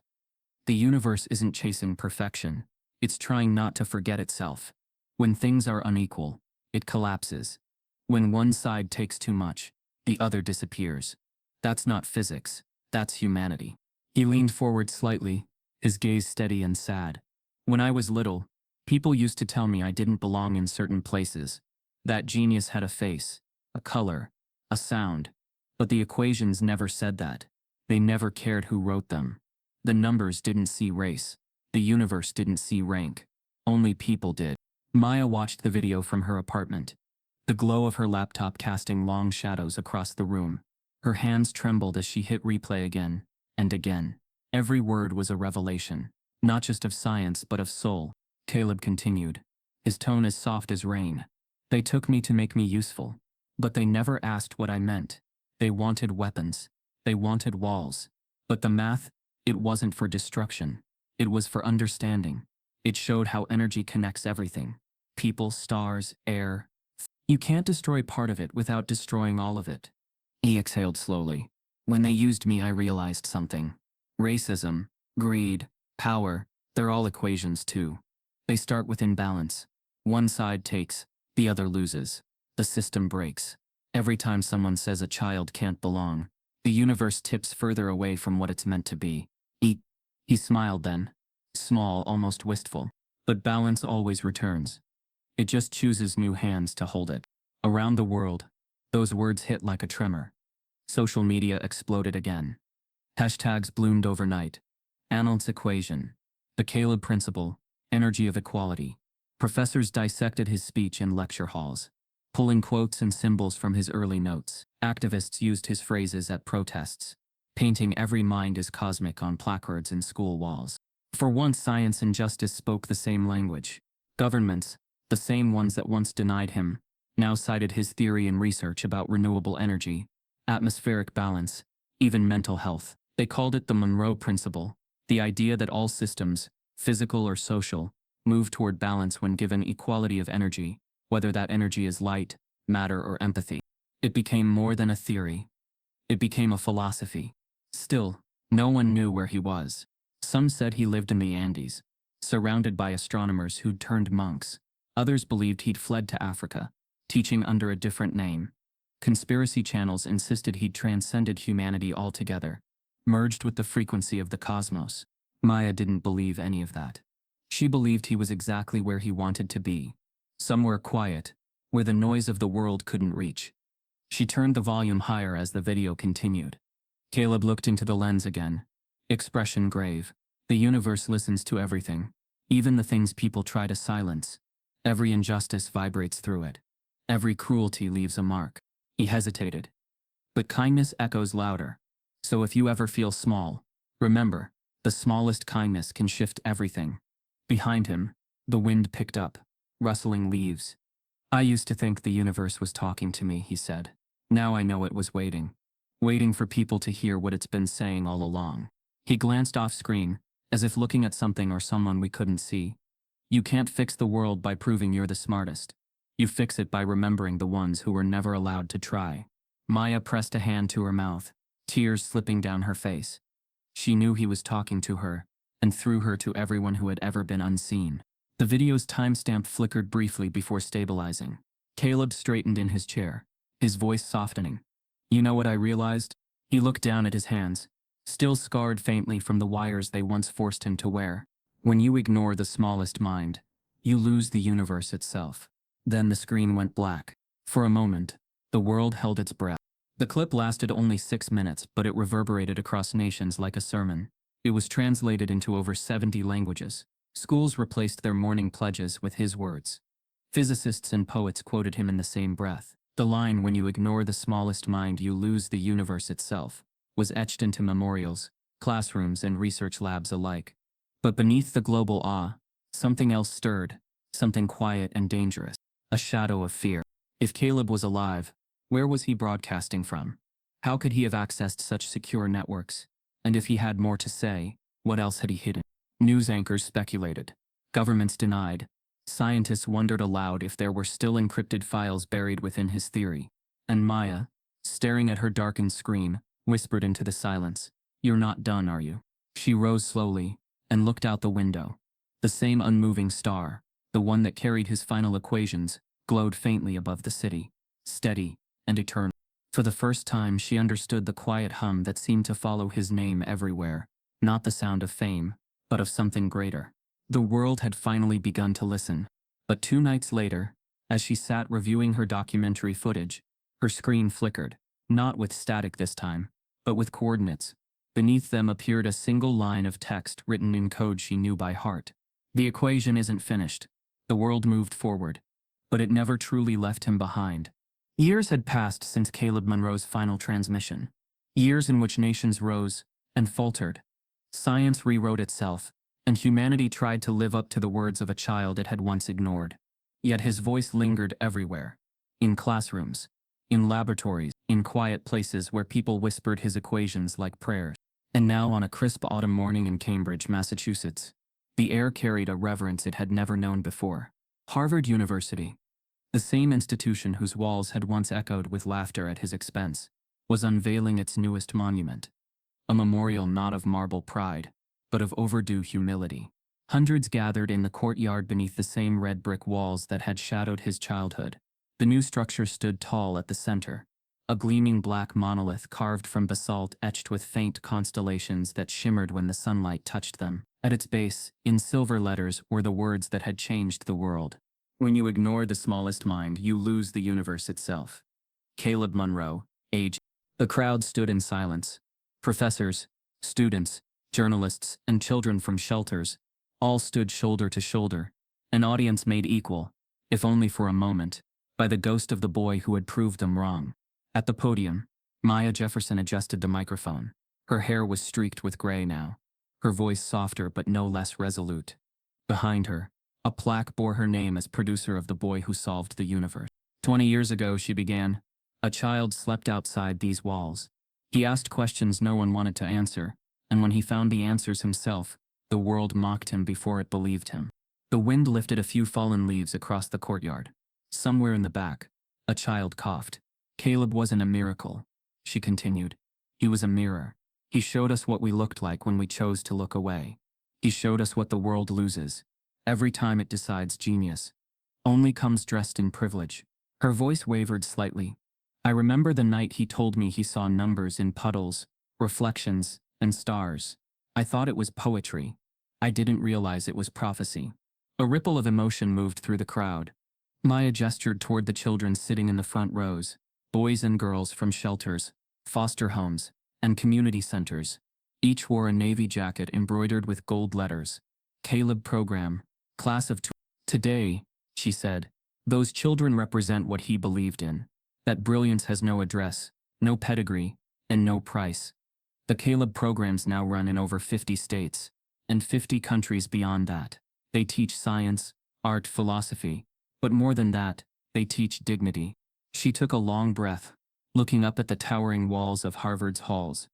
The universe isn't chasing perfection. It's trying not to forget itself. When things are unequal, it collapses. When one side takes too much, the other disappears. That's not physics, that's humanity. He leaned forward slightly, his gaze steady and sad. When I was little, people used to tell me I didn't belong in certain places. That genius had a face, a color, a sound. But the equations never said that. They never cared who wrote them. The numbers didn't see race. The universe didn't see rank. Only people did. Maya watched the video from her apartment, the glow of her laptop casting long shadows across the room. Her hands trembled as she hit replay again and again. Every word was a revelation, not just of science but of soul. Caleb continued, his tone as soft as rain. They took me to make me useful, but they never asked what I meant. They wanted weapons. They wanted walls. But the math, it wasn't for destruction. It was for understanding. It showed how energy connects everything. People, stars, air. You can't destroy part of it without destroying all of it. He exhaled slowly. When they used me, I realized something. Racism, greed, power, they're all equations too. They start with imbalance. One side takes, the other loses. The system breaks. Every time someone says a child can't belong, the universe tips further away from what it's meant to be. He smiled then. Small, almost wistful. But balance always returns. It just chooses new hands to hold it. Around the world, those words hit like a tremor. Social media exploded again. Hashtags bloomed overnight. Arnold's equation. The Caleb principle. Energy of equality. Professors dissected his speech in lecture halls, pulling quotes and symbols from his early notes. Activists used his phrases at protests, painting every mind as cosmic on placards in school walls. For once, science and justice spoke the same language. Governments, the same ones that once denied him, now cited his theory and research about renewable energy, atmospheric balance, even mental health. They called it the Monroe Principle, the idea that all systems, physical or social, move toward balance when given equality of energy, whether that energy is light, matter, or empathy. It became more than a theory. It became a philosophy. Still, no one knew where he was. Some said he lived in the Andes, surrounded by astronomers who'd turned monks. Others believed he'd fled to Africa, teaching under a different name. Conspiracy channels insisted he'd transcended humanity altogether, merged with the frequency of the cosmos. Maya didn't believe any of that. She believed he was exactly where he wanted to be, somewhere quiet, where the noise of the world couldn't reach. She turned the volume higher as the video continued. Caleb looked into the lens again, expression grave. The universe listens to everything, even the things people try to silence. Every injustice vibrates through it. Every cruelty leaves a mark. He hesitated. But kindness echoes louder. So if you ever feel small, remember, the smallest kindness can shift everything. Behind him, the wind picked up, rustling leaves. I used to think the universe was talking to me, he said. Now I know it was waiting. Waiting for people to hear what it's been saying all along. He glanced off screen, as if looking at something or someone we couldn't see. You can't fix the world by proving you're the smartest. You fix it by remembering the ones who were never allowed to try. Maya pressed a hand to her mouth, tears slipping down her face. She knew he was talking to her, and through her to everyone who had ever been unseen. The video's timestamp flickered briefly before stabilizing. Caleb straightened in his chair, his voice softening. You know what I realized? He looked down at his hands, still scarred faintly from the wires they once forced him to wear. When you ignore the smallest mind, you lose the universe itself. Then the screen went black. For a moment, the world held its breath. The clip lasted only 6 minutes, but it reverberated across nations like a sermon. It was translated into over 70 languages. Schools replaced their morning pledges with his words. Physicists and poets quoted him in the same breath. The line, when you ignore the smallest mind, you lose the universe itself, was etched into memorials, classrooms, and research labs alike. But beneath the global awe, something else stirred, something quiet and dangerous, a shadow of fear. If Caleb was alive, where was he broadcasting from? How could he have accessed such secure networks? And if he had more to say, what else had he hidden? News anchors speculated. Governments denied. Scientists wondered aloud if there were still encrypted files buried within his theory. And Maya, staring at her darkened screen, whispered into the silence, "You're not done, are you?" She rose slowly and looked out the window. The same unmoving star, the one that carried his final equations, glowed faintly above the city, steady and eternal. For the first time, she understood the quiet hum that seemed to follow his name everywhere, not the sound of fame, but of something greater. The world had finally begun to listen. But 2 nights later, as she sat reviewing her documentary footage, her screen flickered, not with static this time, but with coordinates. Beneath them appeared a single line of text written in code she knew by heart. The equation isn't finished. The world moved forward, but it never truly left him behind. Years had passed since Caleb Monroe's final transmission. Years in which nations rose and faltered. Science rewrote itself, and humanity tried to live up to the words of a child it had once ignored. Yet his voice lingered everywhere. In classrooms, in laboratories, in quiet places where people whispered his equations like prayers. And now on a crisp autumn morning in Cambridge, Massachusetts, the air carried a reverence it had never known before. Harvard University, the same institution whose walls had once echoed with laughter at his expense, was unveiling its newest monument. A memorial not of marble pride, but of overdue humility. Hundreds gathered in the courtyard beneath the same red brick walls that had shadowed his childhood. The new structure stood tall at the center, a gleaming black monolith carved from basalt etched with faint constellations that shimmered when the sunlight touched them. At its base, in silver letters, were the words that had changed the world. When you ignore the smallest mind, you lose the universe itself. Caleb Monroe, age. The crowd stood in silence. Professors, students, journalists, and children from shelters, all stood shoulder to shoulder, an audience made equal, if only for a moment, by the ghost of the boy who had proved them wrong. At the podium, Maya Jefferson adjusted the microphone. Her hair was streaked with gray now, her voice softer but no less resolute. Behind her, a plaque bore her name as producer of The Boy Who Solved the Universe. 20 years ago, she began, a child slept outside these walls. He asked questions no one wanted to answer, and when he found the answers himself, the world mocked him before it believed him. The wind lifted a few fallen leaves across the courtyard. Somewhere in the back, a child coughed. Caleb wasn't a miracle, she continued. He was a mirror. He showed us what we looked like when we chose to look away. He showed us what the world loses every time it decides genius only comes dressed in privilege. Her voice wavered slightly. I remember the night he told me he saw numbers in puddles, reflections, and stars. I thought it was poetry. I didn't realize it was prophecy. A ripple of emotion moved through the crowd. Maya gestured toward the children sitting in the front rows, boys and girls from shelters, foster homes, and community centers. Each wore a navy jacket embroidered with gold letters. Caleb Program, Class of Today, she said, those children represent what he believed in. That brilliance has no address, no pedigree, and no price. The Caleb programs now run in over 50 states, and 50 countries beyond that. They teach science, art, philosophy, but more than that, they teach dignity. She took a long breath, looking up at the towering walls of Harvard's halls.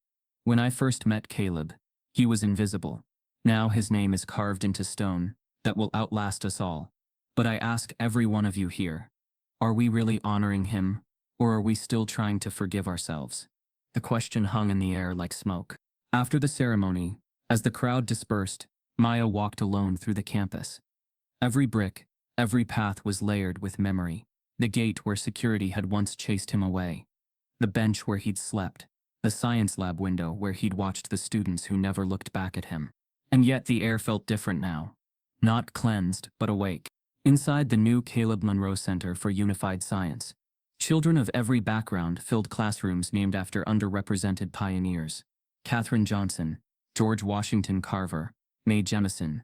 When I first met Caleb, he was invisible. Now his name is carved into stone that will outlast us all. But I ask every one of you here, are we really honoring him, or are we still trying to forgive ourselves? The question hung in the air like smoke. After the ceremony, as the crowd dispersed, Maya walked alone through the campus. Every brick, every path was layered with memory. The gate where security had once chased him away. The bench where he'd slept. The science lab window where he'd watched the students who never looked back at him. And yet the air felt different now. Not cleansed, but awake. Inside the new Caleb Monroe Center for Unified Science, children of every background filled classrooms named after underrepresented pioneers. Katherine Johnson, George Washington Carver, Mae Jemison.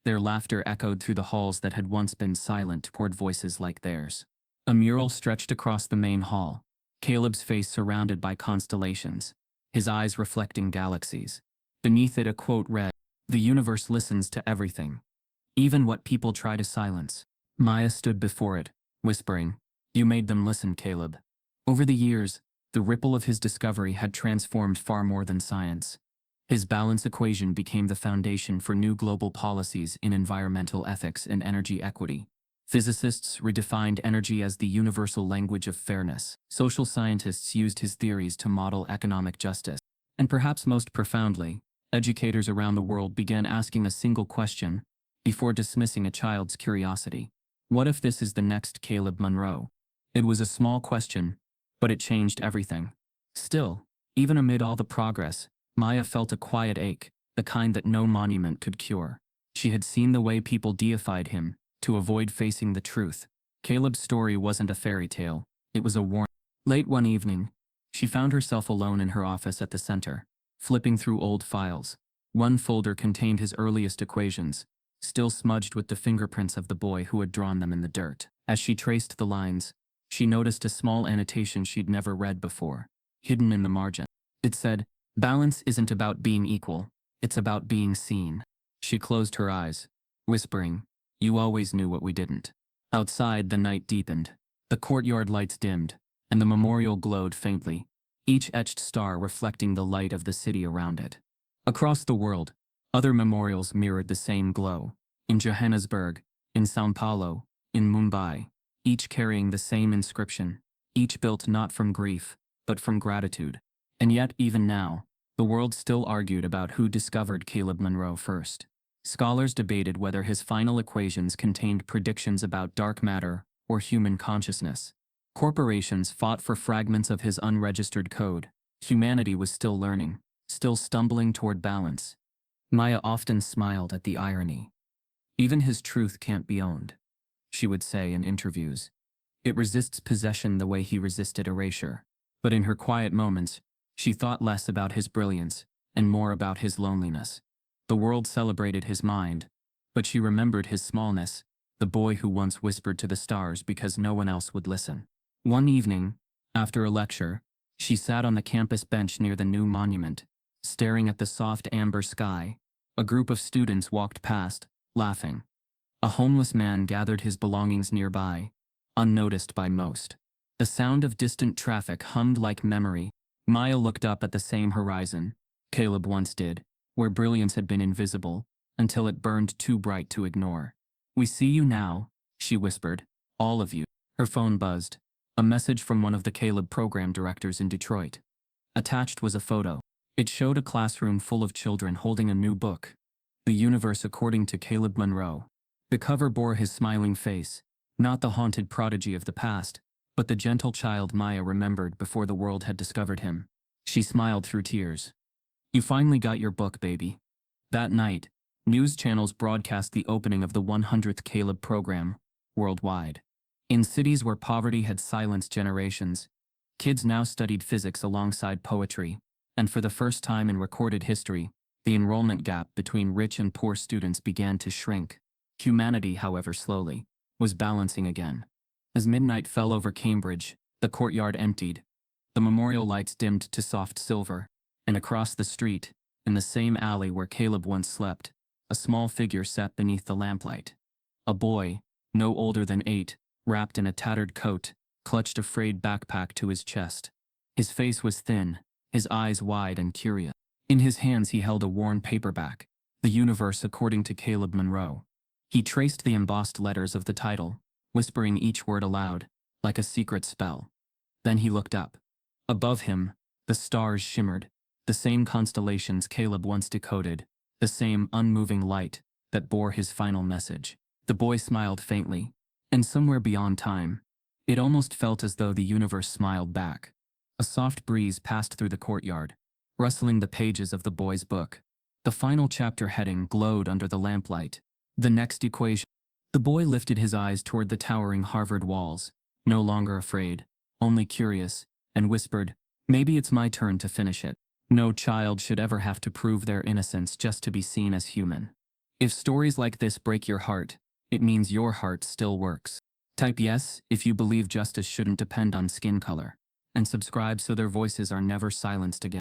Their laughter echoed through the halls that had once been silent toward voices like theirs. A mural stretched across the main hall, Caleb's face surrounded by constellations, his eyes reflecting galaxies. Beneath it a quote read, "The universe listens to everything, even what people try to silence." Maya stood before it, whispering, "You made them listen, Caleb." Over the years, the ripple of his discovery had transformed far more than science. His balance equation became the foundation for new global policies in environmental ethics and energy equity. Physicists redefined energy as the universal language of fairness. Social scientists used his theories to model economic justice. And perhaps most profoundly, educators around the world began asking a single question before dismissing a child's curiosity. What if this is the next Caleb Monroe? It was a small question, but it changed everything. Still, even amid all the progress, Maya felt a quiet ache, the kind that no monument could cure. She had seen the way people deified him to avoid facing the truth. Caleb's story wasn't a fairy tale, it was a warning. Late one evening, she found herself alone in her office at the center. flipping through old files. One folder contained his earliest equations, still smudged with the fingerprints of the boy who had drawn them in the dirt. As she traced the lines, she noticed a small annotation she'd never read before, hidden in the margin. It said, "Balance isn't about being equal, it's about being seen." She closed her eyes, whispering, "You always knew what we didn't." Outside, the night deepened. The courtyard lights dimmed, and the memorial glowed faintly, each etched star reflecting the light of the city around it. Across the world, other memorials mirrored the same glow. In Johannesburg, in São Paulo, in Mumbai, each carrying the same inscription, each built not from grief, but from gratitude. And yet, even now, the world still argued about who discovered Caleb Monroe first. Scholars debated whether his final equations contained predictions about dark matter or human consciousness. Corporations fought for fragments of his unregistered code. Humanity was still learning, still stumbling toward balance. Maya often smiled at the irony. "Even his truth can't be owned," she would say in interviews. "It resists possession the way he resisted erasure." But in her quiet moments, she thought less about his brilliance and more about his loneliness. The world celebrated his mind, but she remembered his smallness, the boy who once whispered to the stars because no one else would listen. One evening, after a lecture, she sat on the campus bench near the new monument, staring at the soft amber sky. A group of students walked past, laughing. A homeless man gathered his belongings nearby, unnoticed by most. The sound of distant traffic hummed like memory. Maya looked up at the same horizon Caleb once did, where brilliance had been invisible, until it burned too bright to ignore. "We see you now," she whispered, "all of you." Her phone buzzed. A message from one of the Caleb program directors in Detroit. Attached was a photo. It showed a classroom full of children holding a new book, The Universe According to Caleb Monroe. The cover bore his smiling face, not the haunted prodigy of the past, but the gentle child Maya remembered before the world had discovered him. She smiled through tears. "You finally got your book, baby." That night, news channels broadcast the opening of the 100th Caleb program, worldwide. In cities where poverty had silenced generations, kids now studied physics alongside poetry, and for the first time in recorded history, the enrollment gap between rich and poor students began to shrink. Humanity, however slowly, was balancing again. As midnight fell over Cambridge, the courtyard emptied. The memorial lights dimmed to soft silver, and across the street, in the same alley where Caleb once slept, a small figure sat beneath the lamplight. A boy, no older than 8, wrapped in a tattered coat, clutched a frayed backpack to his chest. His face was thin, his eyes wide and curious. In his hands he held a worn paperback, The Universe According to Caleb Monroe. He traced the embossed letters of the title, whispering each word aloud, like a secret spell. Then he looked up. Above him, the stars shimmered, the same constellations Caleb once decoded, the same unmoving light that bore his final message. The boy smiled faintly, and somewhere beyond time, it almost felt as though the universe smiled back. A soft breeze passed through the courtyard, rustling the pages of the boy's book. The final chapter heading glowed under the lamplight. The next equation. The boy lifted his eyes toward the towering Harvard walls, no longer afraid, only curious, and whispered, "Maybe it's my turn to finish it." No child should ever have to prove their innocence just to be seen as human. If stories like this break your heart, it means your heart still works. Type yes if you believe justice shouldn't depend on skin color, and subscribe so their voices are never silenced again.